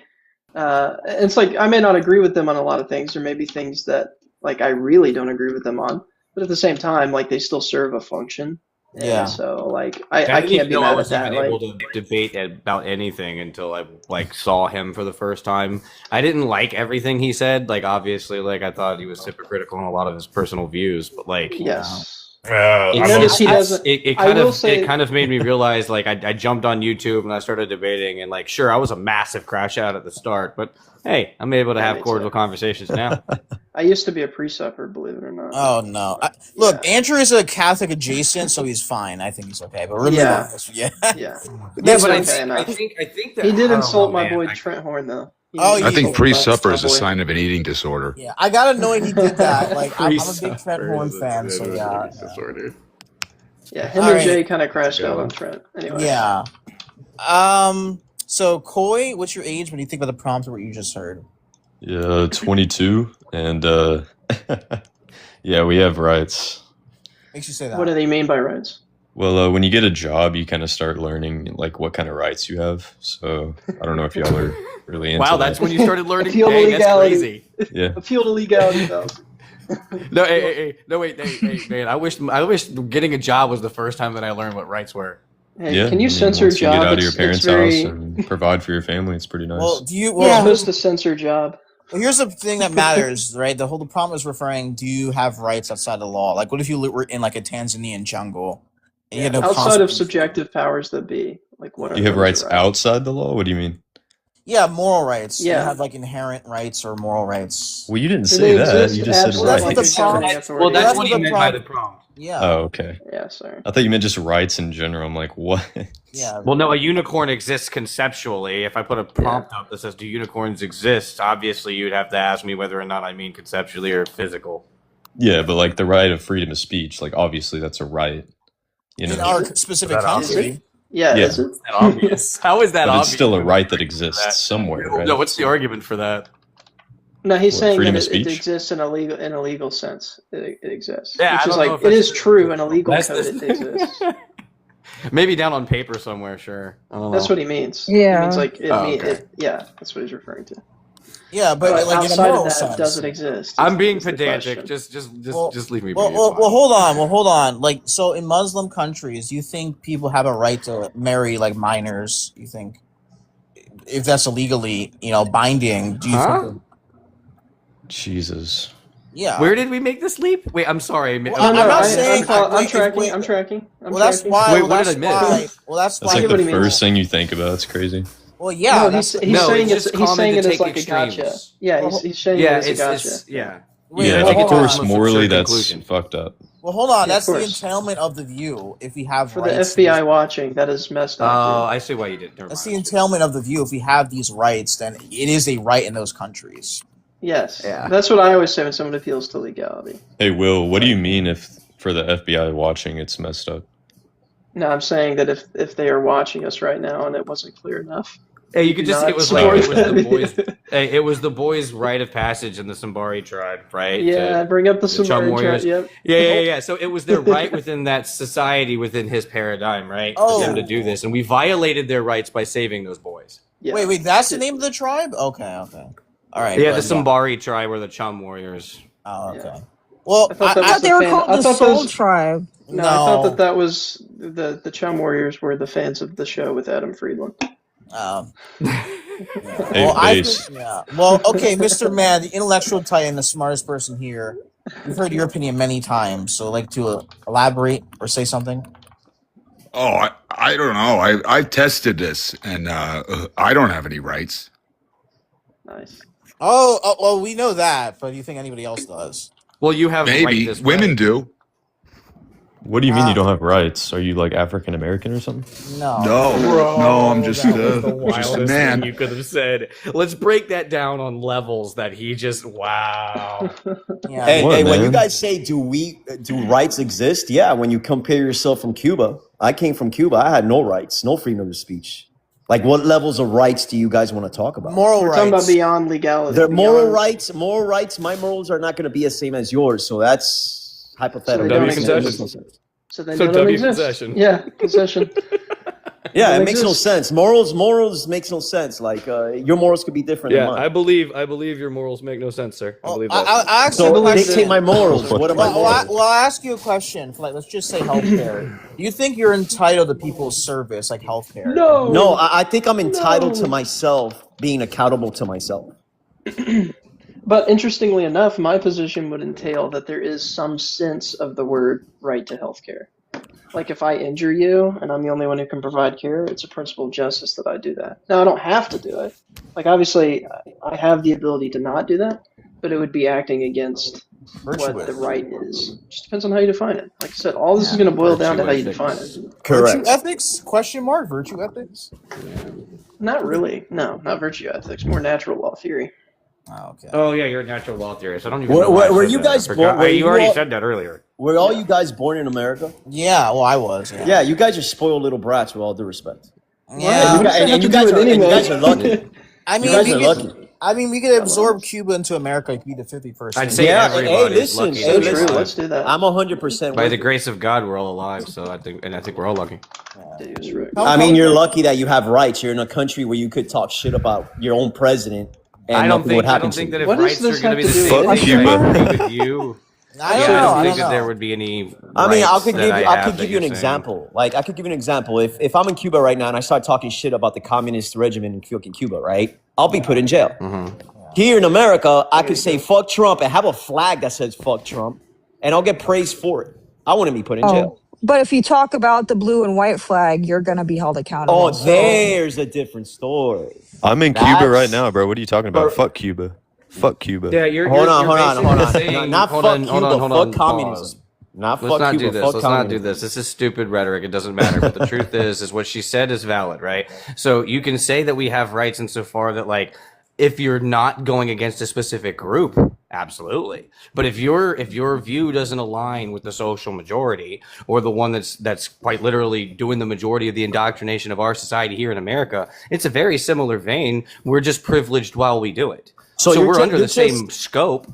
It's like I may not agree with them on a lot of things. There may be things that like I really don't agree with them on, but at the same time, like they still serve a function. And Yeah. So like I didn't can't even be know I mad at was that. even Like able to debate about anything until I like saw him for the first time. I didn't like everything he said. Like obviously, like I thought he was hypocritical in a lot of his personal views. But like, yes. It's- Notice he doesn't. It I kind will of say- it kind of made me realize like I jumped on YouTube and I started debating and like sure I was a massive crash out at the start, but hey, I'm able to have cordial conversations now. I used to be a preceptor, believe it or not. Oh no! Look, Andrew is a Catholic adjacent, so he's fine. I think he's okay. But really, Yeah. yeah. Yeah. That's but I okay think enough. that He did I don't insult know, my man. boy Trent Horn though. He Oh, did yeah. I think insult pre-supper my is a boy. sign of an eating disorder. Yeah, I got annoyed he did that. Like, I'm a big Trent Horn fan, so yeah. Yeah, him All and right. Jay kind of crashed out on Trent. Anyway. Yeah. So Coy, what's your age when you think about the prompt of what you just heard? Yeah, 22, and yeah, we have rights. Makes you say that. What do they mean by rights? Well, when you get a job, you kind of start learning like what kind of rights you have. So I don't know if y'all are really into Wow, that. that's when you started learning. Appeal to Dang, that's legality. crazy. Yeah. Appeal to legality, though. No, hey, no, wait, hey, man. I wish getting a job was the first time that I learned what rights were. Hey, Yeah, can you I mean, censor once you job? get out of your It's parents' very- house and provide for your family, it's pretty nice. Well, do you? You're Well, supposed to censor job. Well, here's the thing that matters, right? The problem is referring. Do you have rights outside the law? Like, what if you were in like a Tanzanian jungle? And you had no Outside of consequences? subjective powers that be, like what? you have what are rights the outside the law? What do you mean? Yeah, moral rights. Yeah. You have like inherent rights or moral rights. Well, you didn't Do say they that. exist? You just said Absolutely. That's what the rights. prompt. Well, that's That's what he the meant by prompt- the prompt. Yeah. Oh, okay. Yeah, sorry. I thought you meant just rights in general. I'm like, what? Yeah. Well, no, a unicorn exists conceptually. If I put a prompt up that says, "Do unicorns exist?" Obviously, you'd have to ask me whether or not I mean conceptually or physical. Yeah, but like the right of freedom of speech, like obviously that's a right. You know, In our specific That country. Yeah, Yeah. is it? That obvious. How is that but obvious? it's still a right that exists somewhere, right? No, what's the argument for that? No, he's What, saying freedom that of it speech? exists in a legal sense. It exists. Yeah, I which is don't know like if it that's- is true in a legal That's- code. It exists. Maybe down on paper somewhere. Sure. I don't know. That's what he means. Yeah. He means like it. Oh, mean, okay. it yeah, that's what he's referring to. Yeah, but But like in a outside of moral that, sense. does it exist? I'm being Is the pedantic. question. Just leave me be. Well, It's well, fine. well, hold on. Well, hold on. Like, so in Muslim countries, you think people have a right to marry like minors? You think if that's illegally, binding? Do you Huh? think? Jesus. Yeah. Where did we make this leap? Wait, I'm sorry. Well, No, no, I'm not I, saying. I'm tracking. I'm tracking. I'm Well, that's tracking. why. Wait, well, what that's did I why. miss? Well, that's That's why. like what the he means. first thing you think about. It's crazy. Well, yeah. No, That's, he's No, saying it's it's just he's common saying to it as take like a gotcha. extremes. Yeah, well, he's saying Yeah, it as a gotcha. yeah. wait, Yeah, well, I think hold on. first Almost morally absurd that's conclusion. fucked up. Well, hold on. Yeah, of That's the course. entailment of the view. If we have For the rights, FBI watching, that is messed Oh, up, I see why you did. Never that's mind. the entailment of the view. If we have these rights, then it is a right in those countries. dude. Yes, Yeah. that's what I always say when someone appeals to legality. Hey, Will, what do you mean if for the FBI watching it's messed up? No, I'm saying that if they are watching us right now and it wasn't clear enough, Hey, you do could just. not It was support like it was the them. boys. Hey, it was the boys' rite of passage in the Sambari tribe, right? Yeah, bring up the Chum Sumerian warriors. tribe. Yep. Yeah. So it was their right within that society, within his paradigm, right, for them to do this, and we violated their rights by saving those boys. Yeah. Wait. That's the name of the tribe? Okay. All right. Yeah, but the Sambari tribe were the Chum warriors. Oh, okay. Yeah. Well, I thought that I thought was they the were fan. called I the thought Soul those. Tribe. No, I thought that was the Chum Warriors were the fans of the show with Adam Friedland. Hey, Well, I base. think, yeah. Well, okay, Mr. Man, the intellectual titan, the smartest person here. We've heard your opinion many times, so like to elaborate or say something. Oh, I don't know. I've tested this, and I don't have any rights. Nice. Oh, well, we know that, but do you think anybody else does? Well, you have Maybe this women right. do. What do you mean you don't have rights? Are you like African American or something? No. No, I'm just That was the just a wildest man. thing you could have said. Let's break that down on levels that he just wow. Yeah. Hey, What, when you man? guys say do rights exist? Yeah, when you compare yourself from Cuba, I came from Cuba. I had no rights, no freedom of speech. Like, what levels of rights do you guys want to talk about? Moral We're talking about rights. beyond legality. The moral beyond- rights. My morals are not going to be the same as yours, so that's hypothetical. So they don't It makes exist. no sense. So they So don't W exist. possession. Yeah, possession. Yeah, Don't it makes no exist. sense. Morals makes no sense. Like your morals could be different Yeah, than I mine. believe your morals make no sense, sir. I Well, believe I, that. I actually have a So question. dictate my morals. What are my Well, morals? I'll ask you a question. For like, let's just say healthcare. Do you think you're entitled to people's service, like healthcare? No, I think I'm entitled to myself being accountable to myself. But interestingly enough, my position would entail that there is some sense of the word right to healthcare. Like if I injure you and I'm the only one who can provide care, it's a principle of justice that I do that. Now I don't have to do it. Like obviously I have the ability to not do that, but it would be acting against what the right is. Just depends on how you define it. Like I said, all this is going to boil down to how you define it. Virtue ethics? Question mark. Virtue ethics? Not really. No, not virtue ethics. More natural law theory. Oh, okay. Oh yeah, you're a natural law theorist. I don't even Were- know why I were said you that. guys I forgot. born- were You you already all- said that earlier. Were all you guys born in America? Yeah, well, I was. Yeah. Yeah, you guys are spoiled little brats with all due respect. Yeah. And you guys are lucky. I mean, you guys we are could, lucky. I mean, we could absorb Cuba into America. It could be the 51st. I'd say Yeah, everybody hey, is listen, lucky. hey, that they're listen. alive. Let's do that. I'm 100% By with the you. grace of God, we're all alive. So I think we're all lucky. I mean, you're lucky that you have rights. You're in a country where you could talk shit about your own president, and I don't nothing would think. I happen don't to think you. that if What does rights this are going to have be the to do same with thing anything? I agree with you. I Yeah, don't know. I don't I think don't that there know. would be any. I mean, I rights could that give you, I I have could that give you an you're saying. example. Like, I could give you an example. If I'm in Cuba right now and I start talking shit about the communist regime in Cuba, right? I'll be put in jail. Here in America, I could say fuck Trump and have a flag that says fuck Trump, and I'll get praised for it. I wouldn't be put in jail. But if you talk about the blue and white flag, you're gonna be held accountable. Oh, there's a different story. I'm in Cuba That's- right now, bro. What are you talking about? Fuck Cuba. Fuck Cuba. Yeah, you're. Hold you're, on, you're hold on, hold on. basically saying- Not hold fuck on, hold Cuba, on, hold fuck on, communism. pause. Not Let's fuck not Cuba, do this. fuck Let's not do communism. this. This is stupid rhetoric. It doesn't matter. But the truth is what she said is valid, right? So you can say that we have rights insofar that, like, if you're not going against a specific group, absolutely. But if your view doesn't align with the social majority, or the one that's quite literally doing the majority of the indoctrination of our society here in America, it's a very similar vein. We're just privileged while we do it. So So you're we're ju- under you're the same just- scope.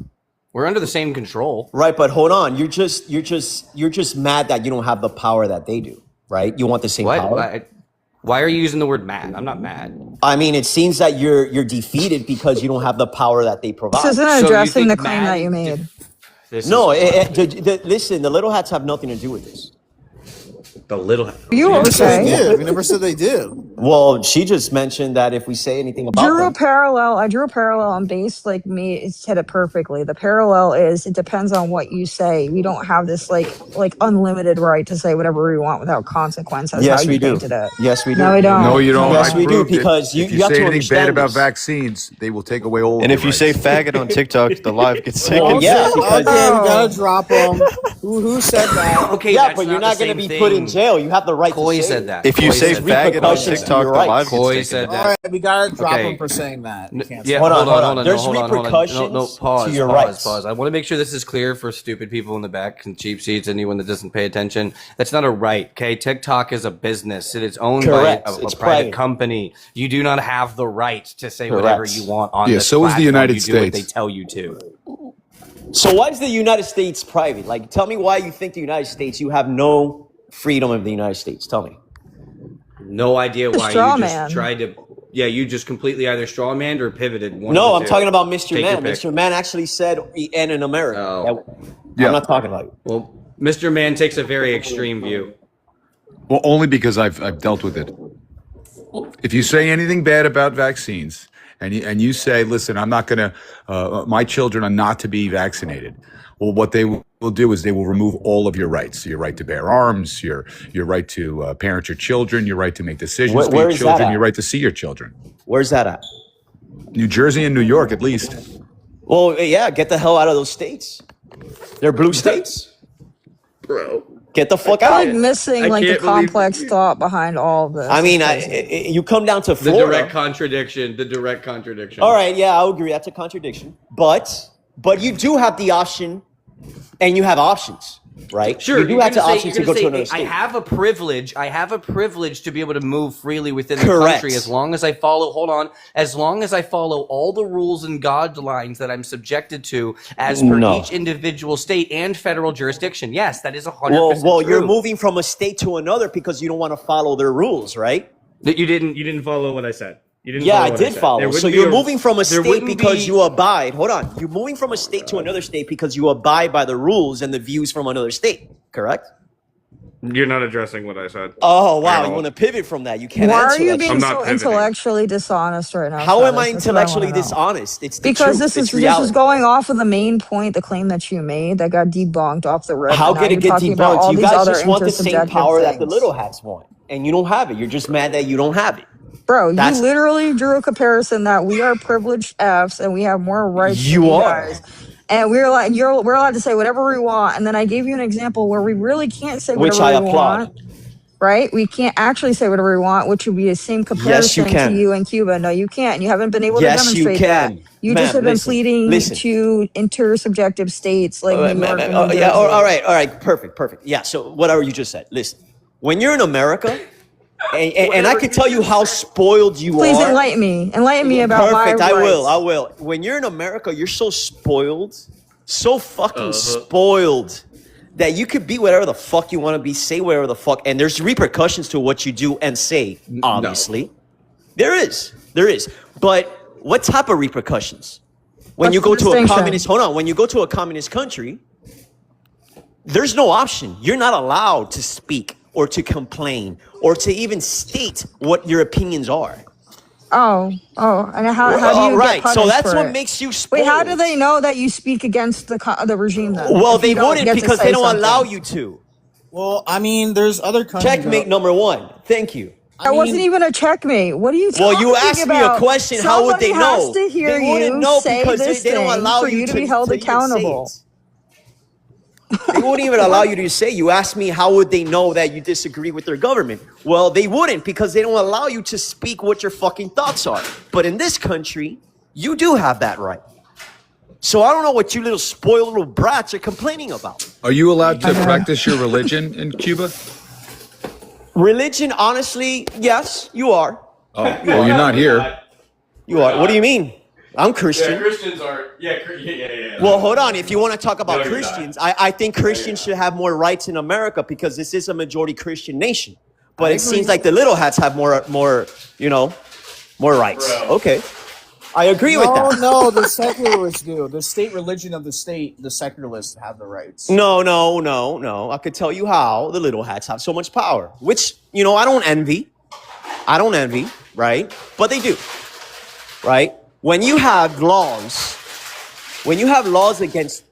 We're under the same control. Right, but hold on. You're just mad that you don't have the power that they do, right? You want the same What? power. Why are you using the word mad? I'm not mad. I mean, it seems that you're defeated because you don't have the power that they provide. This isn't addressing the claim that you made. No, listen, the little hats have nothing to do with this. The little. You never said they okay? did. We never said they did. Well, she just mentioned that if we say anything about Drew a them, parallel. I drew a parallel on base like me said it perfectly. The parallel is it depends on what you say. We don't have this like unlimited right to say whatever we want without consequence. That's yes, how we you do. painted it. Yes, we do. No, we don't. No, you don't. Yes, I we do proved it. because if you have say to anything bad understand about this. vaccines, they will take away all. And of if your you say rights. faggot on TikTok, the live gets taken. Well, yeah, because Okay, we gotta drop them. Who said that? Okay, yeah, that's but you're not not the going to same be put in thing. jail. You have the right Coy to say said it. that. If you Coy say said faggot on repercussions to TikTok, your the rights. live Coy gets said taken. that. All right, we gotta drop Okay. them for saying that. You can't Yeah, say Hold that. on. There's No, repercussions pause, to your pause, rights. pause. I want to make sure this is clear for stupid people in the back and cheap seats, anyone that doesn't pay attention. That's not a right, okay? TikTok is a business. It is owned Correct. by a It's private private. company. You do not have the right to say whatever Correct. you want on Yeah, this so is the platform. United You do what States. they tell you to. So why is the United States private? Like, tell me why you think the United States, you have no freedom of the United States. Tell me. No idea The why straw you just man. tried to. Yeah, you just completely either straw manned or pivoted. One No, of I'm the two. talking about Mr. Take your Man. pick. Mr. Man actually said we end in America. Oh. Yeah. I'm not talking about you. Well, Mr. Man takes a very extreme view. Well, only because I've dealt with it. If you say anything bad about vaccines and you say, listen, I'm not going to, my children are not to be vaccinated. Well, what they will do is they will remove all of your rights. Your right to bear arms, your right to parent your children, your right to make decisions for Where your is that children, at? your right to see your children. Where's that at? New Jersey and New York, at least. Well, yeah, get the hell out of those states. They're blue states. Bro. Get the fuck I'm out. like missing I like the can't believe complex thought behind all of this. I mean, It's crazy. you come down to The Florida. direct contradiction. The direct contradiction. All right, yeah, I'll agree. That's a contradiction. But you do have the option, and you have options, right? Sure, you do you're have the gonna say- option you're to go gonna to say, another "Hey, state. I have a privilege. I have a privilege to be able to move freely within the Correct. country as long as I follow. Hold on, as long as I follow all the rules and guidelines that I'm subjected to as per No. each individual state and federal jurisdiction. Yes, that is 100%. Well, true. you're moving from a state to another because you don't want to follow their rules, right? That you didn't follow what I said. You didn't. Yeah, follow I what did said. follow. There So wouldn't you're be a- moving from a there state wouldn't because be- you abide. Hold on. You're moving from a state to another state because you abide by the rules and the views from another state, correct? You're not addressing what I said. Oh, At wow. all. You want to pivot from that. You can't Why are answer you that being shit. so intellectually dishonest right now? How am I Travis? That's what I intellectually wanna know. dishonest? It's the Because truth. this It's is reality. going off of the main point, the claim that you made that got debunked off the rip. How and now could you're it get talking about debunked? all You these guys other just want the same intersubjective power that the things. little hats want, and you don't have it. You're just mad that you don't have it. Bro, That's- you literally drew a comparison that we are privileged Fs and we have more rights You than you are. guys. And we're like, we're allowed to say whatever we want. And then I gave you an example where we really can't say Which whatever I we applaud. want. Right? We can't actually say whatever we want, which would be the same comparison to can. you and Cuba. No, you can't. You haven't been able Yes, to you demonstrate can. that. You Ma'am, just have been listen, pleading listen. to intersubjective states like New York and New Yeah, Jersey. all right, perfect. Yeah, so whatever you just said. Listen, when you're in America, and I can tell you how spoiled you Please are. enlighten me about my Perfect, rights. I will. When you're in America, you're so spoiled, so fucking spoiled, that you could be whatever the fuck you want to be, say whatever the fuck, and there's repercussions to what you do and say, obviously. There is. But what type of repercussions? When What's you go the to a distinction? communist, hold on, when you go to a communist country, there's no option. You're not allowed to speak or to complain or to even state what your opinions are. Oh, and how do All you right, get punished so that's for what it? makes you spoiled. Wait, how do they know that you speak against the regime then? Well, if they you don't wouldn't get to because say they don't something? allow you to. Well, I mean, there's other countries. Checkmate number one. Thank you. That wasn't even a checkmate. What are you talking Well, about? you asked me a question. How would they Somebody know? has to hear They wouldn't you know say because this they don't thing allow for you you to to be held to even say accountable. it. They wouldn't even allow you to say. You asked me how would they know that you disagree with their government? Well, they wouldn't because they don't allow you to speak what your fucking thoughts are. But in this country, you do have that right. So I don't know what you little spoiled little brats are complaining about. Are you allowed to practice your religion in Cuba? Religion, honestly, yes, you are. Oh, well, you're not here. You are. What do you mean? I'm Christian. Yeah, Christians are. Yeah. Well, hold on. If you want to talk about No, you're Christians, I think Christians should have more rights in America because this is a majority Christian nation. but it seems like the little hats have more rights. Bro. Okay, I agree with that. No, the secularists do. The state religion of the state, the secularists have the rights. No. I could tell you how the little hats have so much power, which, I don't envy. Right? But they do. Right? When you have laws against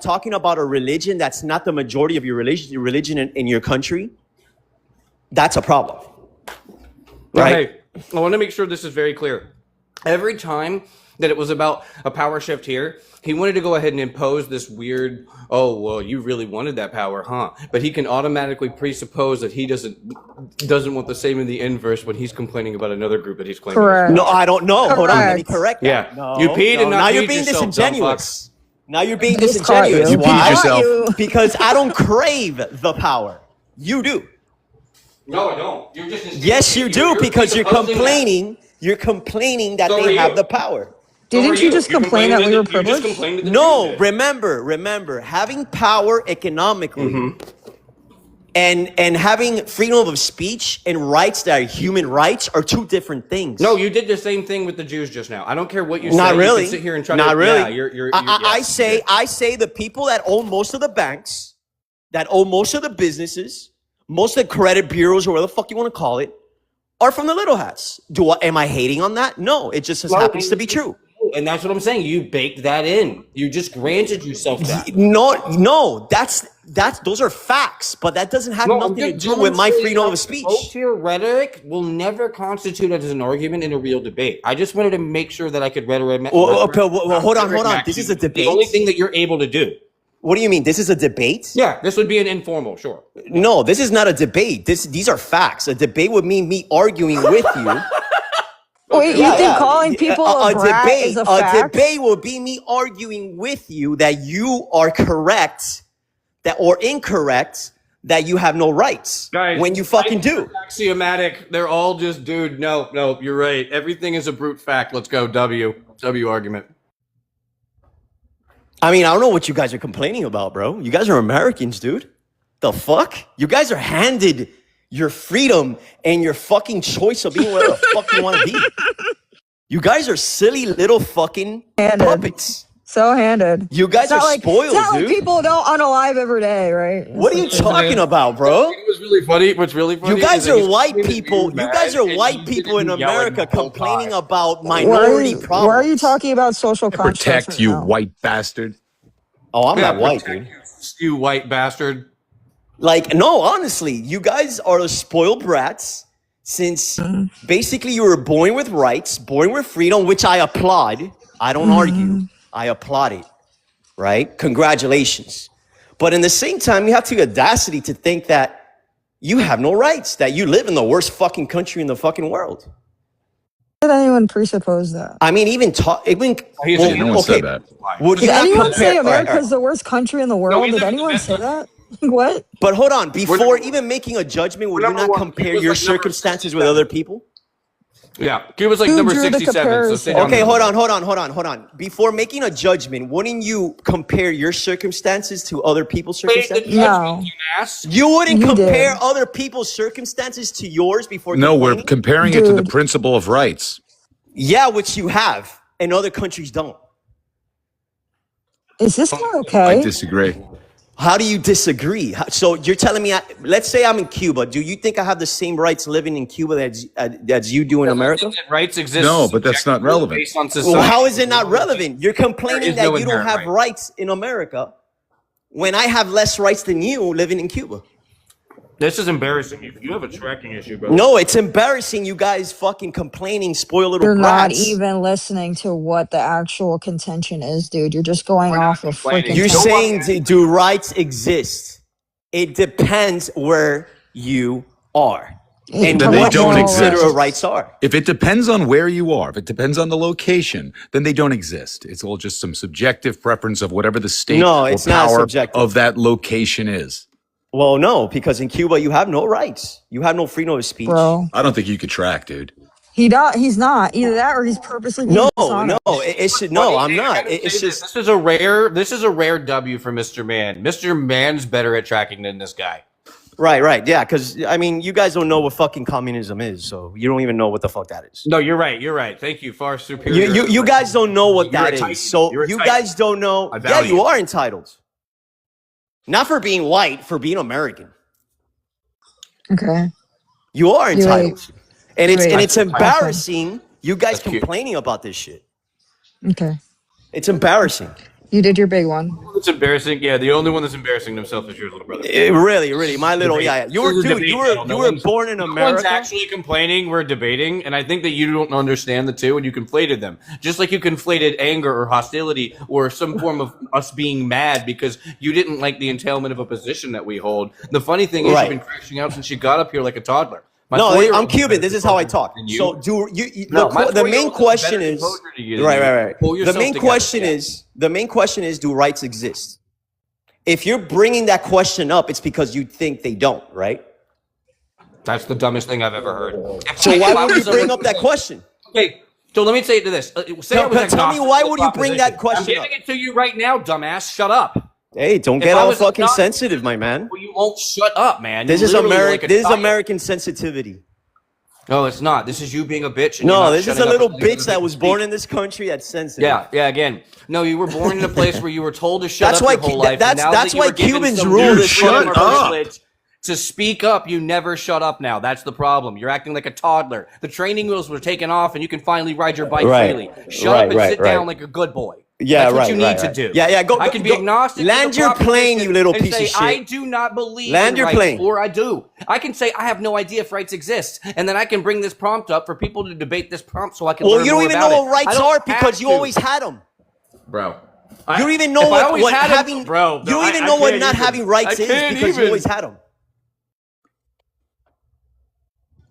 talking about a religion that's not the majority of your religion in your country, that's a problem. Right? Hey, I want to make sure this is very clear. Every time that it was about a power shift here, he wanted to go ahead and impose this weird, oh, well, you really wanted that power, huh? But he can automatically presuppose that he doesn't want the same in the inverse when he's complaining about another group that he's claiming. Correct. No, I don't know. Hold on, let me correct that. Yeah. No, You peed and not now you're peed being yourself, dumb disingenuous. Now you're being Just caught disingenuous. you. You Why? peed yourself. Because I don't crave the power. You do. No, I don't. You're just Yes, you do, because you're presupposing complaining. You're complaining that So they are have you. the power. Didn't you just complain that we were privileged? No, remember, having power economically and having freedom of speech and rights that are human rights are two different things. No, you did the same thing with the Jews just now. I don't care what you say. Not really. You can sit here and try Not to. really. Yeah, you're I say the people that own most of the banks, that own most of the businesses, most of the credit bureaus, or whatever the fuck you want to call it, are from the little hats. Am I hating on that? No, it just happens to be true. And that's what I'm saying. You baked that in. You just granted yourself that. No, those are facts, but that doesn't have No, nothing to I'm do with my demonstrating freedom how of speech. Your rhetoric will never constitute as an argument in a real debate. I just wanted to make sure that I could rhetoric. Well, hold on. This is a debate. The only thing that you're able to do. What do you mean? This is a debate? Yeah, this would be an informal, sure. No, this is not a debate. These are facts. A debate would mean me arguing with you. Wait, you think calling people a brat debate, is a fact? A debate will be me arguing with you that you are correct, or incorrect, that you have no rights. Guys, when you fucking do. Axiomatic. They're all just, dude, no, you're right. Everything is a brute fact. Let's go, W argument. I mean, I don't know what you guys are complaining about, bro. You guys are Americans, dude. The fuck? You guys are handed your freedom and your fucking choice of being whatever the fuck you want to be. You guys are silly little fucking puppets. So handed. You guys It's not are like, spoiled, it's not dude. like people don't unalive every day, right? What are you talking about, bro? What's really funny? What's really funny? You guys is that are he's white claiming people. to You be guys mad are and white you people in didn't yell at America him the whole complaining time. about Why are minority you, problems. why are you talking about social constructs Protect right you, now? white bastard. Oh, I'm Yeah, not white, protect dude. You white bastard. Like, no, honestly, you guys are the spoiled brats since basically you were born with rights, born with freedom, which I applaud. I don't argue. I applaud it, right? Congratulations. But in the same time, you have the audacity to think that you have no rights, that you live in the worst fucking country in the fucking world. Did anyone presuppose that? I mean, even Yeah, no one said that. Would Did you not anyone say compare? America's the worst country in the world? Did anyone say that? What? But hold on, before even making a judgment, would you not compare your circumstances with other people? Yeah, Cuba's like Who number drew the 67. So comparison? sit down Okay, there. hold on. Before making a judgment, wouldn't you compare your circumstances to other people's circumstances? No. You wouldn't You compare did. other people's circumstances to yours before No, we're complaining? comparing it to the Dude. principle of rights. Yeah, which you have, and other countries don't. Is this not I okay? disagree. How do you disagree? So you're telling me, let's say I'm in Cuba. Do you think I have the same rights living in Cuba as you do in America? Rights exist. No, but that's not relevant. Based on society. Well, how is it not relevant? You're There complaining is that no you don't inherent have right. rights in America when I have less rights than you living in Cuba. This is embarrassing. You have a tracking issue, bro. No, it's embarrassing you guys fucking complaining, spoil little You're not brats. even listening to what the actual contention is, dude. You're just going off of freaking. You're time. saying, do rights exist? It depends where you are. And Then what they you don't consider exist. rights are. If it depends on where you are, if it depends on the location, then they don't exist. It's all just some subjective preference of whatever the state No, or it's not power subjective. of that location is. Well, no, because in Cuba you have no rights. You have no freedom of speech. Bro, I don't think you could track, dude. he's not either that or he's purposely being No, dishonest. I'm not. It's just This is a rare W for Mr. Man. Mr. Man's better at tracking than this guy. Right. Yeah, because I mean, you guys don't know what fucking communism is, so you don't even know what the fuck that is. No, you're right. You're right. Thank you. Far superior. You guys don't know what You're a that titan. is, so You're a you titan. guys don't know. I Yeah, value you it. are entitled. Not for being white, for being American. Okay. You are You entitled, and it's wait. embarrassing. You guys That's cute. complaining about this shit. Okay. It's embarrassing. You did your big one. It's embarrassing. Yeah, the only one that's embarrassing himself is your little brother. Really, my little You were This is a dude. debate You were channel. you No were one's- born in No one's America. actually complaining. We're debating, and I think that you don't understand the two, and you conflated them. Just like you conflated anger or hostility or some form of us being mad because you didn't like the entailment of a position that we hold. The funny thing is, Right. you've been crashing out since you got up here like a toddler. My No, 4-year-old I'm Cuban. This is how I talk. than you. So do you No, my the main 4-year-old has question better is composure to you than right. you. Pull The yourself main together. question Yeah. is do rights exist? If you're bringing that question up, it's because you think they don't, right? That's the dumbest thing I've ever heard. So If why I would you was a- bring up that question? Okay, so let me say it to this. Say Tell- I was tell me agnostic why to would the you bring that proposition. question I'm giving it to you right now, dumbass. Shut up. Hey, don't If get I all was fucking agnostic- sensitive, my man. Well, you won't shut up, man. This You is literally American. like a This is child. American sensitivity. No, it's not. This is you being a bitch. And you're No, not this is shutting a up little and letting bitch that people was speak. born in this country that's sensitive. Yeah. Again, no, you were born in a place where you were told to shut That's up why your whole Cu- life. and that's- now that's that you why were given Cubans some rule new this freedom fucking or country. privilege to speak up, you never shut up now. That's the problem. You're acting like a toddler. The training wheels were taken off and you can finally ride your bike Right. freely. Shut up and sit down like a good boy. Yeah, That's what right, you need right, to right. do. Yeah, go. I can be go- agnostic. to Land the your plane, proposition you little and piece say, of shit. I do not believe Land in your rights, plane. or I do. I can say I have no idea if rights exist, and then I can bring this prompt up for people to debate this prompt, so I can. Well, learn you don't more even about know it. what I rights don't are have because you to. always had them. Bro. You don't even if know I always what had 'em- having. bro. You don't even know what not having rights is because you always had them.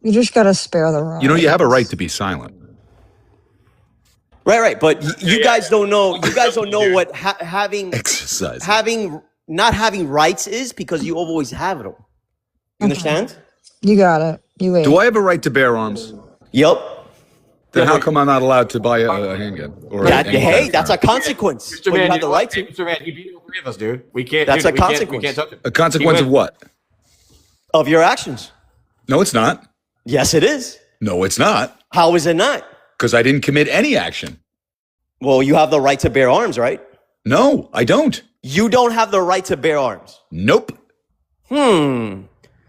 You just gotta spare the rod. You know, you have a right to be silent. Right. But you guys don't know. You guys don't know what having Exercise. not having rights is because you always have them. You understand? You got it. You wait. Do I have a right to bear arms? Yep. Then how come I'm not allowed to buy a handgun? Or Hey, that's a consequence. Mr. But you Man, have the right to. Mr. Man, he beat all three of us, dude. We can't. That's dude, a we can't- consequence. We can't touch him. A consequence of what? Of your actions. No, it's not. Yes, it is. No, it's not. How is it not? Because I didn't commit any action. Well, you have the right to bear arms, right? No, I don't. You don't have the right to bear arms. Nope.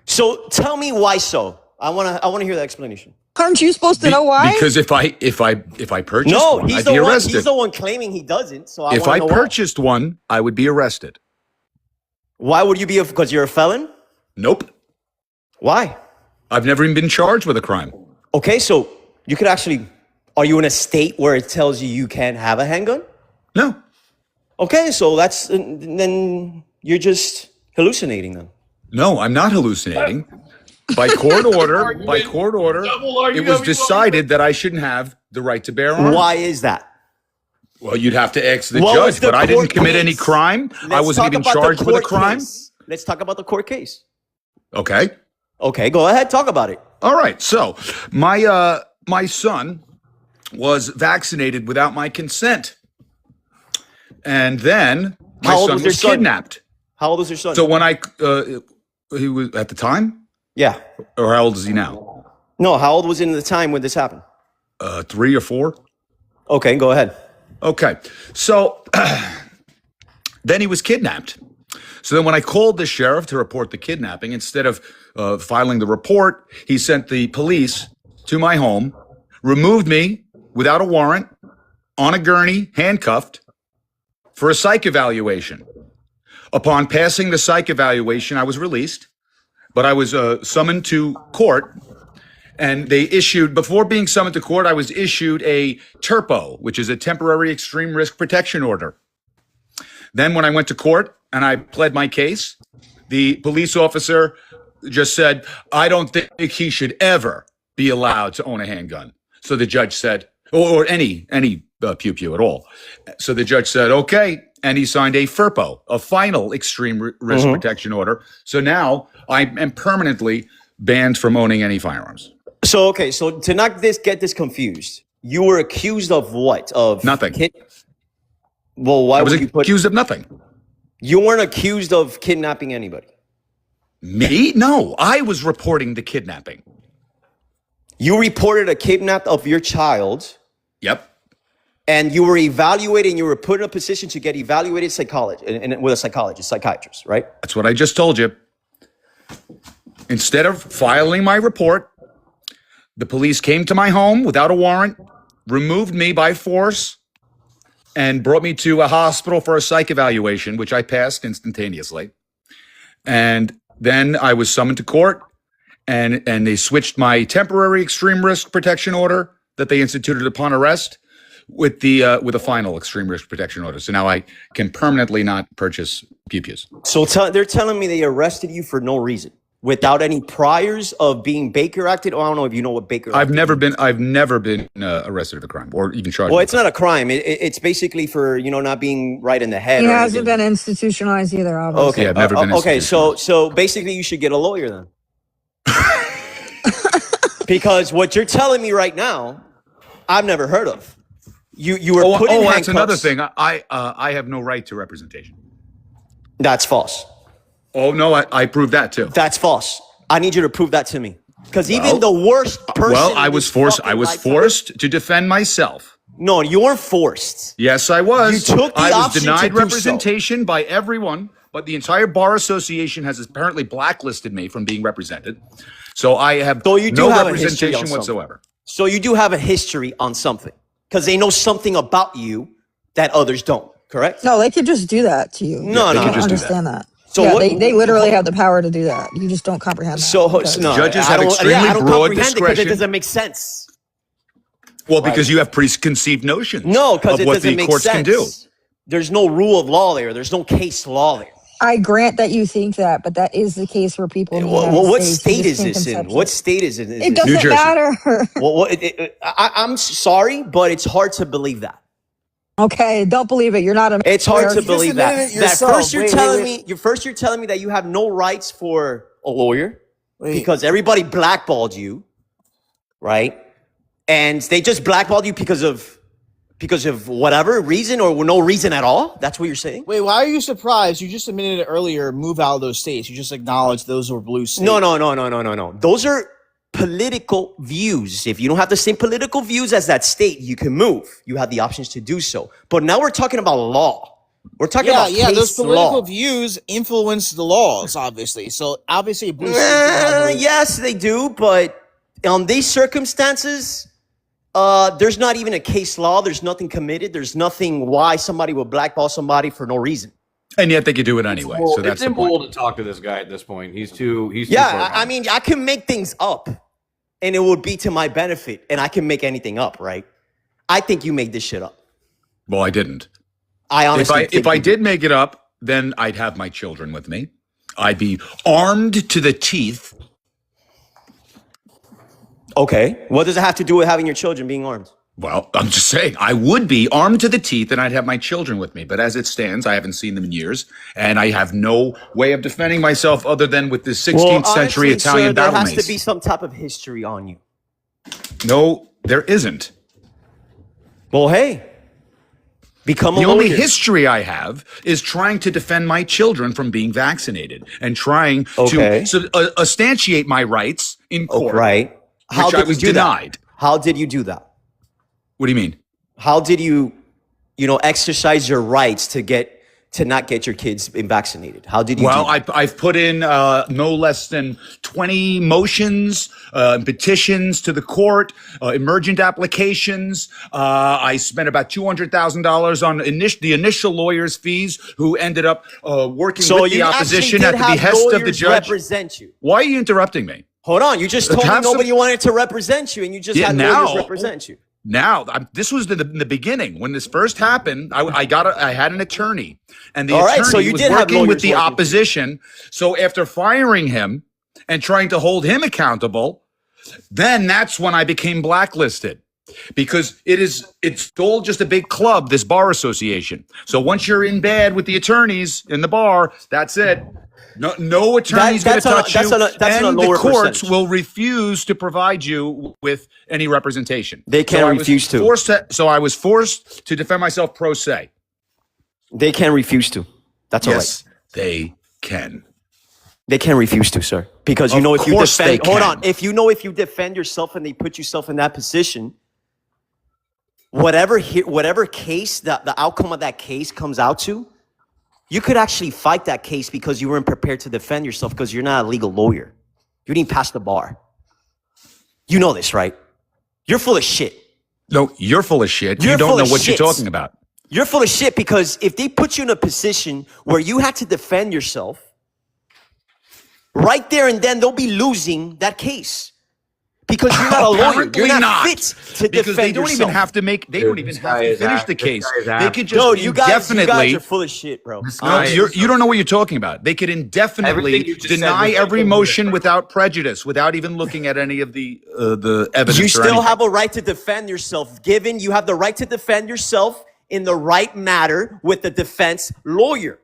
So tell me why so. I wanna hear the explanation. Aren't you supposed to know why? Because if I purchased No, one, he's I'd the be one. arrested. He's the one claiming he doesn't. So If wanna I know why. purchased one, I would be arrested. Why would you be? Because you're a felon. Nope. Why? I've never even been charged with a crime. Okay, so you could actually. Are you in a state where it tells you can't have a handgun? No. Okay, so then you're just hallucinating then. No, I'm not hallucinating. By court order, it was decided that I shouldn't have the right to bear arms. Why is that? Well, you'd have to ask the What was judge, the but I didn't court commit case? any crime. I Let's wasn't talk even about the charged with a court crime. case. Let's talk about the court case. Okay. Okay, go ahead, talk about it. All right. So my son was vaccinated without my consent, and then my How old son was your was son? kidnapped. How old is your son? So when he was at the time, Yeah. or how old is he now? No, how old was he in the time when this happened? 3 or 4. Okay, go ahead. Okay. So then he was kidnapped. So then when I called the sheriff to report the kidnapping, instead of filing the report, he sent the police to my home, removed me without a warrant, on a gurney, handcuffed, for a psych evaluation. Upon passing the psych evaluation, I was released, but I was summoned to court. And they issued, before being summoned to court, I was issued a TERPO, which is a temporary extreme risk protection order. Then when I went to court and I pled my case, the police officer just said, I don't think he should ever be allowed to own a handgun. So the judge said, or any pew-pew at all. So the judge said, okay. And he signed a FERPO, a final extreme risk protection order. So now I am permanently banned from owning any firearms. So to not get this confused, you were accused of what? Of nothing. Well, why I was would you put? accused of nothing. You weren't accused of kidnapping anybody. Me? No, I was reporting the kidnapping. You reported a kidnap of your child. Yep. And you were evaluated, and you were put in a position to get evaluated with a psychiatrist, right? That's what I just told you. Instead of filing my report, the police came to my home without a warrant, removed me by force, and brought me to a hospital for a psych evaluation, which I passed instantaneously. And then I was summoned to court, and they switched my temporary extreme risk protection order that they instituted upon arrest with a final extreme risk protection order. So now I can permanently not purchase pew-pews. So they're telling me they arrested you for no reason, without any priors of being Baker acted. Oh, I don't know if you know what Baker. I've never been arrested of a crime or even charged. Well, it's not a crime. It's basically for not being right in the head. He or hasn't anything. been institutionalized either, obviously. Okay, Yeah, I've never been okay. So basically, you should get a lawyer then, because what you're telling me right now, I've never heard of. You were put in handcuffs. That's another thing. I have no right to representation. That's false. Oh no, I proved that too. That's false. I need you to prove that to me, because even the worst person. Well, I was forced to defend myself. No, you weren't forced. Yes, I was. You took the I was option denied to do so. representation by everyone, but the entire bar association has apparently blacklisted me from being represented. So I have no representation whatsoever. So you do have a history on something, because they know something about you that others don't. Correct? No, they could just do that to you. No, they no, don't just do understand that. So yeah, what- they literally have the power to do that. You just don't comprehend that. So no, Judges I have don't- extremely I don't broad comprehend it 'cause discretion. It doesn't make sense. Well, because you have preconceived notions No, because of it what doesn't the make courts sense. can do. There's no rule of law there. There's no case law there. I grant that you think that, but that is the case for people in the United What States. state You is just think this in? conceptually. What state is it? It doesn't matter. Well, I'm sorry, but it's hard to believe that. Okay, don't believe it. You're not a. It's hard to Just believe admitted that. it yourself. First you're Wait, telling wait, me. You're telling me that you have no rights for a lawyer because everybody blackballed you, right? And they just blackballed you because of whatever reason or no reason at all. That's what you're saying. Wait, why are you surprised? You just admitted it earlier. Move out of those states. You just acknowledged those were blue states. No. Those are political views. If you don't have the same political views as that state, you can move. You have the options to do so. But now we're talking about law. We're talking about those case political law. views influence the laws, obviously. So obviously, blue states don't have those- Yes, they do. But on these circumstances, there's not even a case law. There's nothing committed. There's nothing why somebody would blackball somebody for no reason. And yet they could do it anyway. So that's it's the point. immoral to talk to this guy at this point. He's too. Yeah, I mean, I can make things up, and it would be to my benefit, and I can make anything up, right? I think you made this shit up. Well, I didn't. I honestly if I did make it up, then I'd have my children with me. I'd be armed to the teeth. Okay. What does it have to do with having your children being armed? Well, I'm just saying, I would be armed to the teeth and I'd have my children with me. But as it stands, I haven't seen them in years. And I have no way of defending myself other than with this 16th century honestly, Italian sir, there battle has mace. to be some type of history on you. No, there isn't. Well, hey, become a The only lawyer. history I have is trying to defend my children from being vaccinated and trying Okay. to substantiate my rights in court. Right. How which did I was you do denied. that? How did you do that? What do you mean? How did you exercise your rights to not get your kids vaccinated? How did you Well, do that? I've put in no less than 20 motions, petitions to the court, emergent applications. I spent about $200,000 on the initial lawyer's fees, who ended up working So with the you opposition actually at did the have behest of the lawyers judge. represent you. Why are you interrupting me? Hold on, you just told me Have some- nobody wanted to represent you, and you just Yeah, had now- lawyers represent you. Now, this was in the beginning when this first happened. I had an attorney, and the All right, attorney so you was did have working with lawyers the working. opposition. So after firing him and trying to hold him accountable, then that's when I became blacklisted, because it's all just a big club, this bar association. So once you're in bed with the attorneys in the bar, that's it. No attorney's going to touch you, that's and on a the lower courts percentage. will refuse to provide you with any representation. They can't I was refuse to. So I was forced to defend myself pro se. They can't refuse to. That's all right. Yes, they can. They can refuse to, sir, because you Of know if you course defend. they Hold can. on, if you know if you defend yourself and they put yourself in that position, whatever case the outcome of that case comes out to, you could actually fight that case because you weren't prepared to defend yourself because you're not a legal lawyer. You didn't pass the bar. You know this, right? You're full of shit. No, you're full of shit. You're You don't full know of what you're shit. talking about. You're full of shit because if they put you in a position where you had to defend yourself, right there and then they'll be losing that case. Because you're not a lawyer. Apparently You're not not. fit to Because defend they don't yourself. even have to make. They don't even have to finish the case. They could just Dude, you guys indefinitely. are full of shit, bro. No, you don't know what you're talking about. They could indefinitely Everything you just said deny was every like- motion without prejudice, without even looking at any of the evidence. You or still anything. have a right to defend yourself, given you have the right to defend yourself in the right matter with the defense lawyer.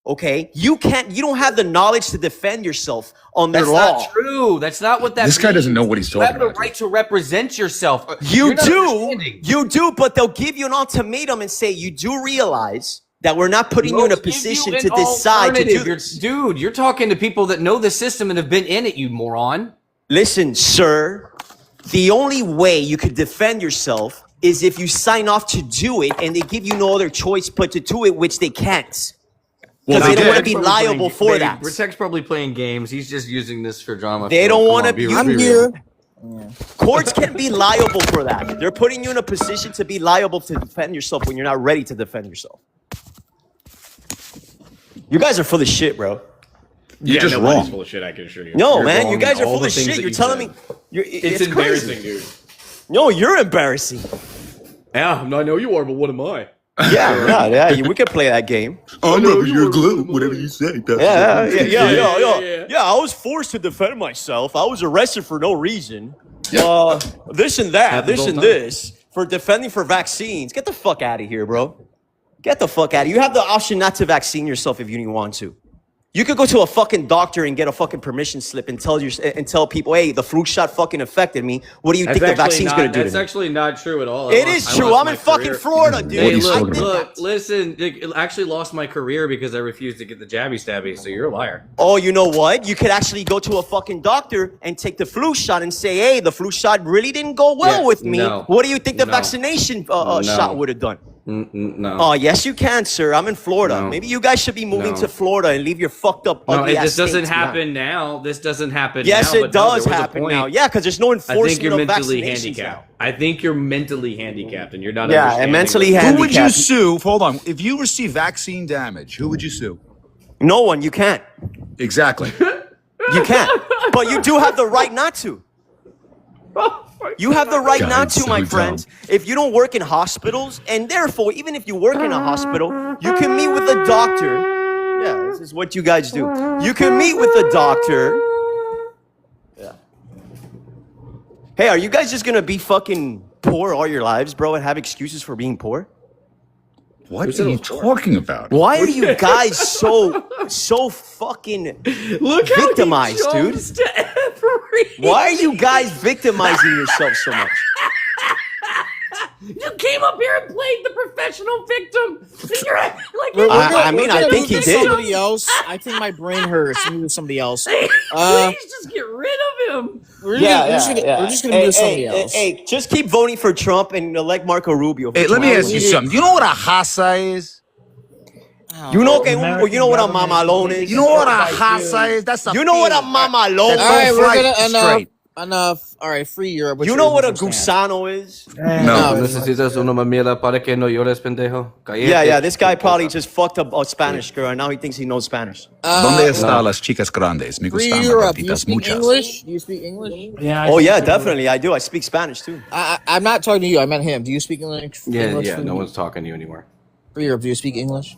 Okay? You don't have the knowledge to defend yourself under That's law. not true. That's not what that This guy means. doesn't know what he's You talking have the about. right to represent yourself. You You're not do. understanding. You do, but they'll give you an ultimatum and say, you do realize that we're not putting you in a They'll give position you to an decide to do alternative. Dude, you're talking to people that know the system and have been in it, you moron. Listen, sir, the only way you could defend yourself is if you sign off to do it and they give you no other choice but to do it, which they can't. Because they don't want to be liable for that. Protect's probably playing games. He's just using this for drama. They don't want to be. be. I'm here. Courts can't be liable for that. They're putting you in a position to be liable to defend yourself when you're not ready to defend yourself. You guys are full of shit, bro. You're just nobody's wrong. full of shit, I can assure you. No, You're man, wrong you in guys are all full the of things shit. that You're you telling said. me. It's crazy. embarrassing, dude. No, you're embarrassing. Yeah, I know you are, but what am I? Yeah. We could play that game. I'm rubber your glue, whatever you say. Yeah. I was forced to defend myself. I was arrested for no reason. This and that, Happens this all and the time. this for defending for vaccines. Get the fuck out of here, bro. Get the fuck out of here. You have the option not to vaccine yourself if you didn't want to. You could go to a fucking doctor and get a fucking permission slip and tell people, hey, the flu shot fucking affected me. What do you think the vaccine's gonna do to That's me? actually not true at all. It is true. I'm in fucking Florida, dude. Hey, I look, did listen. I actually lost my career because I refused to get the jabby stabby. So you're a liar. Oh, you know what? You could actually go to a fucking doctor and take the flu shot and say, hey, the flu shot really didn't go well Yeah, with me. no. What do you think the No. vaccination No. shot would have done? No. Oh, yes, you can, sir. I'm in Florida. No. Maybe you guys should be moving No. to Florida and leave your fucked up, No, ugly ass this doesn't states behind. happen now. This doesn't happen Yes, now. it but no, there does was a happen point. now. Yeah, because there's no I enforcement think you're of mentally vaccinations handicapped. I think you're mentally handicapped, and you're not. Yeah, and understanding mentally what- Who would you handicapped. sue? Hold on. If you receive vaccine damage, who would you sue? No one. You can't. Exactly. You can't. But you do have the right not to. You have the right God, not it's to, so my dumb. friends. If you don't work in hospitals, and therefore, even if you work in a hospital, you can meet with a doctor. Yeah, this is what you guys do. You can meet with a doctor. Yeah. Hey, are you guys just gonna be fucking poor all your lives, bro, and have excuses for being poor? What are you talking about? Why are you guys so fucking victimized, dude? Why are you guys victimizing yourself so much? You came up here and played the professional victim. You're acting like I think he did. Somebody else. I think my brain hurts. Let me do somebody else. Please just get rid of him. We're just gonna do somebody else. Hey, just keep voting for Trump and elect Marco Rubio. Hey, let me ask you something. Do you know what a hasa is? You know what a mamalone is? You know what a hasa is? That's a You know what a peanut. mamalone is? All right, we're Right, gonna straight. enough. All right, free Europe. You know what a gusano is? No. Necesitas una mamila para que no llores, pendejo. Yeah. This guy probably just fucked up a Spanish girl, and now he thinks he knows Spanish. ¿Dónde están las chicas grandes? Me Free gustan Europe. You gatitas speak muchas. English? Do you speak English? Yeah. Oh yeah, definitely. I do. I speak Spanish too. I'm not talking to you. I meant him. Do you speak English? Yeah, English yeah. Free No one's talking to you anymore. Free Europe. Do you speak English?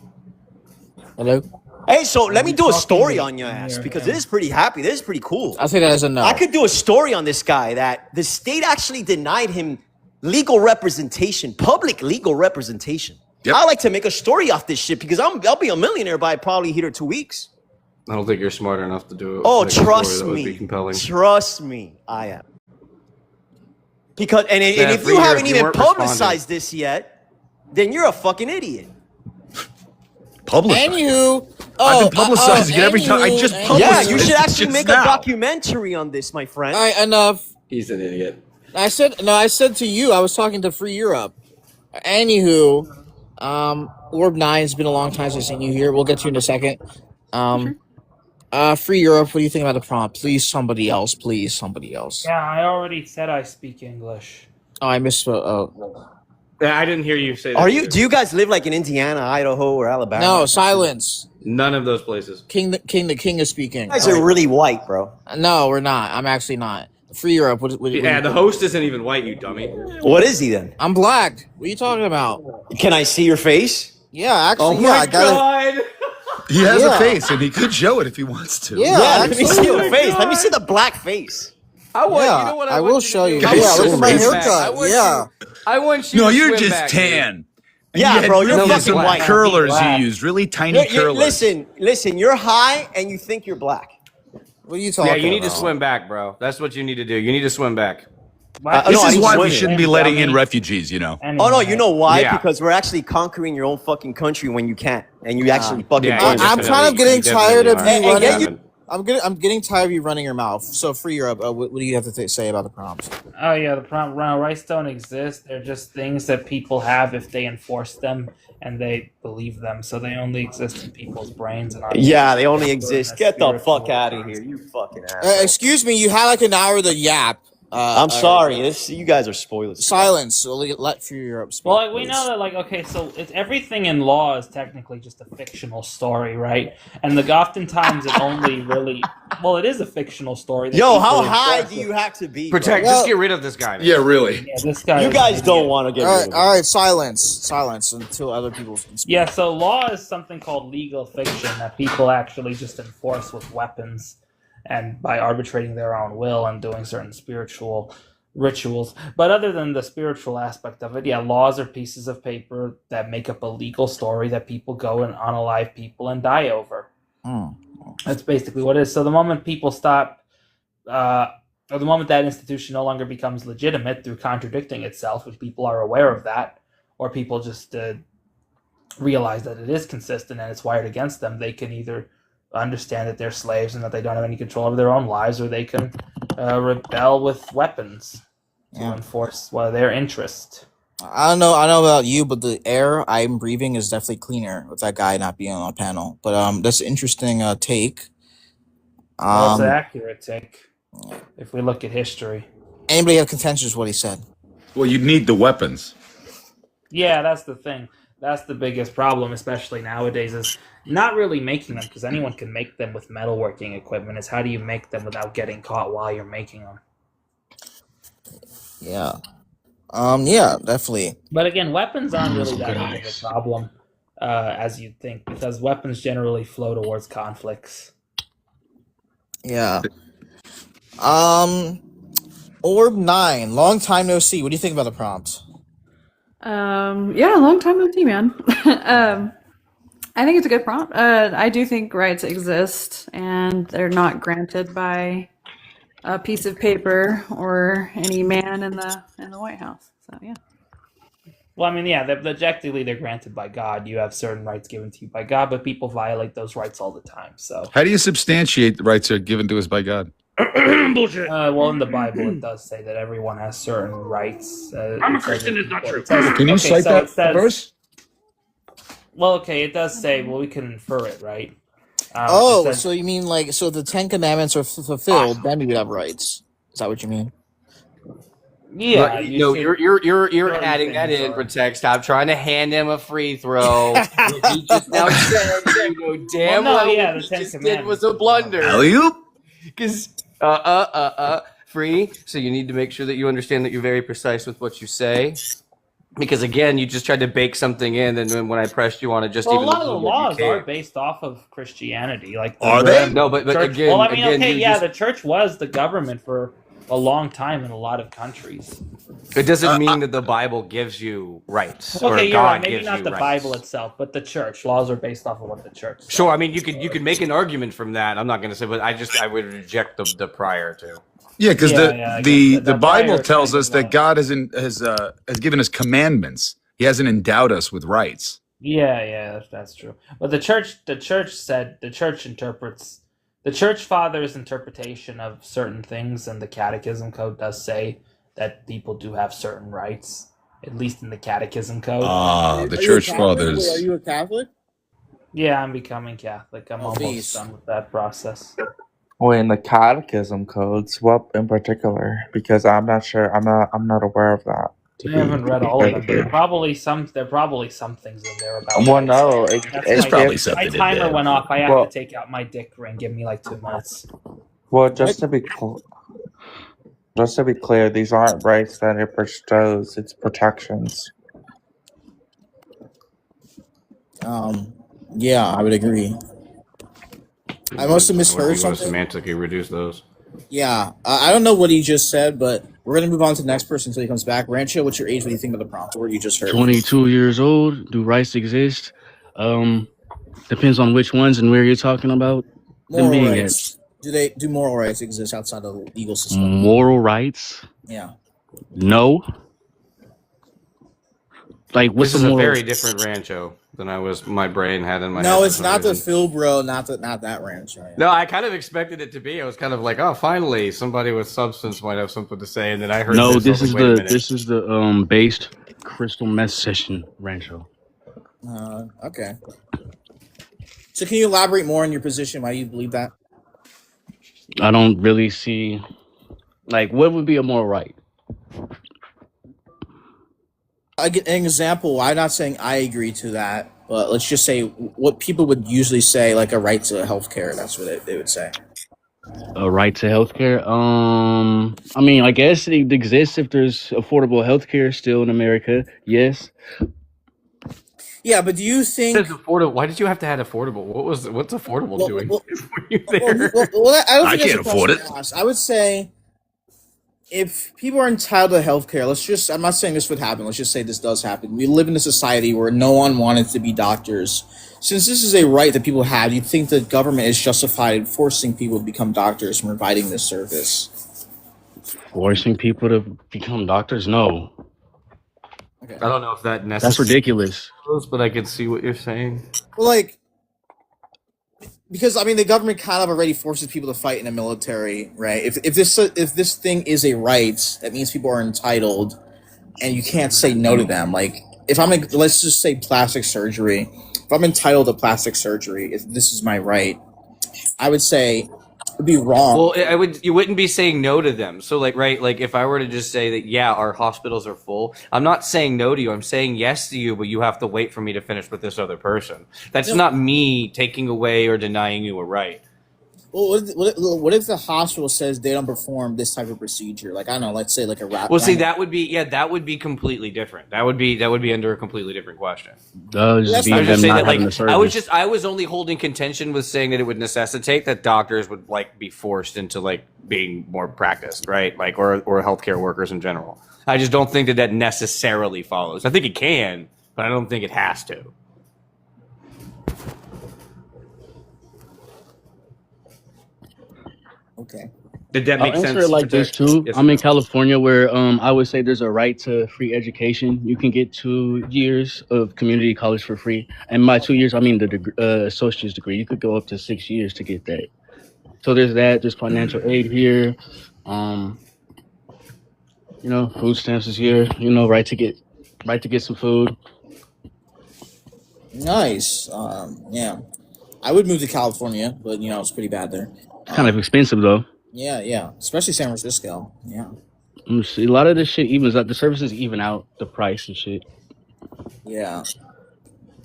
Hello. Hey, so let me do a story on your ass because this is pretty happy. This is pretty cool. I'll say that as a no. I could do a story on this guy that the state actually denied him legal representation, public legal representation. Yep. I like to make a story off this shit because I'll be a millionaire by probably here 2 weeks. I don't think you're smart enough to do it. Oh, Make a story trust that would be me. compelling. Trust me, I am. Because and Yeah, if for you your- haven't you even weren't publicized this yet, then you're a fucking idiot. publicized. Anywho, I've been publicizing it every time. I just published Yeah, you it should actually just make now. a documentary on this, my friend. All right, enough. He's an idiot. I said to you. I was talking to Free Europe. Anywho, Orb 9, it's been a long time since I've seen you here. We'll get to you in a second. Free Europe, what do you think about the prompt? Please, somebody else. Please, somebody else. Yeah, I already said I speak English. Oh, I missed. Oh. Yeah, I didn't hear you say that. Are you? Do you guys live like in Indiana, Idaho, or Alabama? No, silence. None of those places. King the king is speaking. You guys are really white, bro. No, we're not. I'm actually not. Free Europe. Yeah, the host isn't even white, you dummy. What is he then? I'm black. What are you talking about? Can I see your face? Yeah, actually. Oh yeah, my I got God. He has Yeah. a face, and he could show it if he wants to. Yeah, let me see absolutely. your face. Let me see the black face. I want. Yeah, You know what I will show you. Guys, Yeah, look so at my racist. haircut. Yeah. I want you. No, to you're swim just back, tan. dude. And Yeah, you had bro, you're really fucking some white. curlers Black. you use, really tiny curlers. Listen. You're high and you think you're black. What are you talking Yeah, about? you need to swim back, bro. That's what you need to do. You need to swim back. This is why we swimming. shouldn't be letting in refugees, you know. Oh no, you know why? Yeah. Because we're actually conquering your own fucking country when you can't, and you actually fucking. Yeah, do it. I'm kind of getting tired of you And running. I'm getting tired of you running your mouth. So Free Europe, what do you have to say about the prompts? Oh yeah, the prompt rights don't exist. They're just things that people have if they enforce them and they believe them. So they only exist in people's brains and Yeah, they only exist. Get the fuck out of here, you fucking ass. Excuse me, you had like an hour to yap. I'm sorry. You guys are spoilers. Silence. So let Free Europe speak. Well, like, we please. know that, like, okay, so it's everything in law is technically just a fictional story, right? And oftentimes it only really, well, it is a fictional story. that Yo, people how high enforce do it. you have to be? Protect. bro? Just get rid of this guy. Man. Yeah, really. Yeah, this guy. You is guys an don't idiot. want to get All rid right, of all it. right, silence until other people can speak. Yeah, so law is something called legal fiction that people actually just enforce with weapons and by arbitrating their own will and doing certain spiritual rituals. But other than the spiritual aspect of it, yeah, laws are pieces of paper that make up a legal story that people go and unalive people and die over. That's basically what it is. So the moment people stop, or the moment that institution no longer becomes legitimate through contradicting itself, if people are aware of that, or people just realize that it is consistent and it's wired against them, they can either understand that they're slaves and that they don't have any control over their own lives, or they can rebel with weapons to enforce their interest. I don't know about you, but the air I'm breathing is definitely cleaner with that guy not being on the panel. But that's an interesting take. Well, it's an accurate take if we look at history. Anybody have contention with what he said? Well, you need the weapons. Yeah, that's the thing. That's the biggest problem, especially nowadays, is not really making them, because anyone can make them with metalworking equipment. It's how do you make them without getting caught while you're making them? Yeah. Yeah, definitely. But again, weapons aren't really that big of a problem as you'd think, because weapons generally flow towards conflicts. Yeah. Orb 9, long time no see. What do you think about the prompt? Yeah, long time no see, man. I think it's a good prompt. I do think rights exist, and they're not granted by a piece of paper or any man in the White House. So yeah. Well, I mean, yeah, objectively they're granted by God. You have certain rights given to you by God, but people violate those rights all the time. So How do you substantiate the rights that are given to us by God? bullshit. Well, in the Bible, it does say that everyone has certain rights. I'm a Christian. It's not true. Can you cite that verse? Well, okay, it does say. Well, we can infer it, right? Oh, it says- so you mean like, so if the 10 Commandments are fulfilled, then we would have rights. Is that what you mean? Yeah, But, no, you're adding that in, Protect. Stop trying to hand him a free throw. He just now said, you know damn Well, no, well yeah, what the he Ten just did Commandments. was a blunder. Alley-oop? Because free. So you need to make sure that you understand that you're very precise with what you say. Because again, you just tried to bake something in, and then when I pressed you on it, just Well, a even lot of the little bit, you laws are can't. based off of Christianity. Like, Are they? No, but church, again- well, I mean, again, okay, you yeah, just- the church was the government for a long time in a lot of countries. It doesn't mean that the Bible gives you rights. or Okay, you're God right. Maybe gives not you the rights. Bible itself, but the church laws are based off of what the church. Says. Sure, I mean you could make an argument from that. I'm not going to say, but I would reject the prior to. Yeah, because I the guess that Bible prior tells us that God has given us commandments. He hasn't endowed us with rights. Yeah, that's true. But the church interprets the church fathers' interpretation of certain things, and the Catechism Code does say that people do have certain rights, at least in the Catechism Code. The Are you a church Catholic? Wait, are fathers. you a Catholic? Yeah, I'm becoming Catholic. I'm Oh, almost please. done with that process. Well, in the catechism codes, what in particular? Because I'm not sure. I'm not aware of that. To I be haven't read all of them. fair. There are probably some things in there about Well, rights. no, That's my gives. timer went off. I have Well, to take out my dick ring. Give me like 2 minutes. well, just to be clear, these aren't rights that it bestows; it's protections. Yeah, I would agree. I must have misheard You want to something. semantically reduce those? Yeah, I don't know what he just said, but we're gonna move on to the next person until he comes back. Rancho, what's your age? What do you think of the prompt? Or what you just heard? 22 years old. Do rights exist? Depends on which ones and where you're talking about them Moral being rights. Do moral rights exist outside of the legal at. system? Moral rights? Yeah. No. Like, what's This the is a moral? very different Rancho than my brain had in my head. No, for it's some not the reason. Phil bro, not that Rancho. Yeah. No, I kind of expected it to be. I was kind of like, oh, finally, somebody with substance might have something to say, and then I heard No, this. I was like, wait a minute. this is the based crystal meth session Rancho. Okay. So can you elaborate more on your position? Why do you believe that? I don't really see, like, what would be a moral right? I get an example. I'm not saying I agree to that, but let's just say what people would usually say, like a right to healthcare. That's what they would say. A right to healthcare? I mean, I guess it exists if there's affordable healthcare still in America. Yes. Yeah, but do you think It says affordable? Why did you have to add affordable? What's affordable doing? Were you there? I don't I think that's can't a afford question to ask. I would say if people are entitled to healthcare, I'm not saying this would happen. Let's just say this does happen. We live in a society where no one wanted to be doctors. Since this is a right that people have, you'd think the government is justified in forcing people to become doctors and providing this service. Forcing people to become doctors? No. I don't know if that That's necessarily ridiculous. goes, but I can see what you're saying. Well, like, because I mean, the government kind of already forces people to fight in the military, right? If this thing is a right, that means people are entitled, and you can't say no to them. Like, if I'm let's just say plastic surgery. If I'm entitled to plastic surgery, if this is my right, I would say it would be wrong. Well, you wouldn't be saying no to them. So like, right, like if I were to just say that, yeah, our hospitals are full, I'm not saying no to you. I'm saying yes to you, but you have to wait for me to finish with this other person. That's not me taking away or denying you a right. Well, what if the hospital says they don't perform this type of procedure? Like, I don't know, let's say like a rap. Well, see, that would be completely different. That would be under a completely different question. Does I was be just them saying not that, having the service. I was only holding contention with saying that it would necessitate that doctors would like be forced into like being more practiced, right? Like, or healthcare workers in general. I just don't think that necessarily follows. I think it can, but I don't think it has to. Okay. Did that make I'll sense? answer it like this too. Yes, I'm in California, where I would say there's a right to free education. You can get 2 years of community college for free, and by 2 years, I mean the associate's degree. You could go up to 6 years to get that. So there's that. There's financial aid here. Food stamps is here. Right to get some food. Nice. Yeah, I would move to California, but it's pretty bad there. It's kind of expensive though. Yeah, especially San Francisco. Yeah. See, a lot of this shit evens out. The services even out the price and shit. Yeah.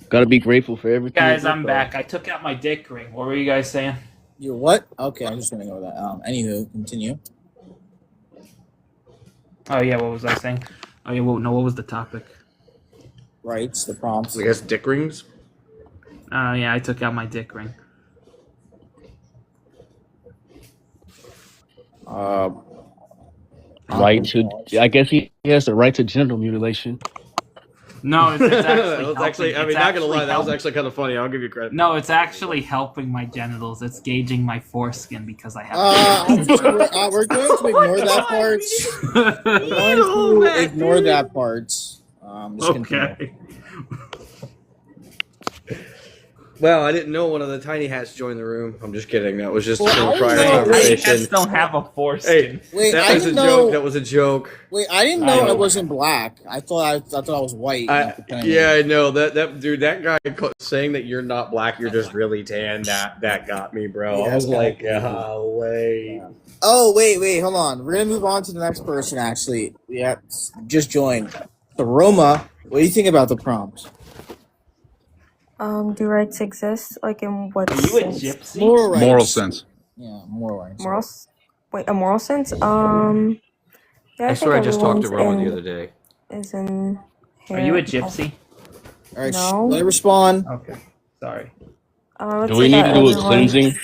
Gotta be grateful for everything. Guys, I'm back. I took out my dick ring. What were you guys saying? You're what? Okay, I'm just gonna go with that. Anywho, continue. Oh yeah, what was I saying? Oh yeah, what was the topic? Rights, the prompts. I guess dick rings. Yeah, I took out my dick ring. Right to, I guess he has the right to genital mutilation. No, it's actually That was actually, helping. I mean, not gonna lie, that was actually kind of funny. I'll give you credit. No, it's actually helping my genitals. It's gauging my foreskin because I have. We're going to ignore that part. We're going to ignore that part. Just continue. Okay. Well, I didn't know one of the tiny hats joined the room. I'm just kidding. That was just Well, a I prior didn't know- conversation. Cats don't have a foreskin. Wait, that I was a didn't joke. know. That was a joke. Wait, I didn't know I wasn't black. I thought I was white. Yeah, I know that dude. That guy saying that you're not black, you're just really tan. That got me, bro. Yeah, I was that's like, kinda wait. Oh, wait, hold on. We're gonna move on to the next person. Actually, yeah, just joined. So Roma, what do you think about the prompt? Do rights exist? Like in what Are you a sense? gypsy? Moral rights. Moral sense. Yeah, moral rights. Wait, a moral sense? Yeah, I I swear I think just talked to everyone's Roman the in other day. is in. Are you a gypsy? All right, No. let me respond. Okay, sorry. I would Do say we need that to do a everyone cleansing?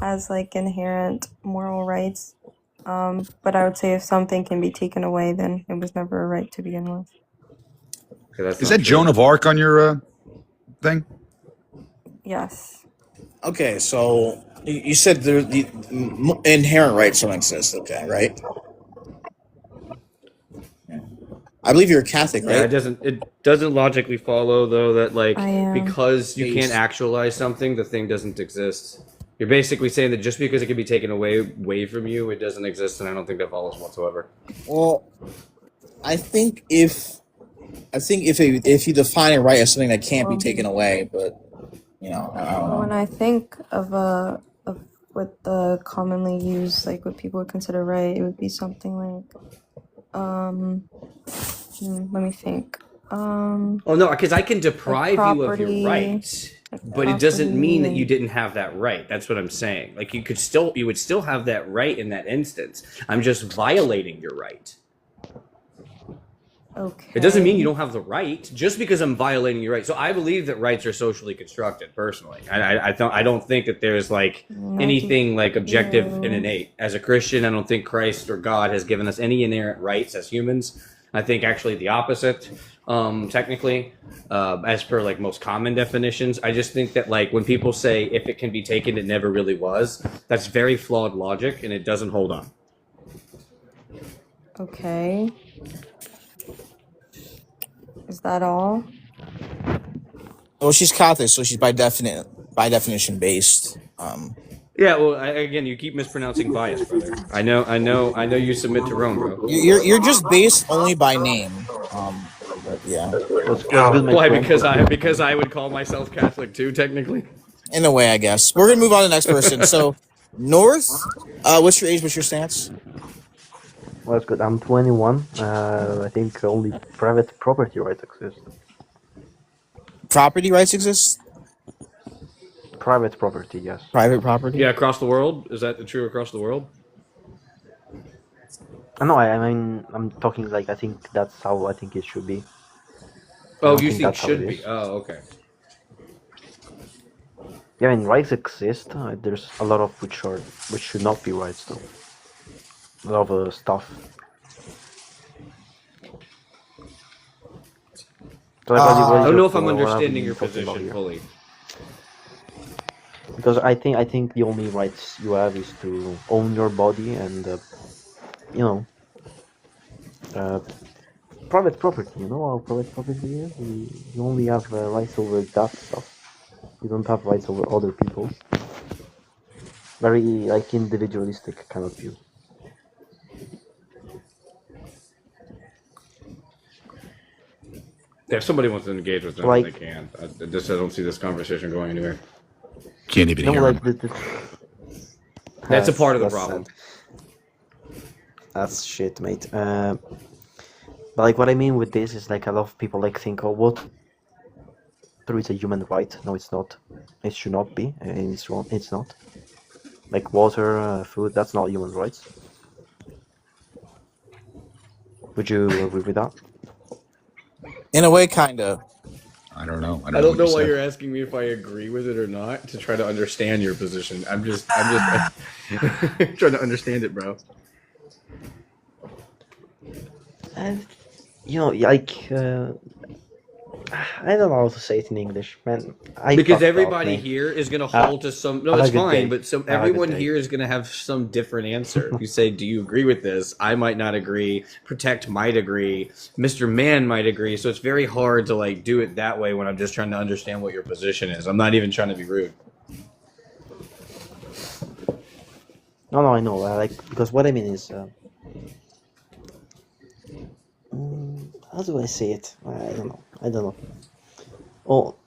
has like inherent moral rights. But I would say if something can be taken away, then it was never a right to begin with. Is that Joan of Arc on your thing? Yes. Okay, so you said the inherent rights don't exist. Okay, right? I believe you're a Catholic, right? Yeah, it doesn't logically follow though that like I am. because you can't actualize something, the thing doesn't exist. You're basically saying that just because it can be taken away from you, it doesn't exist, and I don't think that follows whatsoever. Well, I think if you define a right as something that can't be taken away, but I don't know. When I think of what the commonly used, like what people would consider right, it would be something like, let me think. Oh no, because I can deprive you of property, your right, but it doesn't mean that you didn't have that right. That's what I'm saying. Like you would still have that right in that instance. I'm just violating your right. Okay. It doesn't mean you don't have the right just because I'm violating your right. So I believe that rights are socially constructed. Personally, I don't think that there's like anything like objective and innate. As a Christian, I don't think Christ or God has given us any inherent rights as humans. I think actually the opposite. Technically, as per like most common definitions, I just think that like when people say if it can be taken, it never really was. That's very flawed logic, and it doesn't hold on. Okay. Is that all? Well, she's Catholic, so she's by definition based. Yeah, well, again, you keep mispronouncing bias, brother. I know. You submit to Rome, bro. You're just based only by name. But yeah. Why? Because I would call myself Catholic too, technically. In a way, I guess. We're gonna move on to the next person. So, North, what's your age? What's your stance? Well, that's good. I'm 21. I think only private property rights exist. Property rights exist? Private property, yes. Private property? Yeah, across the world. Is that true across the world? No, I mean, I'm talking like I think that's how I think it should be. Oh, I you think think that's how it should be? is. Oh, okay. Yeah, I mean, rights exist. There's a lot of which should not be rights, though. A lot of stuff. So I don't know if I'm understanding your position fully. Because I think the only rights you have is to own your body and private property. You know how private property is. You only have rights over that stuff. You don't have rights over other people's. Very like individualistic kind of view. If somebody wants to engage with them, Like- they can. I don't see this conversation going anywhere. Can't even No, hear like him. That's a part of the that's problem. That's shit, mate. But like what I mean with this is like a lot of people like think, oh, water is a human right. No, it's not. It should not be. And it's wrong. It's not. Like water, food, that's not human rights. Would you agree with that? In a way, kinda. I don't know. I don't know why you're asking me if I agree with it or not to try to understand your position. I'm just trying to understand it, bro. And like I don't know how to say it in English, man. I Because fucked up, everybody man. here is going to Uh, hold to some. No, have a it's good fine. day. But so Have a good everyone day. here is going to have some different answer. If you say, "Do you agree with this?" I might not agree. Protect might agree. Mr. Man might agree. So it's very hard to like do it that way when I'm just trying to understand what your position is. I'm not even trying to be rude. No, I know. Because what I mean is, how do I say it? I don't know. Oh,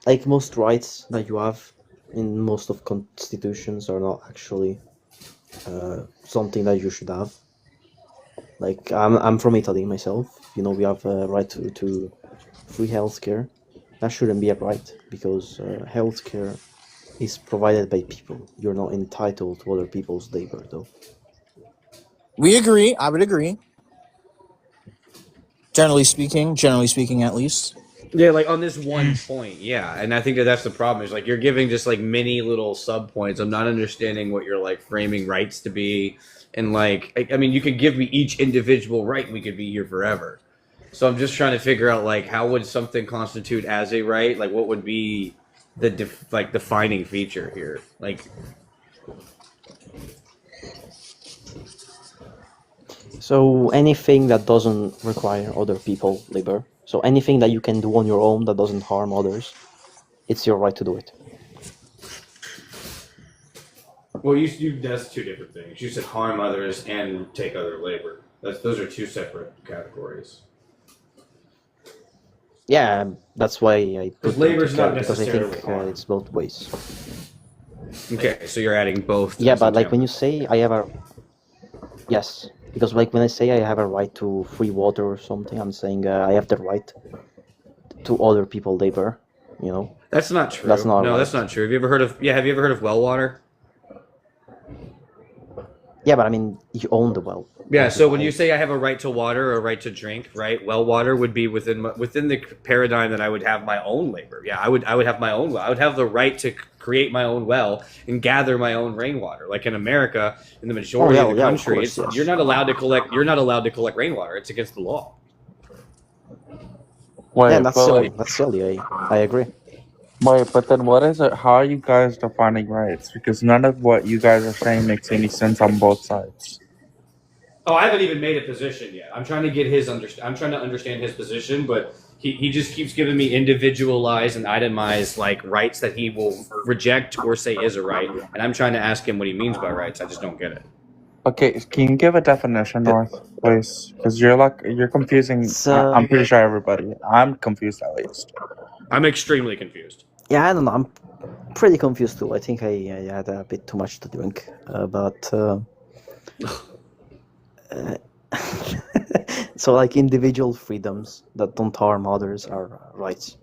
like most rights that you have in most of constitutions are not actually something that you should have. Like I'm from Italy myself. You know, we have a right to free healthcare. That shouldn't be a right because healthcare is provided by people. You're not entitled to other people's labor, though. We agree. I would agree. Generally speaking, at least. Yeah, like on this one point, yeah, and I think that that's the problem. Is like you're giving just like many little sub points. I'm not understanding what you're like framing rights to be, and like I mean, you could give me each individual right, and we could be here forever. So I'm just trying to figure out like how would something constitute as a right? Like what would be the defining feature here? Like So anything that doesn't require other people labor. So anything that you can do on your own that doesn't harm others, it's your right to do it. well, that's two different things. You said harm others and take other labor. Those are two separate categories. Yeah, that's why I put them labor's not together, because I necessarily think harm. it's both ways. Okay, so you're adding both. Yeah, as but in like when template. you say I have a yes, because like when I say I have a right to free water or something, I'm saying I have the right to other people labor. You know, That's not true. that's not No, right. that's not true. Have you ever heard of Have you ever heard of well water? Yeah, but I mean you own the well. Yeah. Like So you when you own. say I have a right to water or a right to drink, right? Well water would be within the paradigm that I would have my own labor. Yeah, I would have my own well. I would have the right to create my own well and gather my own rainwater. Like in America, in the Oh majority yeah, of the yeah, of country, course, it's yes. you're not allowed to collect. You're not allowed to collect rainwater. It's against the law. Wait, Yeah, that's but silly. like, That's silly. I agree. wait, but then what is it? How are you guys defining rights? Because none of what you guys are saying makes any sense on both sides. Oh, I haven't even made a position yet. I'm trying to get I'm trying to understand his position, but he just keeps giving me individualized and itemized like rights that he will reject or say is a right, and I'm trying to ask him what he means by rights. I just don't get it. Okay, can you give a definition, North, please? Because you're confusing. It's I'm pretty sure everybody. I'm confused at least. I'm extremely confused. yeah, I don't know. I'm pretty confused too. I think I had a bit too much to drink, but so like individual freedoms that don't harm others are rights.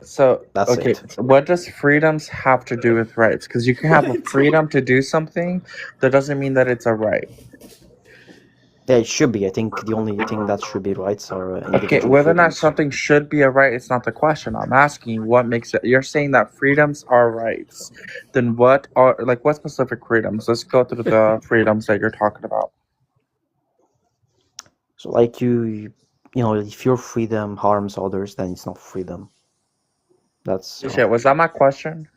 So, That's okay, it. what does freedoms have to do with rights? Because you can have a freedom to do something, that doesn't mean that it's a right. Yeah, it should be. I think the only thing that should be rights are Okay, individual whether or not freedoms. something should be a right, it's not the question. I'm asking you what makes it. You're saying that freedoms are rights. Then what specific freedoms? Let's go through the freedoms that you're talking about. So like you know, if your freedom harms others, then it's not freedom. That's Shit, was that my question?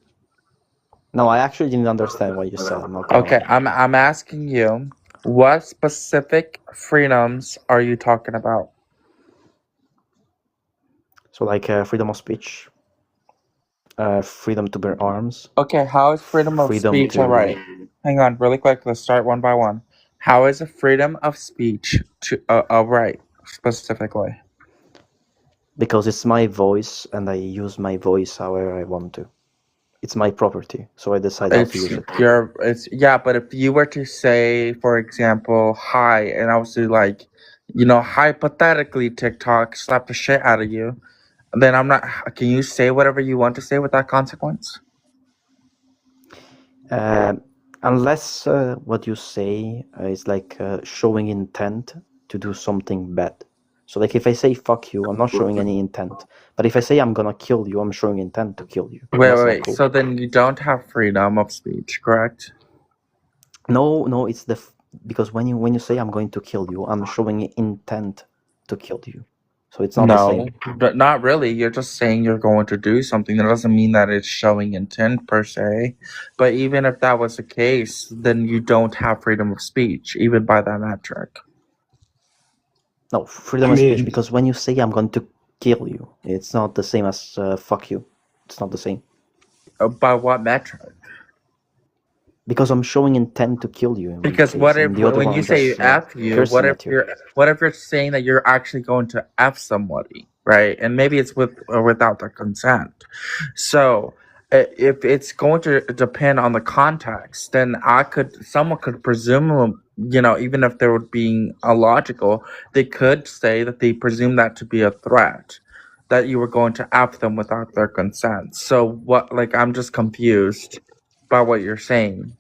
no, I actually didn't understand what you said. I'm not gonna Okay, lie. I'm asking you, what specific freedoms are you talking about? So like freedom of speech, freedom to bear arms, Okay, how is freedom of freedom speech a right? Hang on, really quick. Let's start one by one. How is a freedom of speech a right specifically? because it's my voice and I use my voice however I want to. It's my property, so I decide how to use it. Yeah, but if you were to say, for example, hi, and I was to like, hypothetically TikTok slap the shit out of you, then I'm not. Can you say whatever you want to say without consequence? Unless what you say is like showing intent to do something bad. So like if I say fuck you, I'm not showing any intent. But if I say I'm gonna kill you, I'm showing intent to kill you. And that's not Wait. cool. So then you don't have freedom of speech, correct? No, it's because when you say I'm going to kill you, I'm showing intent to kill you. So it's not the No, same. but not really. You're just saying you're going to do something. That doesn't mean that it's showing intent per se. But even if that was the case, then you don't have freedom of speech, even by that metric. No, freedom I of speech, mean- because when you say I'm going to kill you, it's not the same as fuck you. It's not the same. By what metric? Because I'm showing intent to kill you. In one Because case, what if and the other when one you I'm say just, F you, cursing at you. what if you're saying that you're actually going to F somebody, right? And maybe it's with or without their consent. So if it's going to depend on the context, then someone could presume, even if they were being illogical, they could say that they presume that to be a threat, that you were going to F them without their consent. So what? Like, I'm just confused by what you're saying.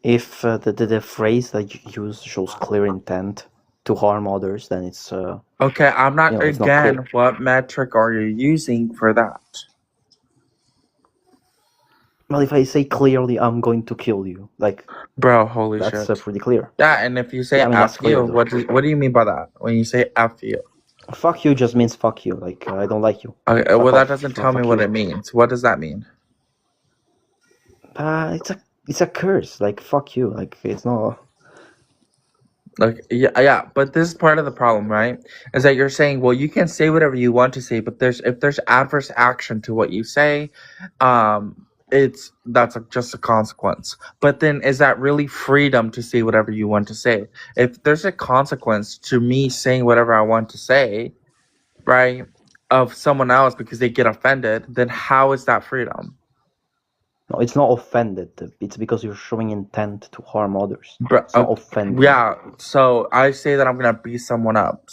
If the phrase that you use shows clear intent to harm others, then it's Okay, I'm not it's not again. clear. What metric are you using for that? Well, if I say clearly I'm going to kill you, like, Bro, holy that's shit. pretty clear. Yeah, and if you say Yeah, I mean, that's F clear, you, though. what do you mean by that? When you say F you? Fuck you just means fuck you. Like, I don't like you. Okay, Fuck well, that off. doesn't Fuck tell me what you. it means. What does that mean? It's a curse. Like, fuck you. Like, it's not. Like, yeah, but this is part of the problem, right? Is that you're saying, well, you can say whatever you want to say, but if there's adverse action to what you say, that's just a consequence. But then, is that really freedom to say whatever you want to say? If there's a consequence to me saying whatever I want to say, right, of someone else because they get offended, then how is that freedom? No, it's not offended. It's because you're showing intent to harm others. It's not offended. Yeah, so I say that I'm gonna beat someone up,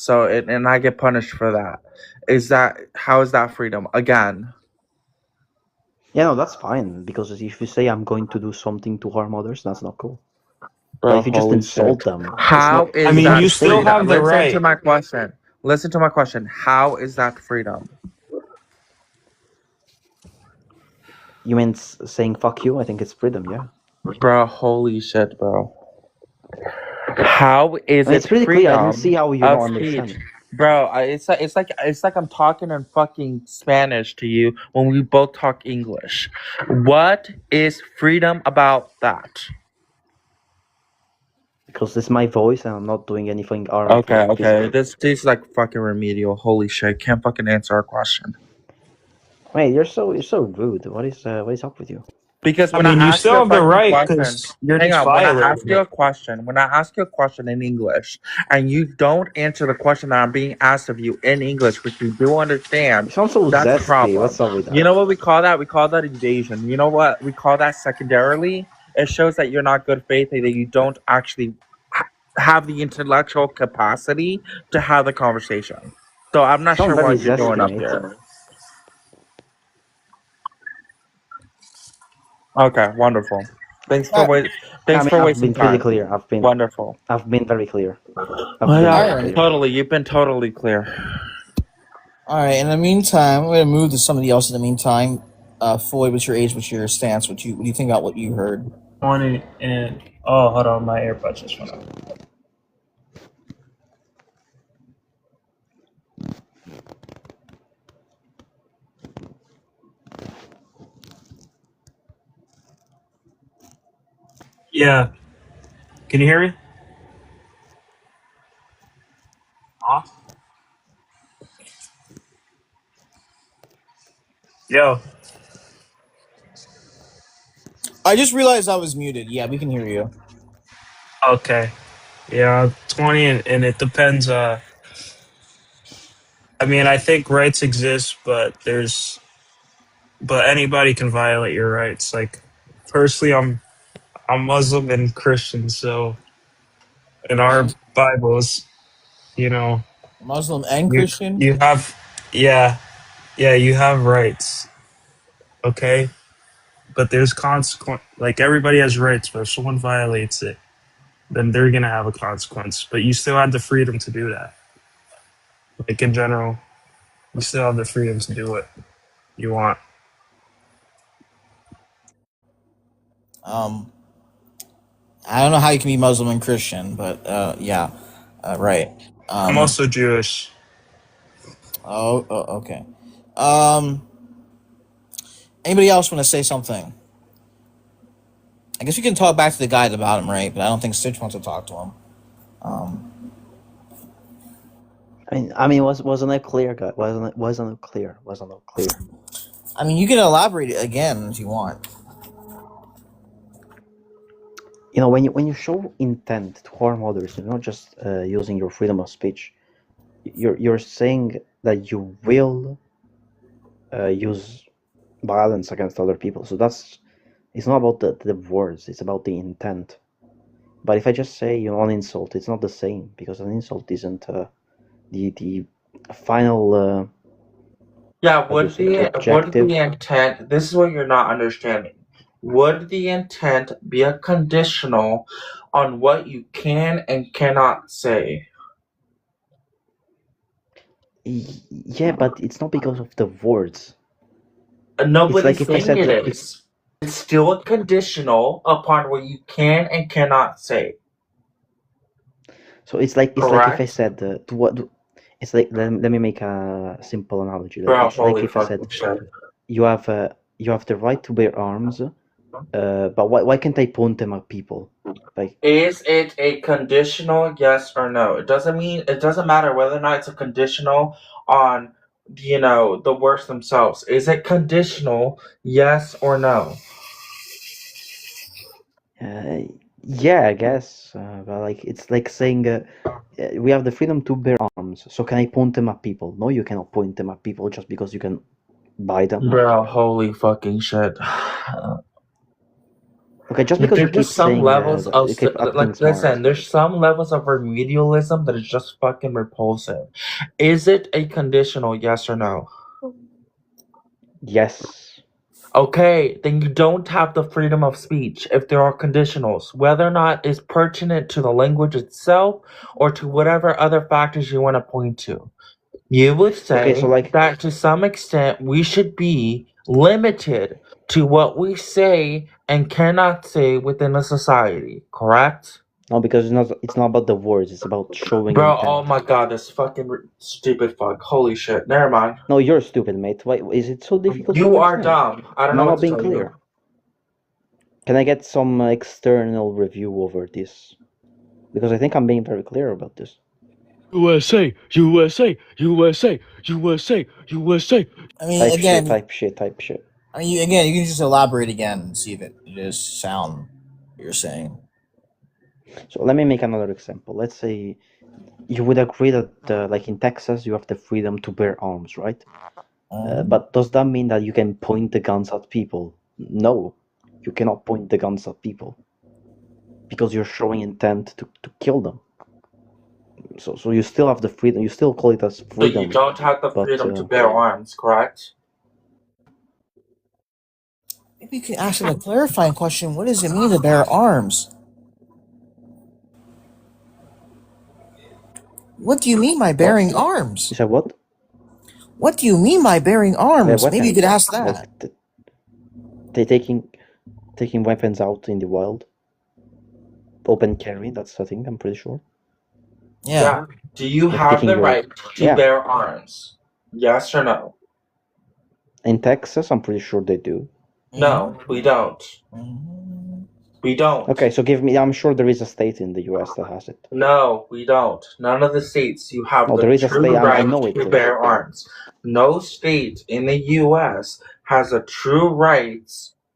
and I get punished for that. How is that freedom? Again, Yeah, no, that's fine. Because if you say I'm going to do something to harm others, that's not cool. bro, But if you just holy insult shit. them, How it's is not, it's that not freedom? the same. Listen to my question. Listen to my question. How is that freedom? You mean saying fuck you? I think it's freedom, yeah. Bro, holy shit, bro. How is I mean, it it's pretty freedom clear. I don't see how you of don't speech? understand. Bro, it's like I'm talking in fucking Spanish to you when we both talk English. What is freedom about that? Because this is my voice and I'm not doing anything Okay. physical. This is like fucking remedial. Holy shit! Can't fucking answer our question. Wait, you're so rude. What is up with you? Because I when mean, I you ask you still a have the fucking right question, because you're hang just on. When I violating ask you a it. question in English, and you don't answer the question that I'm being asked of you in English, which you do understand, You sound so that's a zesty. problem. What's up with that? You know what we call that? We call that evasion. You know what we call that secondarily? It shows that you're not good faith and that you don't actually have the intellectual capacity to have the conversation. So I'm not You sound sure very what you're doing zesty, up mate. here. Okay, wonderful. Thanks for I mean, I've wasting been pretty time. clear. Wonderful. I've been very clear. Oh, yeah, All right. totally. You've been totally clear. All right. In the meantime, I'm gonna move to somebody else. In the meantime, Floyd, what's your age? What's your stance? What do you think about what you heard? 20 and oh, hold on, my AirPods just went out. Yeah, can you hear me? Huh? Yo, I just realized I was muted. Yeah, we can hear you. okay. Yeah, I'm 20 and it depends. I mean, I think rights exist, but anybody can violate your rights. Like, personally, I'm Muslim and Christian, so in our Bibles, you know, Muslim and you Christian. you have, yeah, you have rights, okay? But there's consequence. Like, everybody has rights, but if someone violates it, then they're gonna have a consequence. But you still have the freedom to do that. Like, in general, you still have the freedom to do what you want. I don't know how you can be Muslim and Christian, but yeah, right. I'm also Jewish. Okay. Um, Anybody else want to say something? I guess we can talk back to the guy at the bottom, right? But I don't think Stitch wants to talk to him. Wasn't it clear, guy? Wasn't it clear? I mean, you can elaborate it again if you want. When you show intent to harm others, you're not just using your freedom of speech. You're saying that you will use violence against other people. So it's not about the words, it's about the intent. But if I just say an insult, it's not the same, because an insult isn't the final Yeah, would would objective. the intent, this is what you're not understanding. Would the intent be a conditional on what you can and cannot say? Yeah, but it's not because of the words. Nobody's like if I saying said it that is. It's still a conditional upon what you can and cannot say. So it's like if I Correct? said to what it's like. Let me make a simple analogy. Bro, It's like holy if I said fucking shit. you have the right to bear arms, but why can't I point them at people? Like, Is it a conditional yes or no? It doesn't matter whether or not it's a conditional on the words themselves. Is it conditional yes or no? yeah, I guess. But like it's like saying we have the freedom to bear arms. So can I point them at people? No, you cannot point them at people just because you can buy them. Bro, holy fucking shit. Okay, just because you There's keep just some saying levels of you keep acting smart. listen, there's some levels of remedialism that is just fucking repulsive. Is it a conditional yes or no? Yes. Okay, then you don't have the freedom of speech if there are conditionals, whether or not it's pertinent to the language itself or to whatever other factors you want to point to. You would say Okay, so like that to some extent we should be limited to what we say and cannot say within a society, correct? no, because it's not about the words. It's about showing Bro, intent. oh my god, this fucking stupid fuck. Holy shit. Never mind. No, you're stupid, mate. Why is it so difficult? You to are understand? dumb. I don't Am know I what not to being tell clear? you. Can I get some external review over this? Because I think I'm being very clear about this. USA, USA, USA, USA, USA. I mean, Type again, shit. I mean, you can just elaborate again and see if it is sound what you're saying. So let me make another example. Let's say you would agree that, like in Texas, you have the freedom to bear arms, right? But does that mean that you can point the guns at people? No, you cannot point the guns at people because you're showing intent to kill them. So you still have the freedom. You still call it as So freedom. you don't have the but, freedom to bear arms, correct? Maybe you could ask him a clarifying question. What does it mean to bear arms? What do you mean by bearing arms? You said what? What do you mean by bearing arms? Maybe you could ask that. Like they taking weapons out in the wild. Open carry, that's a thing, I'm pretty sure. Yeah. Do you Like have taking the your- right to Yeah. bear arms? Yes or no? In Texas, I'm pretty sure they do. No, we don't. We don't. Okay, so I'm sure there is a state in the US that has it. No, we don't. None of the states you have No, the there is a true state, I right know it to is. bear arms. No state in the US has a true right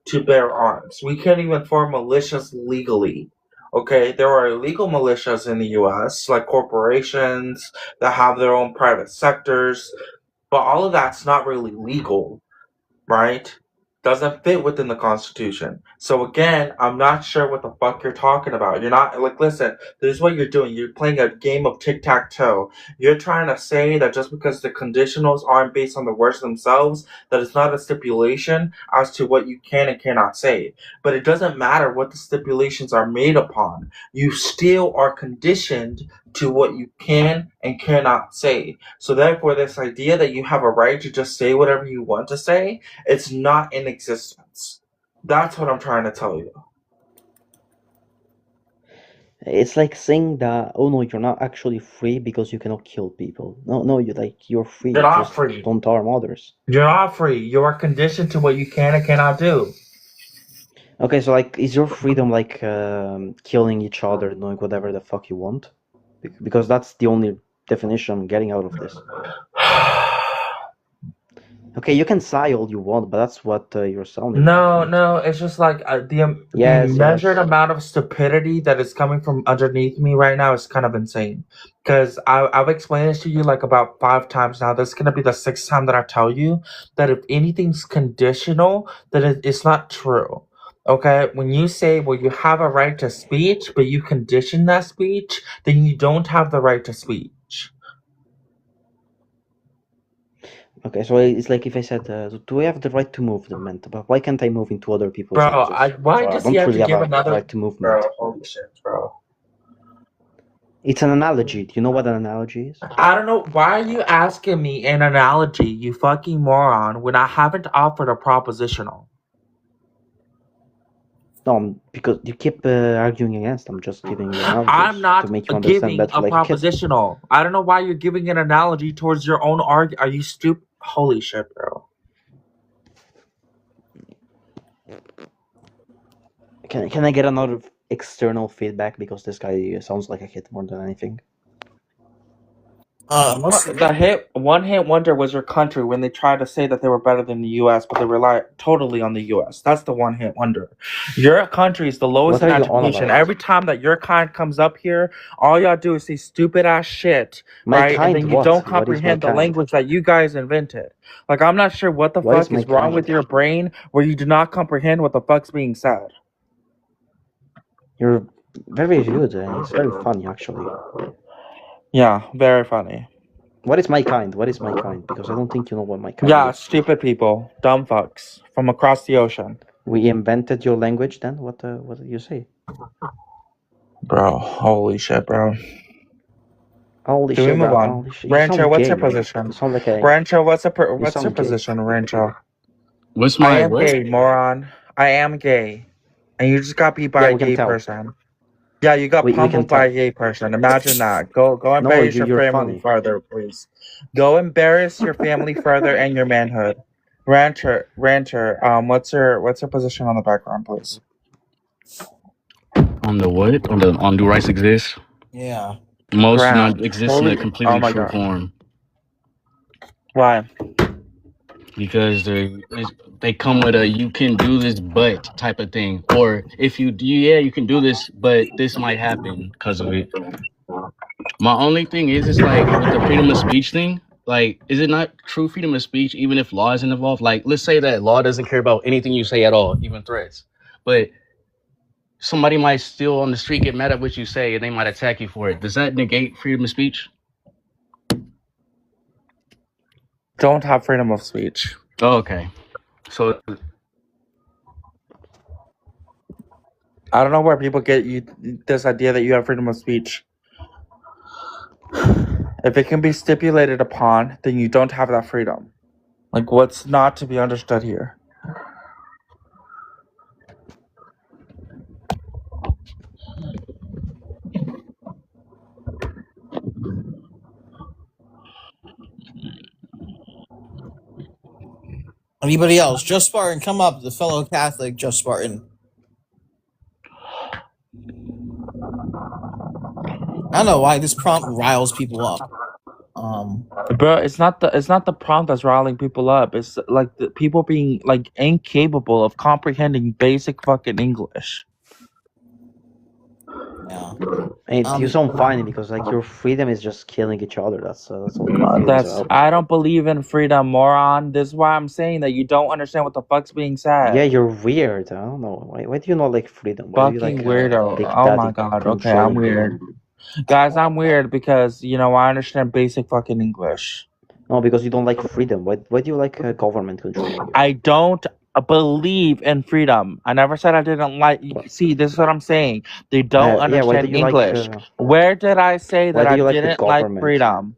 to bear arms. We can't even form militias legally. Okay, there are illegal militias in the US, like corporations that have their own private sectors, but all of that's not really legal, right? Doesn't fit within the Constitution. So again, I'm not sure what the fuck you're talking about. You're not, like, listen, this is what you're doing. You're playing a game of tic-tac-toe. You're trying to say that just because the conditionals aren't based on the words themselves, that it's not a stipulation as to what you can and cannot say. But it doesn't matter what the stipulations are made upon. You still are conditioned to what you can and cannot say. So therefore, this idea that you have a right to just say whatever you want to say, it's not in existence. That's what I'm trying to tell you. It's like saying that, oh no, you're not actually free because you cannot kill people. No, you're free. You're not Just free. don't harm others. You're not free. You are conditioned to what you can and cannot do. Okay, so like, is your freedom like killing each other, doing whatever the fuck you want? Because that's the only definition I'm getting out of this. Okay, you can sigh all you want, but that's what you're sounding. No, it's just like the Yes, measured yes. amount of stupidity that is coming from underneath me right now is kind of insane. Because I've explained this to you like about 5 times now. This is gonna be the 6th time that I tell you that if anything's conditional, then it's not true. Okay, when you say, well, you have a right to speech, but you condition that speech, then you don't have the right to speech. Okay, so it's like if I said, do I have the right to movement? But why can't I move into other people's Bro, houses? why So I does don't he have really to have give a another... right to movement. Bro, holy shit, bro. It's an analogy. Do you know what an analogy is? I don't know. Why are you asking me an analogy, you fucking moron, when I haven't offered a propositional? No, because you keep arguing against. I'm just giving you analogies I'm not to make you understand giving better a like a kid. propositional. I don't know why you're giving an analogy towards your own argument. Are you stupid? Holy shit, bro. Can I get another external feedback, because this guy sounds like a kid more than anything? The one hit wonder was your country when they tried to say that they were better than the U.S., but they rely totally on the U.S. That's the one hit wonder. Your country is the lowest What in are you on education. about? Every time that your kind comes up here, all y'all do is say stupid ass shit, My right? kind And then you what? don't What is my comprehend the kind? language that you guys invented. Like, I'm not sure what the What is fuck my is wrong kind? with your brain where you do not comprehend what the fuck's being said. You're very rude, and it's very funny, actually. Yeah, very funny. What is my kind? What is my kind? Because I don't think you know what my kind Yeah, is. stupid people, dumb fucks from across the ocean. We invented your language then? What did you say? Bro, holy shit, bro. Holy Do we shit, move bro. on? Holy shit. You Rancho, sound what's gay, your man. position? You sound like a... Rancho, what's You your sound gay. position, Rancho? What's I my am what? gay, moron. I am gay. And you just got beat by Yeah, a we can gay tell. person. Yeah, you got We can pummeled by tell. a gay person. Imagine that. Go No, embarrass your you're family funny. further, please. Go embarrass your family further and your manhood. Rancher, what's your position on the background, please? On the what? On do rights exist? Yeah. Most do not Ground. exist in a Oh completely my true god. form Why? because they come with a you can do this but type of thing, or if you do, yeah, you can do this, but this might happen because of it. My only thing is, it's like with the freedom of speech thing. Like, is it not true freedom of speech even if law isn't involved? Like, let's say that law doesn't care about anything you say at all, even threats, but somebody might still on the street get mad at what you say and they might attack you for it. Does that negate freedom of speech? Don't have freedom of speech. Oh, okay. So I don't know where people get this idea that you have freedom of speech. If it can be stipulated upon, then you don't have that freedom. Like, what's not to be understood here? Anybody else? Just Spartan, come up. The fellow Catholic, Just Spartan. I don't know why this prompt riles people up. Bro, it's not the prompt that's riling people up. It's like the people being like incapable of comprehending basic fucking English. Yeah. And you sound funny because like your freedom is just killing each other. That's all your feelings are. I don't believe in freedom, moron. This is why I'm saying that you don't understand what the fuck's being said. Yeah, you're weird. I don't know. Why do you not like freedom? Why do you Fucking like weirdo. Big Oh my Daddy god. Okay, I'm controlling you? weird. Guys, I'm weird because, I understand basic fucking English. No, because you don't like freedom. Why do you like government controlling you? I don't believe in freedom. I never said I didn't like. See, this is what I'm saying. They don't Yeah, why understand do you English. like? Where did I say Why that do I you like the didn't like government? freedom?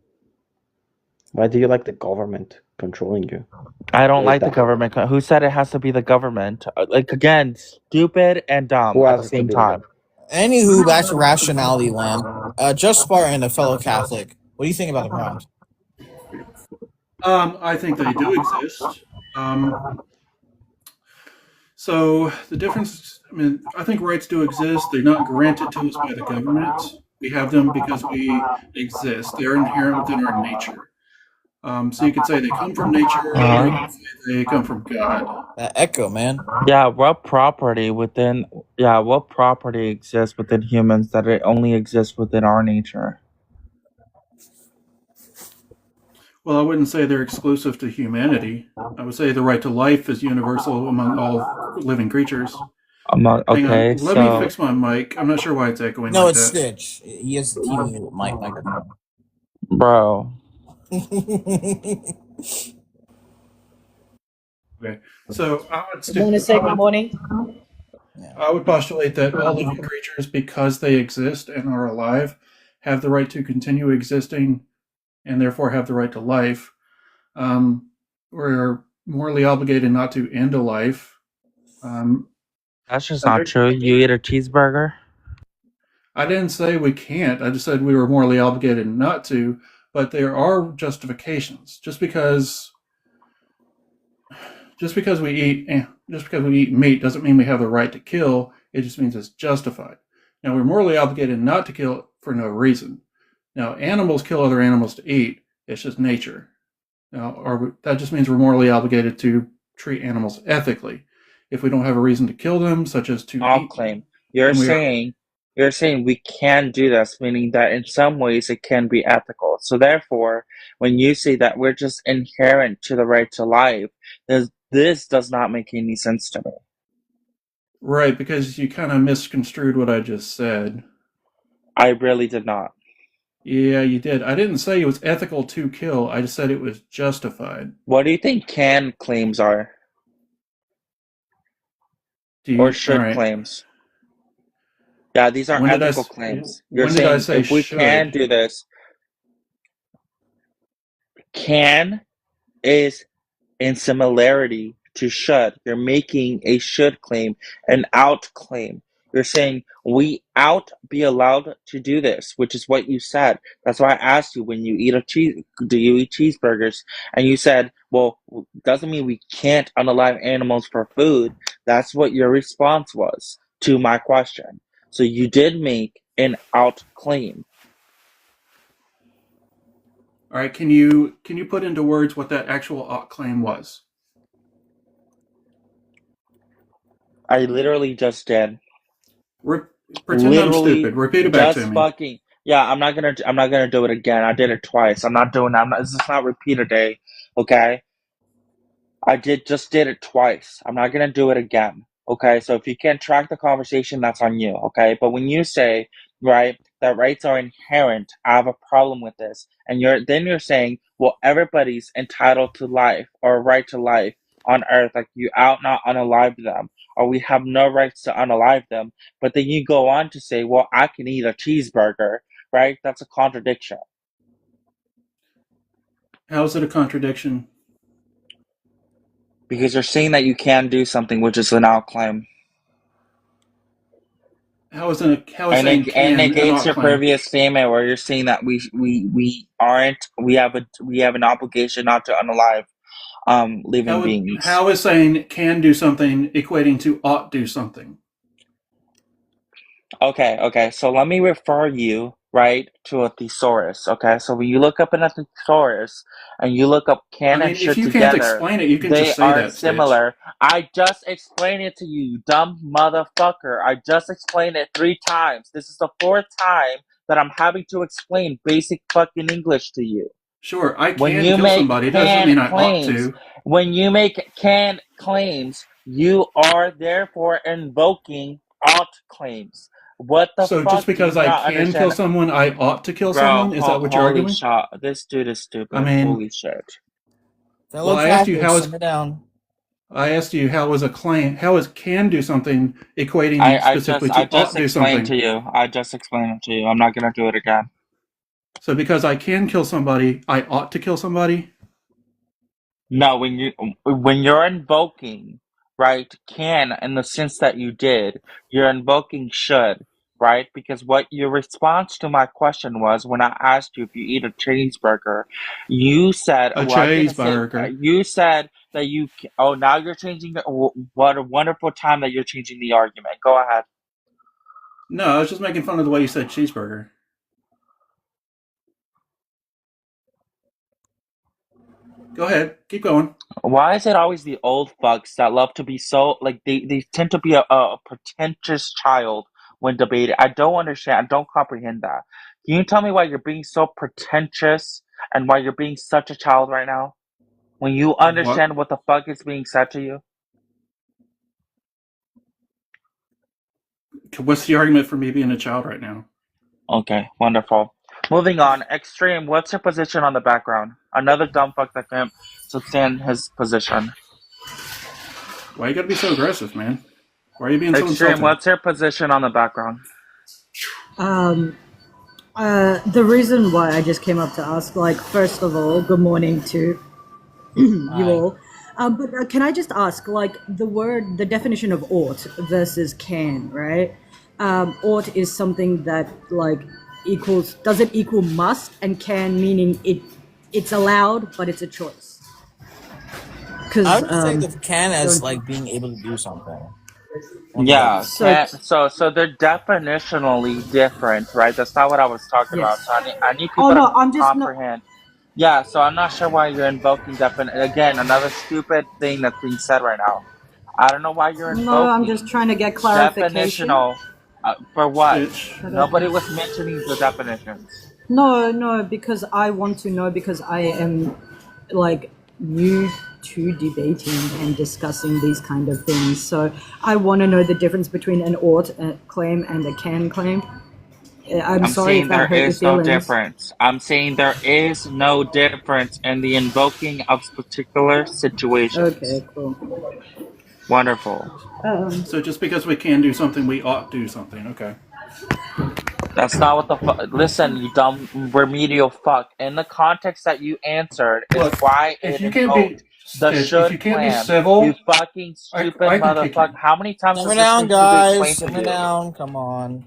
Why do you like the government controlling you? I don't What is like the that? government. Who said it has to be the government? Like, again, stupid and dumb Who at the asked it to same be the time. Anywho, back to rationality land. Just Spartan, a fellow Catholic. What do you think about the prompt? I think they do exist. So the difference, I mean, I think rights do exist. They're not granted to us by the government. We have them because we exist. They're inherent within our nature. So you could say they come from nature, or you could say they come from God. That echo, man. Yeah, what property exists within humans that it only exists within our nature? Well, I wouldn't say they're exclusive to humanity. I would say the right to life is universal among all living creatures. Hang on, let me fix my mic. I'm not sure why it's echoing No, like it's that. Stitch. He has the TV microphone. Bro. Okay, so I would Good morning, say good morning. I would postulate that all living creatures, because they exist and are alive, have the right to continue existing and therefore have the right to life. We're morally obligated not to end a life. That's just not true. You eat a cheeseburger? I didn't say we can't. I just said we were morally obligated not to, but there are justifications. Just because we eat meat doesn't mean we have the right to kill. It just means it's justified. Now, we're morally obligated not to kill for no reason. Now, animals kill other animals to eat. It's just nature. Now, that just means we're morally obligated to treat animals ethically. If we don't have a reason to kill them, such as to I'll claim. You're saying we can do this, meaning that in some ways it can be ethical. So therefore, when you say that we're just inherent to the right to life, this does not make any sense to me. Right, because you kind of misconstrued what I just said. I really did not. Yeah, you did. I didn't say it was ethical to kill. I just said it was justified. What do you think can claims are? Or should claims? Yeah, these are ethical claims. You're saying if we can do this, can is in similarity to should. You're making a should claim, an out claim. You're saying we be allowed to do this, which is what you said. That's why I asked you when you eat do you eat cheeseburgers? And you said, well, doesn't mean we can't unalive animals for food. That's what your response was to my question. So you did make an out claim. All right, can you put into words what that actual out claim was? I literally just did. Pretend I'm stupid. Repeat it back to me. Yeah, I'm not gonna do it again. I did it twice. I'm not doing that. This is not repeat a day, okay? I just did it twice. I'm not gonna do it again. Okay, so if you can't track the conversation, that's on you, okay? But when you say, right, that rights are inherent, I have a problem with this. And you're saying, well, everybody's entitled to life or a right to life on earth, like you not unalive them, or we have no rights to unalive them. But then you go on to say, well, I can eat a cheeseburger, right? That's a contradiction. How is it a contradiction? Because you're saying that you can do something, which is an out claim. And negates your previous statement where you're saying that we have an obligation not to unalive living beings. How is saying can do something equating to ought do something? Okay. So let me refer you right to a thesaurus. Okay, so when you look up in a thesaurus and you look up can and should together, if you can't explain it, you can just say that. Similar. I just explained it to you, you dumb motherfucker. I just explained it 3 times. This is the 4th time that I'm having to explain basic fucking English to you. Sure, I can kill somebody. It doesn't mean I ought to. When you make can claims, you are therefore invoking ought claims. What the so fuck? Just because I can kill someone, I ought to kill someone? Is that what you're arguing? This dude is stupid. I mean, holy shit. Well, I asked you how is I asked you how is a claim, how is can do something equating specifically to ought do something? I just explained it to you. I'm not gonna do it again. So because I can kill somebody, I ought to kill somebody? No, when you're invoking, right, can in the sense that you did, you're invoking should, right? Because what your response to my question was when I asked you if you eat a cheeseburger, you said, A "Well, I didn't say." cheeseburger. You said that you. Oh, now you're changing. What a wonderful time that you're changing the argument. Go ahead. No, I was just making fun of the way you said cheeseburger. Go ahead. Keep going. Why is it always the old fucks that love to be so like they tend to be a pretentious child when debating? I don't understand. I don't comprehend that. Can you tell me why you're being so pretentious and why you're being such a child right now? When you What? understand what the fuck is being said to you? What's the argument for me being a child right now? Okay, wonderful. Moving on. Extreme, what's your position on the background? Another dumb fuck that can't sustain his position. Why you gotta be so aggressive, man? Why are you being so Extreme, insulting? what's your position on the background? The reason why I just came up to ask, like, first of all, good morning to you all. But can I just ask, like, the definition of ought versus can, right? Ought is something that, like, does it equal must, and can meaning it's allowed, but it's a choice. Because I would think of can as like being able to do something. Yeah, So- so they're definitionally different, right? That's not what I was talking about. Yes. So I need people Oh, no, to I'm just not- comprehend. Yeah, so I'm not sure why you're invoking again, another stupid thing that's being said right now. I don't know why you're invoking No, I'm just trying to get clarification. definitional. For what? Stitch. Nobody was mentioning the definitions. No, because I want to know, because I am, like, new to debating and discussing these kind of things. So I want to know the difference between an ought claim and a can claim. I'm sorry saying if that there hurt your is no feelings. difference. I'm saying there is no difference in the invoking of particular situations. Okay, cool. Wonderful. So just because we can do something, we ought do something. Okay. That's not what the fuck. Listen, you dumb remedial fuck. In the context that you answered is Look, why if it you can't be- invoked the if should you can't be plan. civil, You fucking stupid I can kick motherfucker. How many times Simmer does this down, need to be guys. explained to Simmer you? down. Come on.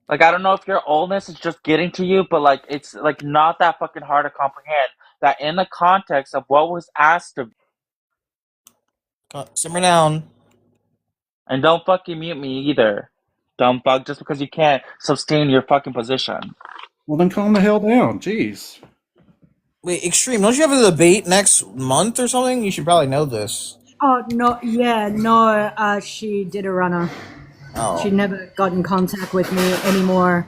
Like, I don't know if your oldness is just getting to you, but like it's like not that fucking hard to comprehend that in the context of what was asked of. Simmer down. And don't fucking mute me either, dumb fuck. Just because you can't sustain your fucking position. Well, then calm the hell down. Jeez. Wait, Extreme, don't you have a debate next month or something? You should probably know this. Oh, no, yeah, no, she did a runner. Oh. She never got in contact with me anymore,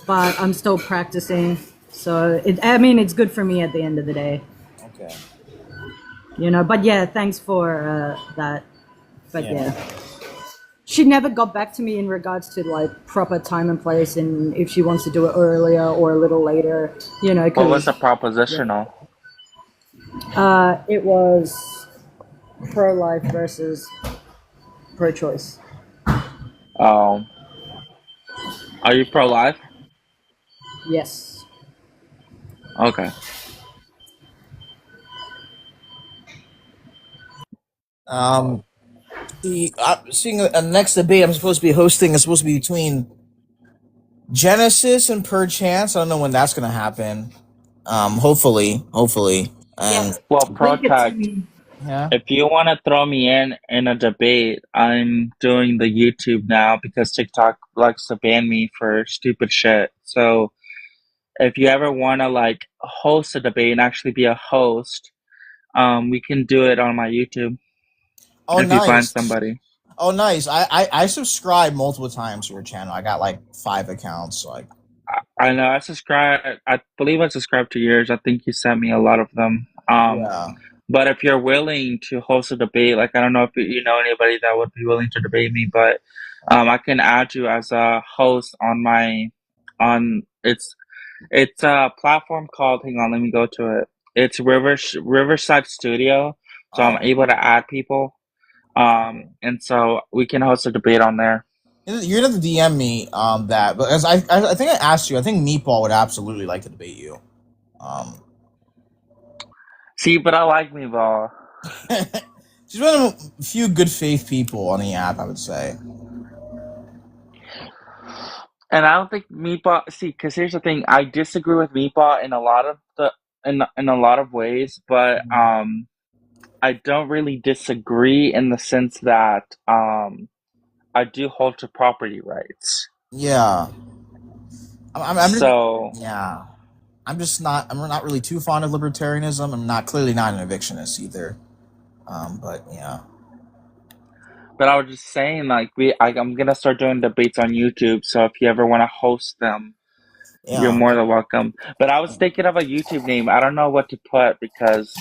but I'm still practicing. So, it's good for me at the end of the day. Okay. But yeah, thanks for that. But Yeah. yeah. She never got back to me in regards to, like, proper time and place, and if she wants to do it earlier or a little later, What was the propositional? It was pro-life versus pro-choice. Are you pro-life? Yes. Okay. Seeing a next debate I'm supposed to be hosting is supposed to be between Genesis and Perchance. I don't know when that's gonna happen. Hopefully. And Well, Protect, Yeah. if you want to throw me in a debate, I'm doing the YouTube now because TikTok likes to ban me for stupid shit. So if you ever want to like host a debate and actually be a host, we can do it on my YouTube. Oh, if you find nice. somebody. Oh, nice. I subscribed multiple times to your channel. I got like 5 accounts. Like, I know. I believe I subscribed to yours. I think you sent me a lot of them. Yeah. But if you're willing to host a debate, like I don't know if you know anybody that would be willing to debate me, but I can add you as a host on it's a platform called. Hang on, let me go to it. It's Riverside Studio, so I'm able to add people, and so we can host a debate on there. you're gonna have to DM me that, but as I think I asked you. I think Meatball would absolutely like to debate you. See, but I like Meatball. She's one of the few good faith people on the app, I would say. And I don't think Meatball. See, because here's the thing, I disagree with Meatball in a lot of in a lot of ways, but I don't really disagree in the sense that I do hold to property rights. Yeah. I'm just, So yeah. I'm not really too fond of libertarianism. I'm clearly not an evictionist either. But yeah. but I was just saying, like I'm gonna start doing debates on YouTube. So if you ever want to host them, you're Yeah. more than welcome. But I was thinking of a YouTube name. I don't know what to put because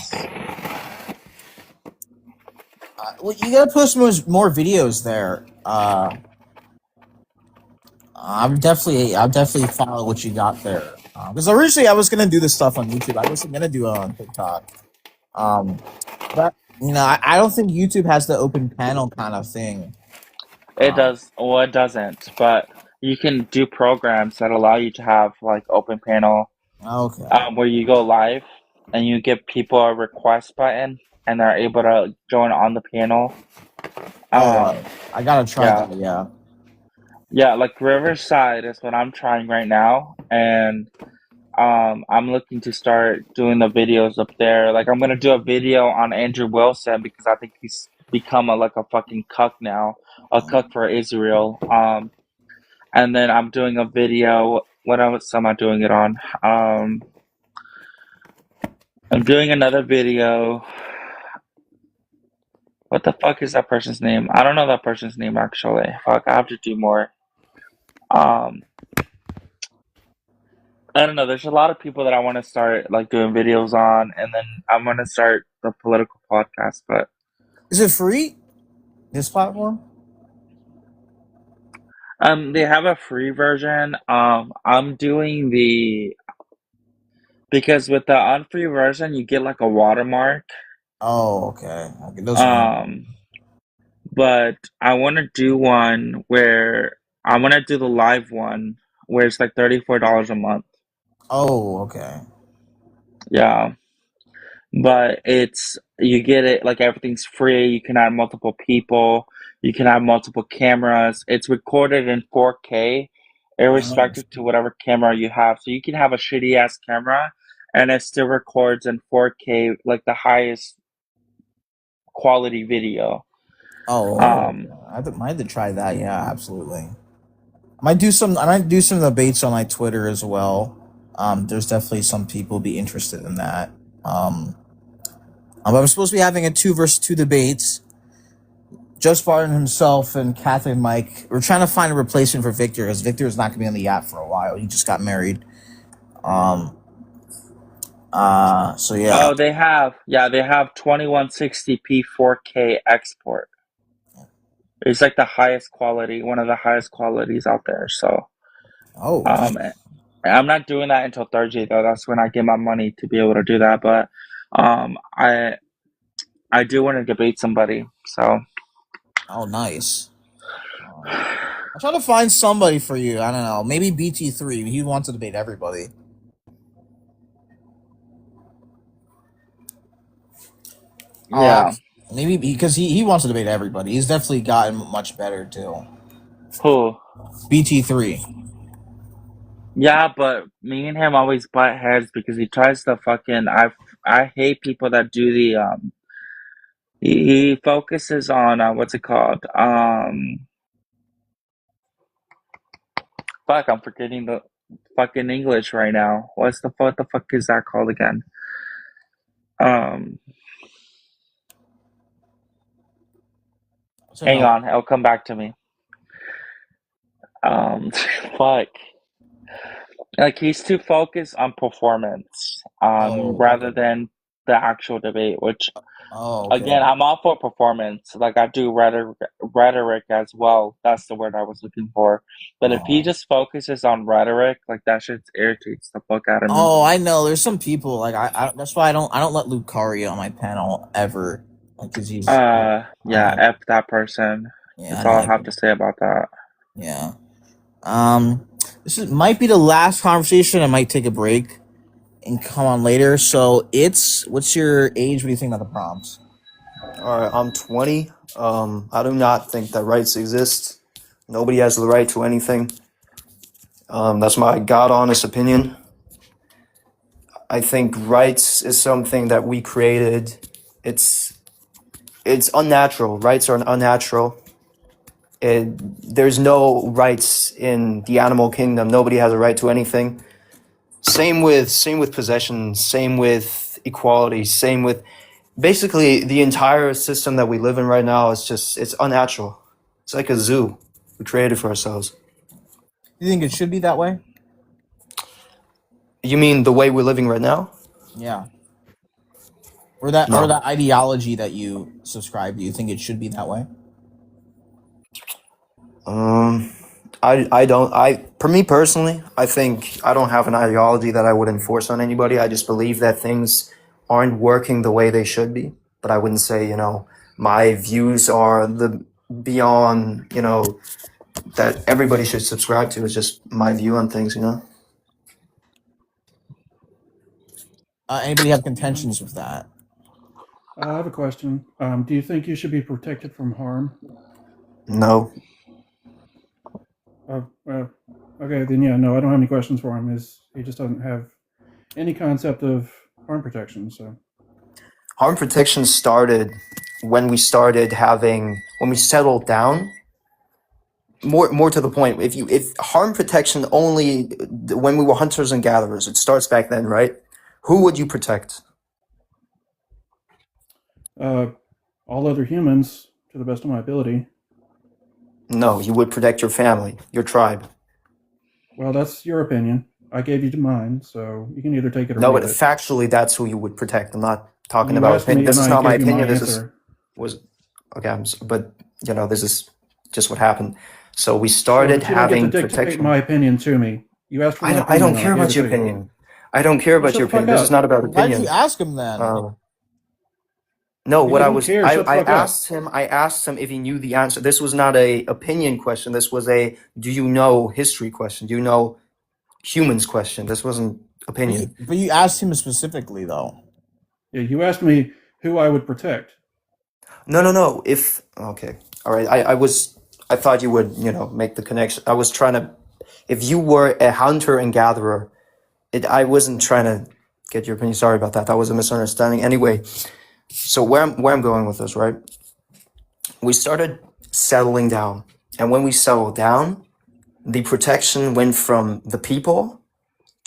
Well, you gotta post more videos there. I'll definitely follow what you got there. Because originally I was gonna do this stuff on YouTube. I wasn't gonna do it on TikTok. But I don't think YouTube has the open panel kind of thing. it does. Well, it doesn't. But you can do programs that allow you to have like open panel. Okay. Where you go live and you give people a request button and they're able to join on the panel. I gotta try yeah. that. Yeah. Yeah, like Riverside is what I'm trying right now, and I'm looking to start doing the videos up there. Like I'm gonna do a video on Andrew Wilson because I think he's become like a fucking cuck now, a cuck for Israel. And then I'm doing a video. What else am I doing it on? I'm doing another video. What the fuck is that person's name? I don't know that person's name actually. Fuck, I have to do more. I don't know. There's a lot of people that I want to start like doing videos on, and then I'm gonna start the political podcast. But is it free? This platform? they have a free version. I'm doing because with the unfree version you get like a watermark. Oh, okay. Those but I want to do one where I want to do the live one where it's like $34 a month. Oh, okay. Yeah. But you get it, like everything's free. You can add multiple people. You can have multiple cameras. It's recorded in 4K, irrespective to whatever camera you have. So you can have a shitty ass camera and it still records in 4K, like the highest quality video. I might have to try that. Yeah, absolutely. I might do some debates on my Twitter as well. There's definitely some people be interested in that. I'm supposed to be having a 2 versus 2 debates. Just Barton himself and Catholic Mike. We're trying to find a replacement for Victor because Victor is not going to be on the app for a while. He just got married. So yeah. Oh, they have 2160p 4K export. It's like the highest quality, one of the highest qualities out there. So, I'm not doing that until Thursday though. That's when I get my money to be able to do that. But, I do want to debate somebody. So. Oh, nice. I'm trying to find somebody for you. I don't know. Maybe BT3. He wants to debate everybody. Yeah. Maybe because he wants to debate everybody. He's definitely gotten much better too. Who? BT3. Yeah, but me and him always butt heads because he tries to fucking. I hate people that do the He focuses on what's it called? Fuck, I'm forgetting the fucking English right now. What the fuck is that called again? Hang on, it'll come back to me. Fuck. Like he's too focused on performance, rather than the actual debate. Which, again, I'm all for performance. Like I do rhetoric as well. That's the word I was looking for. But if he just focuses on rhetoric, like that shit irritates the fuck out of me. Oh, I know. There's some people like I that's why I don't let Luke Curry on my panel ever. Because he's F that person. Yeah, That's all I have to say about that. Yeah. This might be the last conversation. I might take a break and come on later. So what's your age? What do you think about the prompts? All right, I'm 20. I do not think that rights exist. Nobody has the right to anything. That's my God honest opinion. I think rights is something that we created. It's unnatural. Rights are unnatural. There's no rights in the animal kingdom. Nobody has a right to anything. Same with possession. Same with equality. Same with basically the entire system that we live in right now. It's unnatural. It's like a zoo we created for ourselves. You think it should be that way? You mean the way we're living right now? Yeah. Or that No. or that ideology that you subscribe to, you think it should be that way? For me personally, I think I don't have an ideology that I would enforce on anybody. I just believe that things aren't working the way they should be. But I wouldn't say, my views are the beyond, that everybody should subscribe to. It's just my view on things, Anybody have contentions with that? I have a question. Do you think you should be protected from harm? No. Okay, then yeah, no, I don't have any questions for him. He just doesn't have any concept of harm protection. So Harm protection started when we settled down. More to the point, if harm protection only when we were hunters and gatherers, it starts back then, right? Who would you protect? all other humans, to the best of my ability. No, you would protect your family, your tribe. Well, that's your opinion. I gave you mine, so you can either take it or No, leave but it. factually, that's who you would protect. I'm not talking You about asked me opinion. This and is I not my gave you my opinion. This answer. okay. But this is just what happened. So we Sure, started but you don't get to having dictate protection. my opinion to me. You asked for my I don't opinion, and care I gave about it your to you. opinion. I don't care Well, about shut your the fuck opinion. This is up. not about Why did opinion. you ask him then? No, If what you I don't was, care, shut the I fuck up. asked him if he knew the answer. This was not a opinion question. This was a, do you know history question? Do you know humans question? This wasn't opinion. But you asked him specifically though. Yeah, you asked me who I would protect. No. Okay. All right. I thought you would, make the connection. I was trying to, if you were a hunter and gatherer, I wasn't trying to get your opinion. Sorry about that. That was a misunderstanding. Anyway, so where I'm going with this, right? We started settling down. And when we settled down, the protection went from the people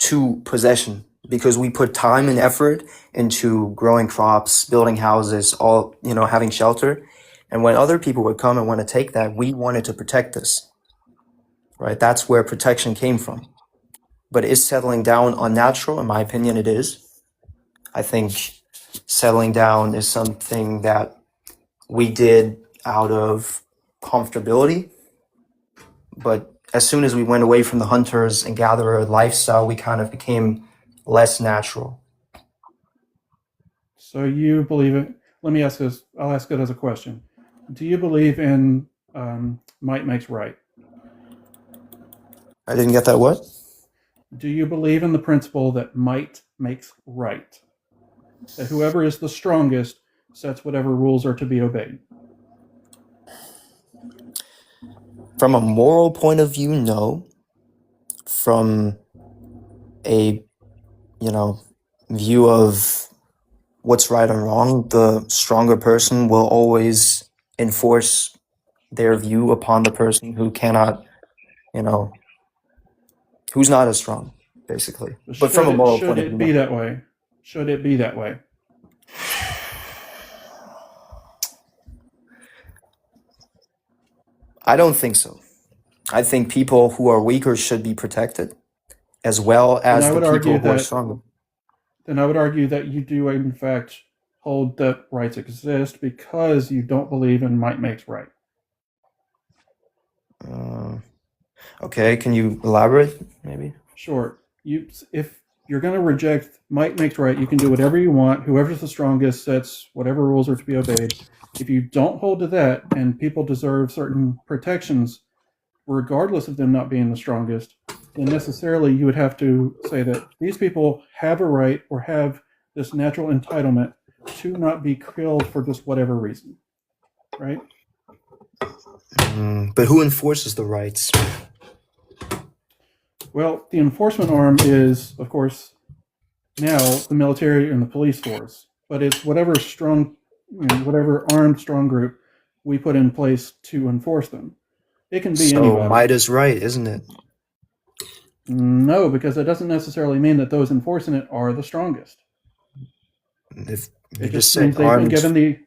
to possession because we put time and effort into growing crops, building houses, all, having shelter. And when other people would come and want to take that, we wanted to protect this, right? That's where protection came from. But is settling down unnatural? In my opinion, it is. I think settling down is something that we did out of comfortability. But as soon as we went away from the hunters and gatherer lifestyle, we kind of became less natural. So you believe it. Let me ask this. I'll ask it as a question. Do you believe in might makes right? I didn't get that. What? Do you believe in the principle that might makes right? That whoever is the strongest sets whatever rules are to be obeyed? From a moral point of view, no. From a, view of what's right and wrong, the stronger person will always enforce their view upon the person who cannot, who's not as strong, basically. But from a moral should point of it view, be no. that way? Should it be that way? I don't think so. I think people who are weaker should be protected, as well Then as I the would people argue who are that. stronger. Then I would argue that you do in fact hold that rights exist because you don't believe in might makes right. Okay, can you elaborate, maybe? Sure. If you're going to reject might makes right, you can do whatever you want. Whoever's the strongest sets whatever rules are to be obeyed. If you don't hold to that and people deserve certain protections, regardless of them not being the strongest, then necessarily you would have to say that these people have a right or have this natural entitlement to not be killed for just whatever reason. Right? But who enforces the rights? Well, the enforcement arm is, of course, now the military and the police force, but it's whatever strong, whatever armed strong group we put in place to enforce them. It can be So anybody. might is right, isn't it? No, because it doesn't necessarily mean that those enforcing it are the strongest. If you It just just means said they've been armed, given the.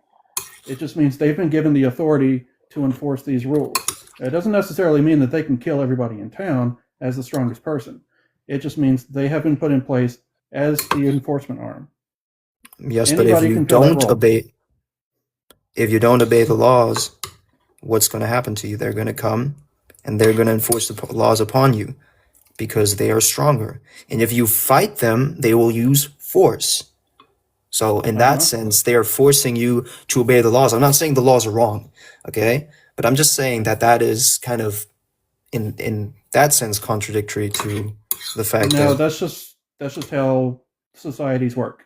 It just means they've been given the authority to enforce these rules. It doesn't necessarily mean that they can kill everybody in town as the strongest person. It just means they have been put in place as the enforcement arm. yes, but if Anybody you can fill that don't role. obey the laws, what's going to happen to you? They're going to come and they're going to enforce the laws upon you because they are stronger. And if you fight them, they will use force. So in that sense, they are forcing you to obey the laws. I'm not saying the laws are wrong, okay? But I'm just saying that that is kind of, in that sense, contradictory to the fact No, that that's just how societies work.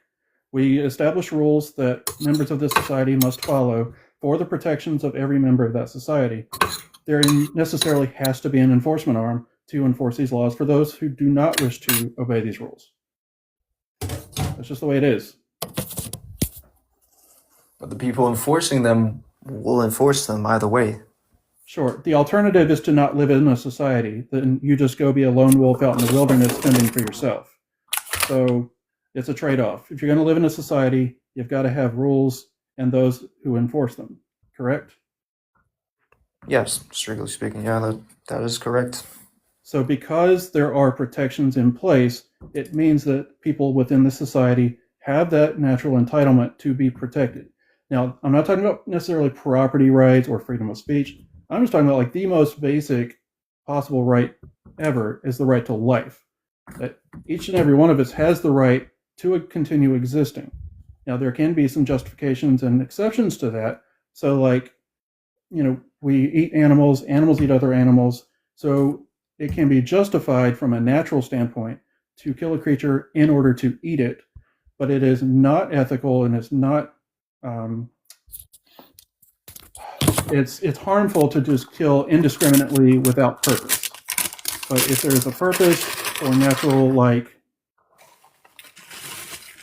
We establish rules that members of this society must follow for the protections of every member of that society. There necessarily has to be an enforcement arm to enforce these laws for those who do not wish to obey these rules. That's just the way it is. but the people enforcing them will enforce them either way. Sure. The alternative is to not live in a society. Then you just go be a lone wolf out in the wilderness fending for yourself. So it's a trade-off. If you're going to live in a society, you've got to have rules and those who enforce them. Correct? Yes, strictly speaking, yeah, that is correct. So because there are protections in place, it means that people within the society have that natural entitlement to be protected. Now, I'm not talking about necessarily property rights or freedom of speech. I'm just talking about like the most basic possible right ever is the right to life. That each and every one of us has the right to continue existing. Now, there can be some justifications and exceptions to that. So like, we eat animals, animals eat other animals. So it can be justified from a natural standpoint to kill a creature in order to eat it, but it is not ethical and it's not it's harmful to just kill indiscriminately without purpose. But if there's a purpose or natural,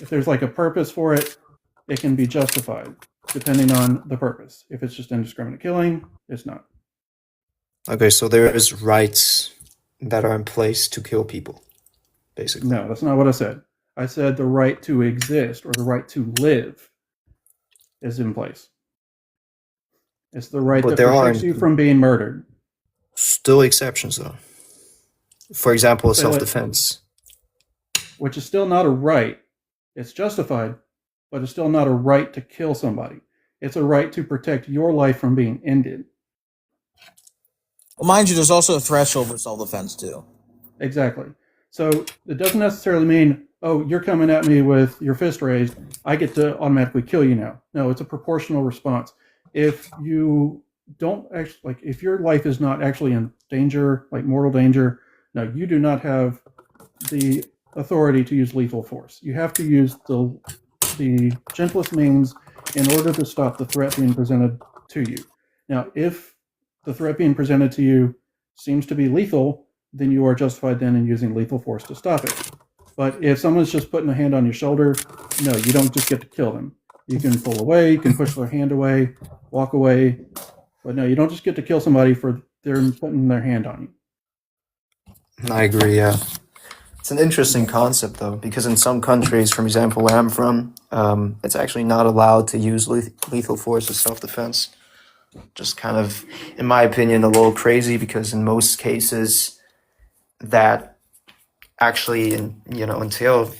if there's like a purpose for it, it can be justified depending on the purpose. If it's just indiscriminate killing, it's not. Okay, so there is rights that are in place to kill people, basically. No, that's not what I said. I said the right to exist or the right to live is in place. It's the right But that there are protects you from being murdered. still exceptions, though. For example, Say like- self-defense. Which is still not a right. It's justified, but it's still not a right to kill somebody. It's a right to protect your life from being ended. Well, mind you, there's also a threshold for self-defense too. Exactly. So it doesn't necessarily mean, oh, you're coming at me with your fist raised, I get to automatically kill you now. No, it's a proportional response. If you don't actually, like, if your life is not actually in danger, like mortal danger, no, you do not have the authority to use lethal force. You have to use the gentlest means in order to stop the threat being presented to you. Now, if the threat being presented to you seems to be lethal, then you are justified then in using lethal force to stop it. But if someone's just putting a hand on your shoulder, no, you don't just get to kill them. You can pull away, you can push their hand away, walk away, but no, you don't just get to kill somebody for them putting their hand on you. I agree, yeah. It's an interesting concept, though, because in some countries, for example, where I'm from, it's actually not allowed to use lethal force as self-defense. Just kind of, in my opinion, a little crazy, because in most cases, that actually, entail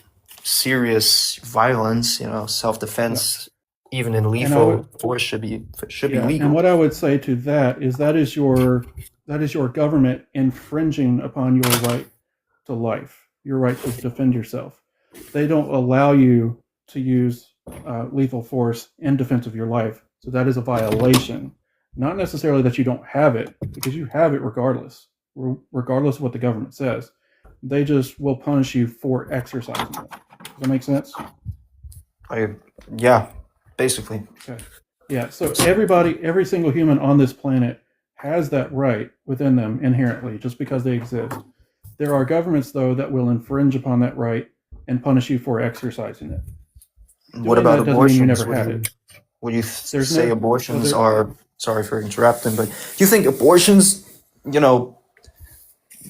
serious violence. Self-defense, even in lethal force, should be legal. And what I would say to that is your government infringing upon your right to life, your right to defend yourself. They don't allow you to use lethal force in defense of your life, so that is a violation. Not necessarily that you don't have it, because you have it regardless of what the government says. They just will punish you for exercising it. Does that make sense? Yeah, basically. Okay. Yeah, so every single human on this planet has that right within them inherently, just because they exist. There are governments, though, that will infringe upon that right and punish you for exercising it. What Doing about that doesn't mean you abortions? never had it. Would you There's say no abortions there- are, sorry for interrupting, but do you think abortions,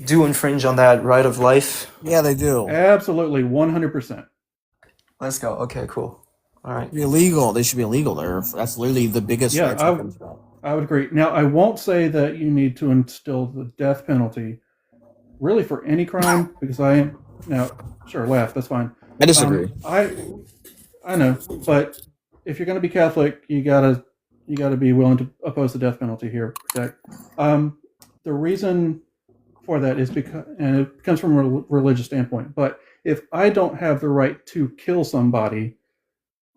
do infringe on that right of life? Yeah, they do. Absolutely, 100%. Let's go. Okay, cool. All right. Be illegal. They should be illegal. That's literally the biggest Yeah, right to infringe about. I would agree. Now, I won't say that you need to instill the death penalty really for any crime because I am now sure laugh, that's fine. I disagree. I know, but if you're going to be Catholic, you gotta be willing to oppose the death penalty here. Zach. The reason for that is because, and it comes from a religious standpoint. But if I don't have the right to kill somebody,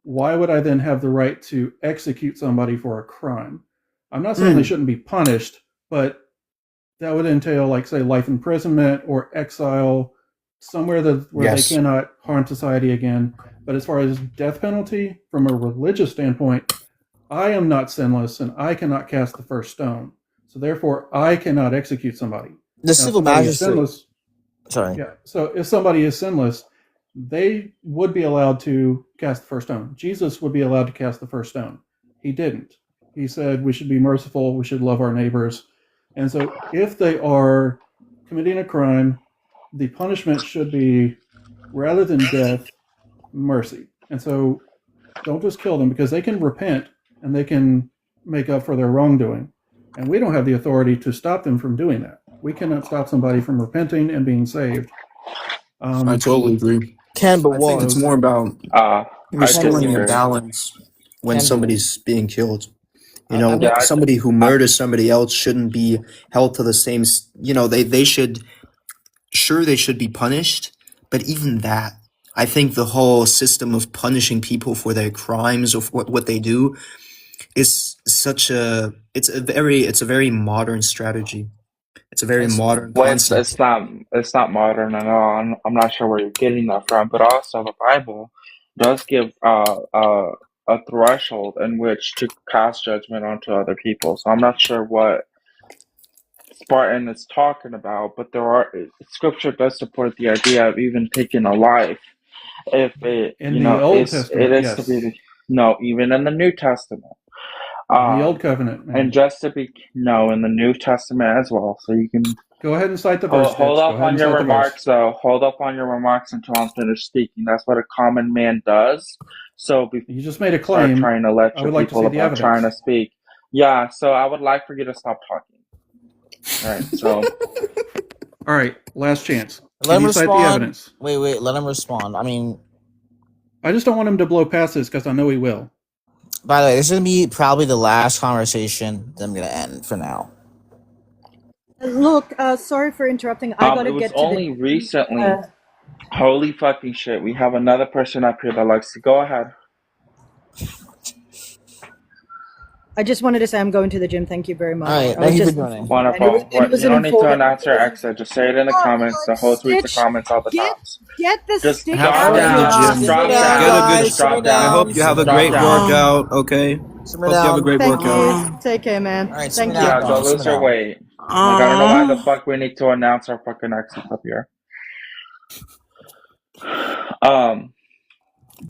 why would I then have the right to execute somebody for a crime? I'm not saying they shouldn't be punished, but that would entail, like, say, life imprisonment or exile, somewhere where Yes. they cannot harm society again. But as far as death penalty, from a religious standpoint, I am not sinless and I cannot cast the first stone. So therefore, I cannot execute somebody. The Now, civil somebody is magistrate. sinless. Sorry. Yeah. So if somebody is sinless, they would be allowed to cast the first stone. Jesus would be allowed to cast the first stone. He didn't. He said we should be merciful, we should love our neighbors. And so if they are committing a crime, the punishment should be, rather than death, mercy. And so don't just kill them, because they can repent and they can make up for their wrongdoing. And we don't have the authority to stop them from doing that. We cannot stop somebody from repenting and being saved. I totally agree. Ken, but I think it's more about restoring a balance when Ken, but- somebody's being killed. I- Somebody who murders somebody else shouldn't be held to the same. They should. Sure, they should be punished, but even that, I think the whole system of punishing people for their crimes or for what they do is it's a very modern strategy. It's a very modern Well, concept. it's not modern at all. I'm not sure where you're getting that from, but also the Bible does give a threshold in which to cast judgment onto other people. So I'm not sure what Spartan is talking about, but Scripture does support the idea of even taking a life if it In the Old it Testament, is yes. to be even in the New Testament. The Old Covenant, man. And just to be in the New Testament as well. So you can Go ahead and cite the verse. hold Dix. Go up ahead on and your cite the verse. remarks, though. Hold up on your remarks until I'm finished speaking. That's what a common man does. So before You just made a you start claim. trying to I lecture would like to people see the about trying to evidence. speak. Yeah. So I would like for you to stop talking. All right. So All right, last chance. Let Can him you cite the respond. evidence? Wait, let him respond. I mean, I just don't want him to blow past this because I know he will. by the way, this is gonna be probably the last conversation that I'm gonna end for now. Look, sorry for interrupting. I gotta it was get to only the. recently. Holy fucking shit! We have another person up here that likes to go ahead. I just wanted to say I'm going to the gym. Thank you very much. All right, I was thank you for just joining. Wonderful. and it was You an don't need to informative- announce your exit. Just say it in the comments. The host reads the Stitch, comments all the time. Get the Just stick drop out down. of your Drop Simmer down. down, guys. Just drop Simmer down. down. I hope you have a Drop great down. workout. Okay. Simmer Hope you have a down. great Thank workout. you. Take care, man. All right, Thank simmer you. down, Yeah, go dog. lose Simmer your down. weight. Like, I don't know why the fuck we need to announce our fucking exits up here.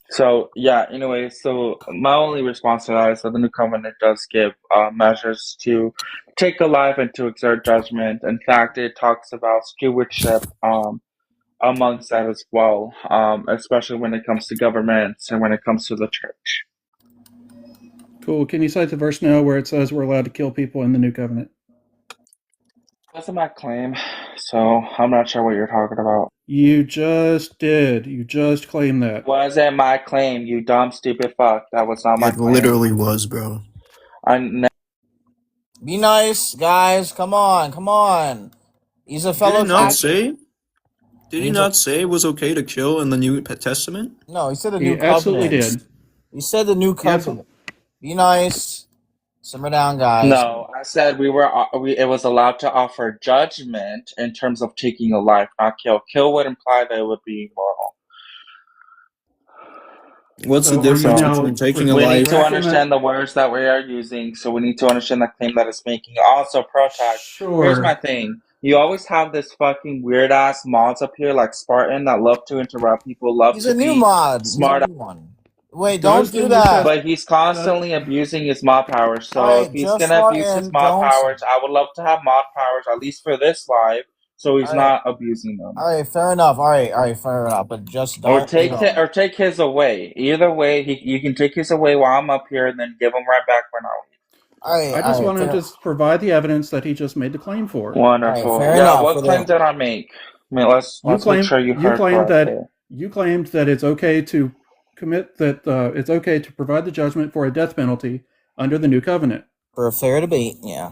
So yeah, anyway, so my only response to that is that the New Covenant does give measures to take a life and to exert judgment. In fact, it talks about stewardship amongst that as well, especially when it comes to governments and when it comes to the church. Cool. Can you cite the verse now where it says we're allowed to kill people in the New Covenant? That's my claim, so I'm not sure what you're talking about. You just did. You just claimed that. Wasn't my claim, you dumb stupid fuck. That was not my It claim. literally was, bro. Be nice, guys. Come on. He's a Did fellow he not Catholic. say? Did he He's not say it was okay to kill in the New Testament? No, he said the He new absolutely covenant. did. He said the new He absolutely. covenant. Be nice. Simmer down, guys. No, I said it was allowed to offer judgment in terms of taking a life, not kill. Kill would imply that it would be immoral. What's So the are you difference now between taking a We need life? to understand the words that we are using, so we need to understand the claim that it's making. Also, Protag, here's my Sure. thing. You always have this fucking weird ass mods up here like Spartan that love to interrupt people, love He's to a new be mod. He's a smart. new one. Wait, don't do that. But he's constantly abusing his mod powers. So Alright, if he's just gonna abuse his Spartan, mod don't. powers, I would love to have mod powers at least for this live, so he's Alright. not abusing them. Alright, fair enough. Alright, fair enough. But just Or don't. take his away. Either way, you can take his away while I'm up here, and then give him right back when I leave. I just want to just provide the evidence that he just made the claim for. Wonderful. fair Yeah, enough what for claim the- did I make? I mean, let's make sure you heard claimed correctly. that you claimed that it's okay to commit that it's okay to provide the judgment for a death penalty under the new covenant. For a fair debate, yeah.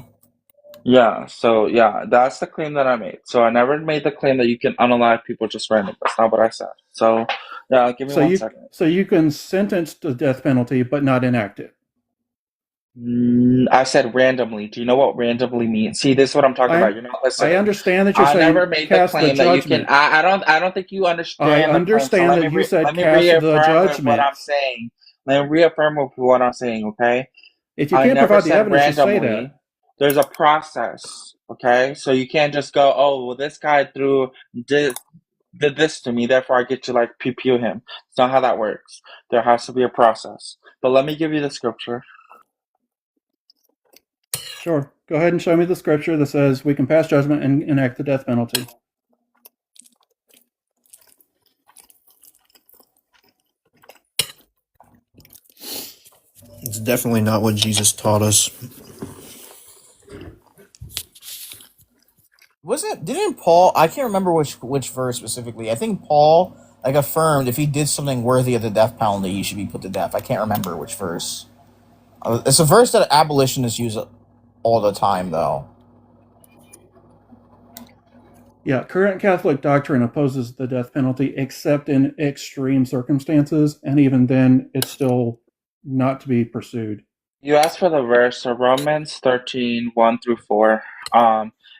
Yeah, so yeah, that's the claim that I made. So I never made the claim that you can unalive people just randomly. That's not what I said. So yeah, give me So 1 you second. so you can sentence the death penalty but not enact it. I said randomly. Do you know what randomly means? See, this is what I'm talking about. You're not listening. I understand that you're I saying never made the cast the claim that you can. judgment. I don't think you understand. I the claim, so understand let that me you said let me cast the reaffirm with judgment. what I'm saying. Let me reaffirm with what I'm saying. Okay. If you I can't never provide the said evidence to say randomly. that. There's a process. Okay, so you can't just go, oh, well, this guy did this to me, therefore I get to like pew him. It's not how that works. There has to be a process. But let me give you the scripture. Sure. Go ahead and show me the scripture that says we can pass judgment and enact the death penalty. It's definitely not what Jesus taught us. Didn't Paul, I can't remember which verse specifically. I think Paul like affirmed if he did something worthy of the death penalty, he should be put to death. I can't remember which verse. It's a verse that abolitionists use all the time, though. Yeah, current Catholic doctrine opposes the death penalty except in extreme circumstances, and even then, it's still not to be pursued. You asked for the verse, so Romans 13, 1 through 4.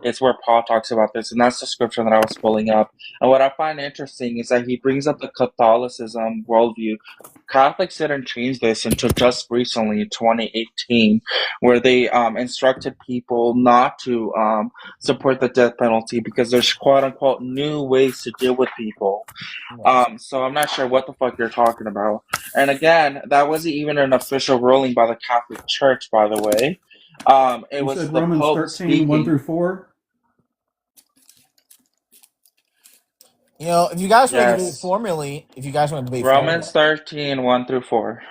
It's where Paul talks about this, and that's the scripture that I was pulling up. And what I find interesting is that he brings up the Catholicism worldview. Catholics didn't change this until just recently, 2018, where they instructed people not to support the death penalty because there's quote-unquote new ways to deal with people. So I'm not sure what the fuck you're talking about. And again, that wasn't even an official ruling by the Catholic Church, by the way. It You was said the Romans Pope 13, speaking. 1 through 4? You know, if you guys want to debate Yes. formally, Romans 13, 1 through 4.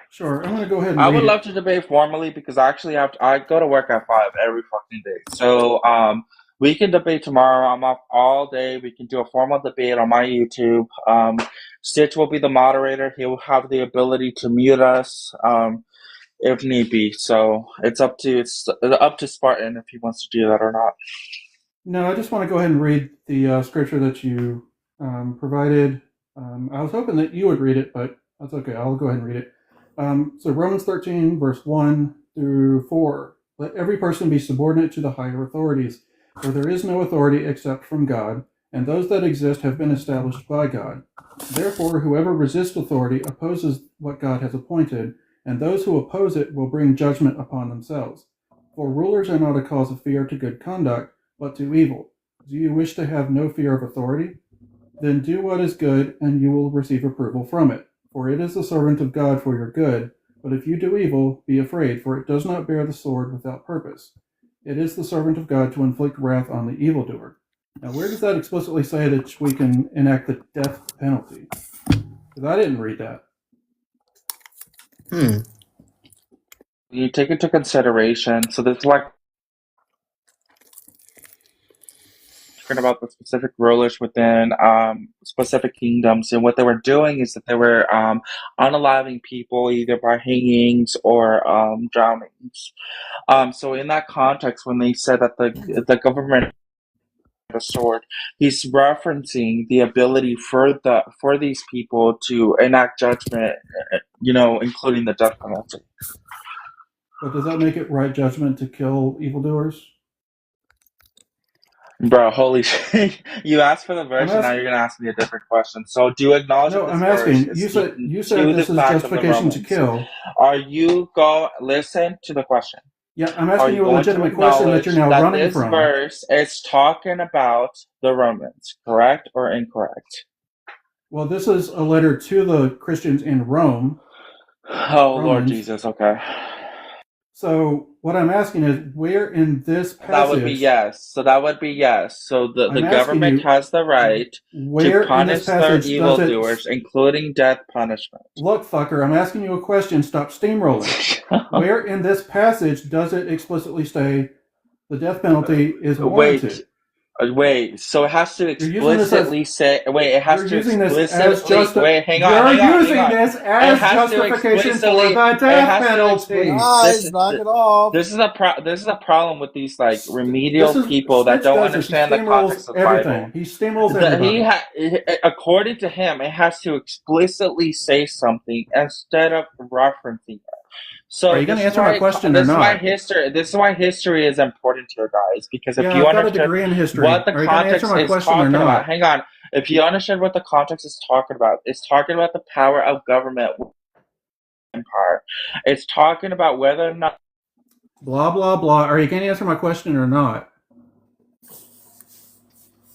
Sure, I'm going to go ahead and I read would it. love to debate formally because I actually I go to work at 5 every fucking day. So we can debate tomorrow. I'm off all day. We can do a formal debate on my YouTube. Stitch will be the moderator. He will have the ability to mute us if need be. So it's up to Spartan if he wants to do that or not. No, I just want to go ahead and read the scripture that you provided. I was hoping that you would read it, but that's okay. I'll go ahead and read it. So Romans 13, verse 1 through 4. Let every person be subordinate to the higher authorities, for there is no authority except from God, and those that exist have been established by God. Therefore, whoever resists authority opposes what God has appointed, and those who oppose it will bring judgment upon themselves. For rulers are not a cause of fear to good conduct, but to evil. Do you wish to have no fear of authority? Then do what is good, and you will receive approval from it. For it is the servant of God for your good. But if you do evil, be afraid, for it does not bear the sword without purpose. It is the servant of God to inflict wrath on the evildoer. Now, where does that explicitly say that we can enact the death penalty? Because I didn't read that. You take into consideration, so this is like about the specific rulers within specific kingdoms, and what they were doing is that they were unaliving people either by hangings or drownings. So in that context, when they said that the government had a sword, he's referencing the ability for these people to enact judgment, including the death penalty. But does that make it right judgment to kill evildoers? Bro, holy shit. You asked for the verse, and now you're going to ask me a different question. So, do you acknowledge No, that this I'm verse asking. is You speaking said to this the is fact of the justification to Romans? kill. Listen to the question. Yeah, I'm Are asking you you a going to legitimate question that acknowledge you're now that running this from. verse is talking about the Romans, correct or incorrect? Well, this is a letter to the Christians in Rome. Oh, Lord Romans. Jesus, okay. So what I'm asking is, where in this That would be passage? yes. So that would be yes. So the I'm asking government you, has the right to where in this punish their passage does it? evildoers, including death punishment. Look, fucker, I'm asking you a question. Stop steamrolling. Where in this passage does it explicitly say the death penalty is warranted? Wait, so it has to You're using this as explicitly say. Wait, it has you're to using this as explicitly. Wait, hang on. You're hang on, using hang on. this It as has to justification for explicitly. the It death has to penalty. Guys, knock it off. This is a problem with these like remedial This is people that Stitch don't does this. He understand the steamrolls context of the everything. Bible. He steamrolls everybody. According to him, it has to explicitly say something instead of referencing it. So Are you going to answer my question this or is why not? This is why history is important here, guys. Because if Yeah, you I've got a understand degree in history. what the Are you going to context answer my is question or talking not? about, hang on. If you understand what the context is talking about, it's talking about the power of government empire. It's talking about whether or not Blah blah blah. Are you going to answer my question or not?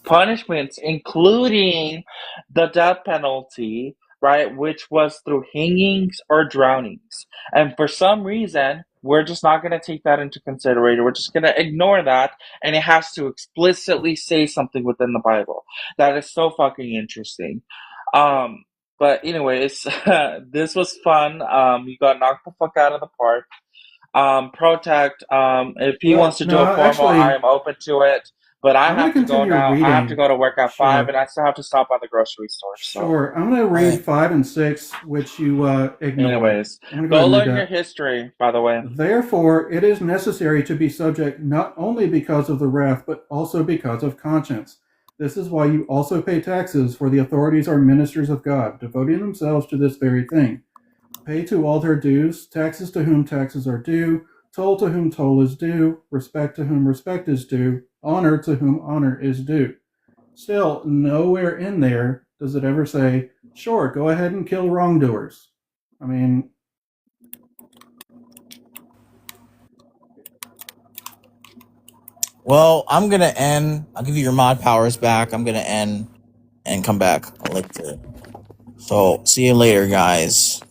punishments, including the death penalty, right, which was through hangings or drownings. And for some reason, we're just not going to take that into consideration. We're just going to ignore that, and it has to explicitly say something within the Bible. That is so fucking interesting. But anyways, this was fun. You got knocked the fuck out of the park. Protect. If he wants to do a formal, actually, I am open to it. But I I'm gonna have to go continue now. I have reading. to go to work at Sure. 5, and I still have to stop by the grocery store. So. Sure. I'm going to read 5 and 6, which you ignored. Anyways, I'm gonna go ahead and read learn that. your history, by the way. Therefore, it is necessary to be subject not only because of the wrath, but also because of conscience. This is why you also pay taxes, for the authorities are ministers of God, devoting themselves to this very thing. Pay to all their dues, taxes to whom taxes are due, toll to whom toll is due, respect to whom respect is due, honor to whom honor is due. Still, nowhere in there does it ever say, sure, go ahead and kill wrongdoers. I mean, Well, I'm gonna end. I'll give you your mod powers back. I'm gonna end and come back. I like to. So see you later, guys.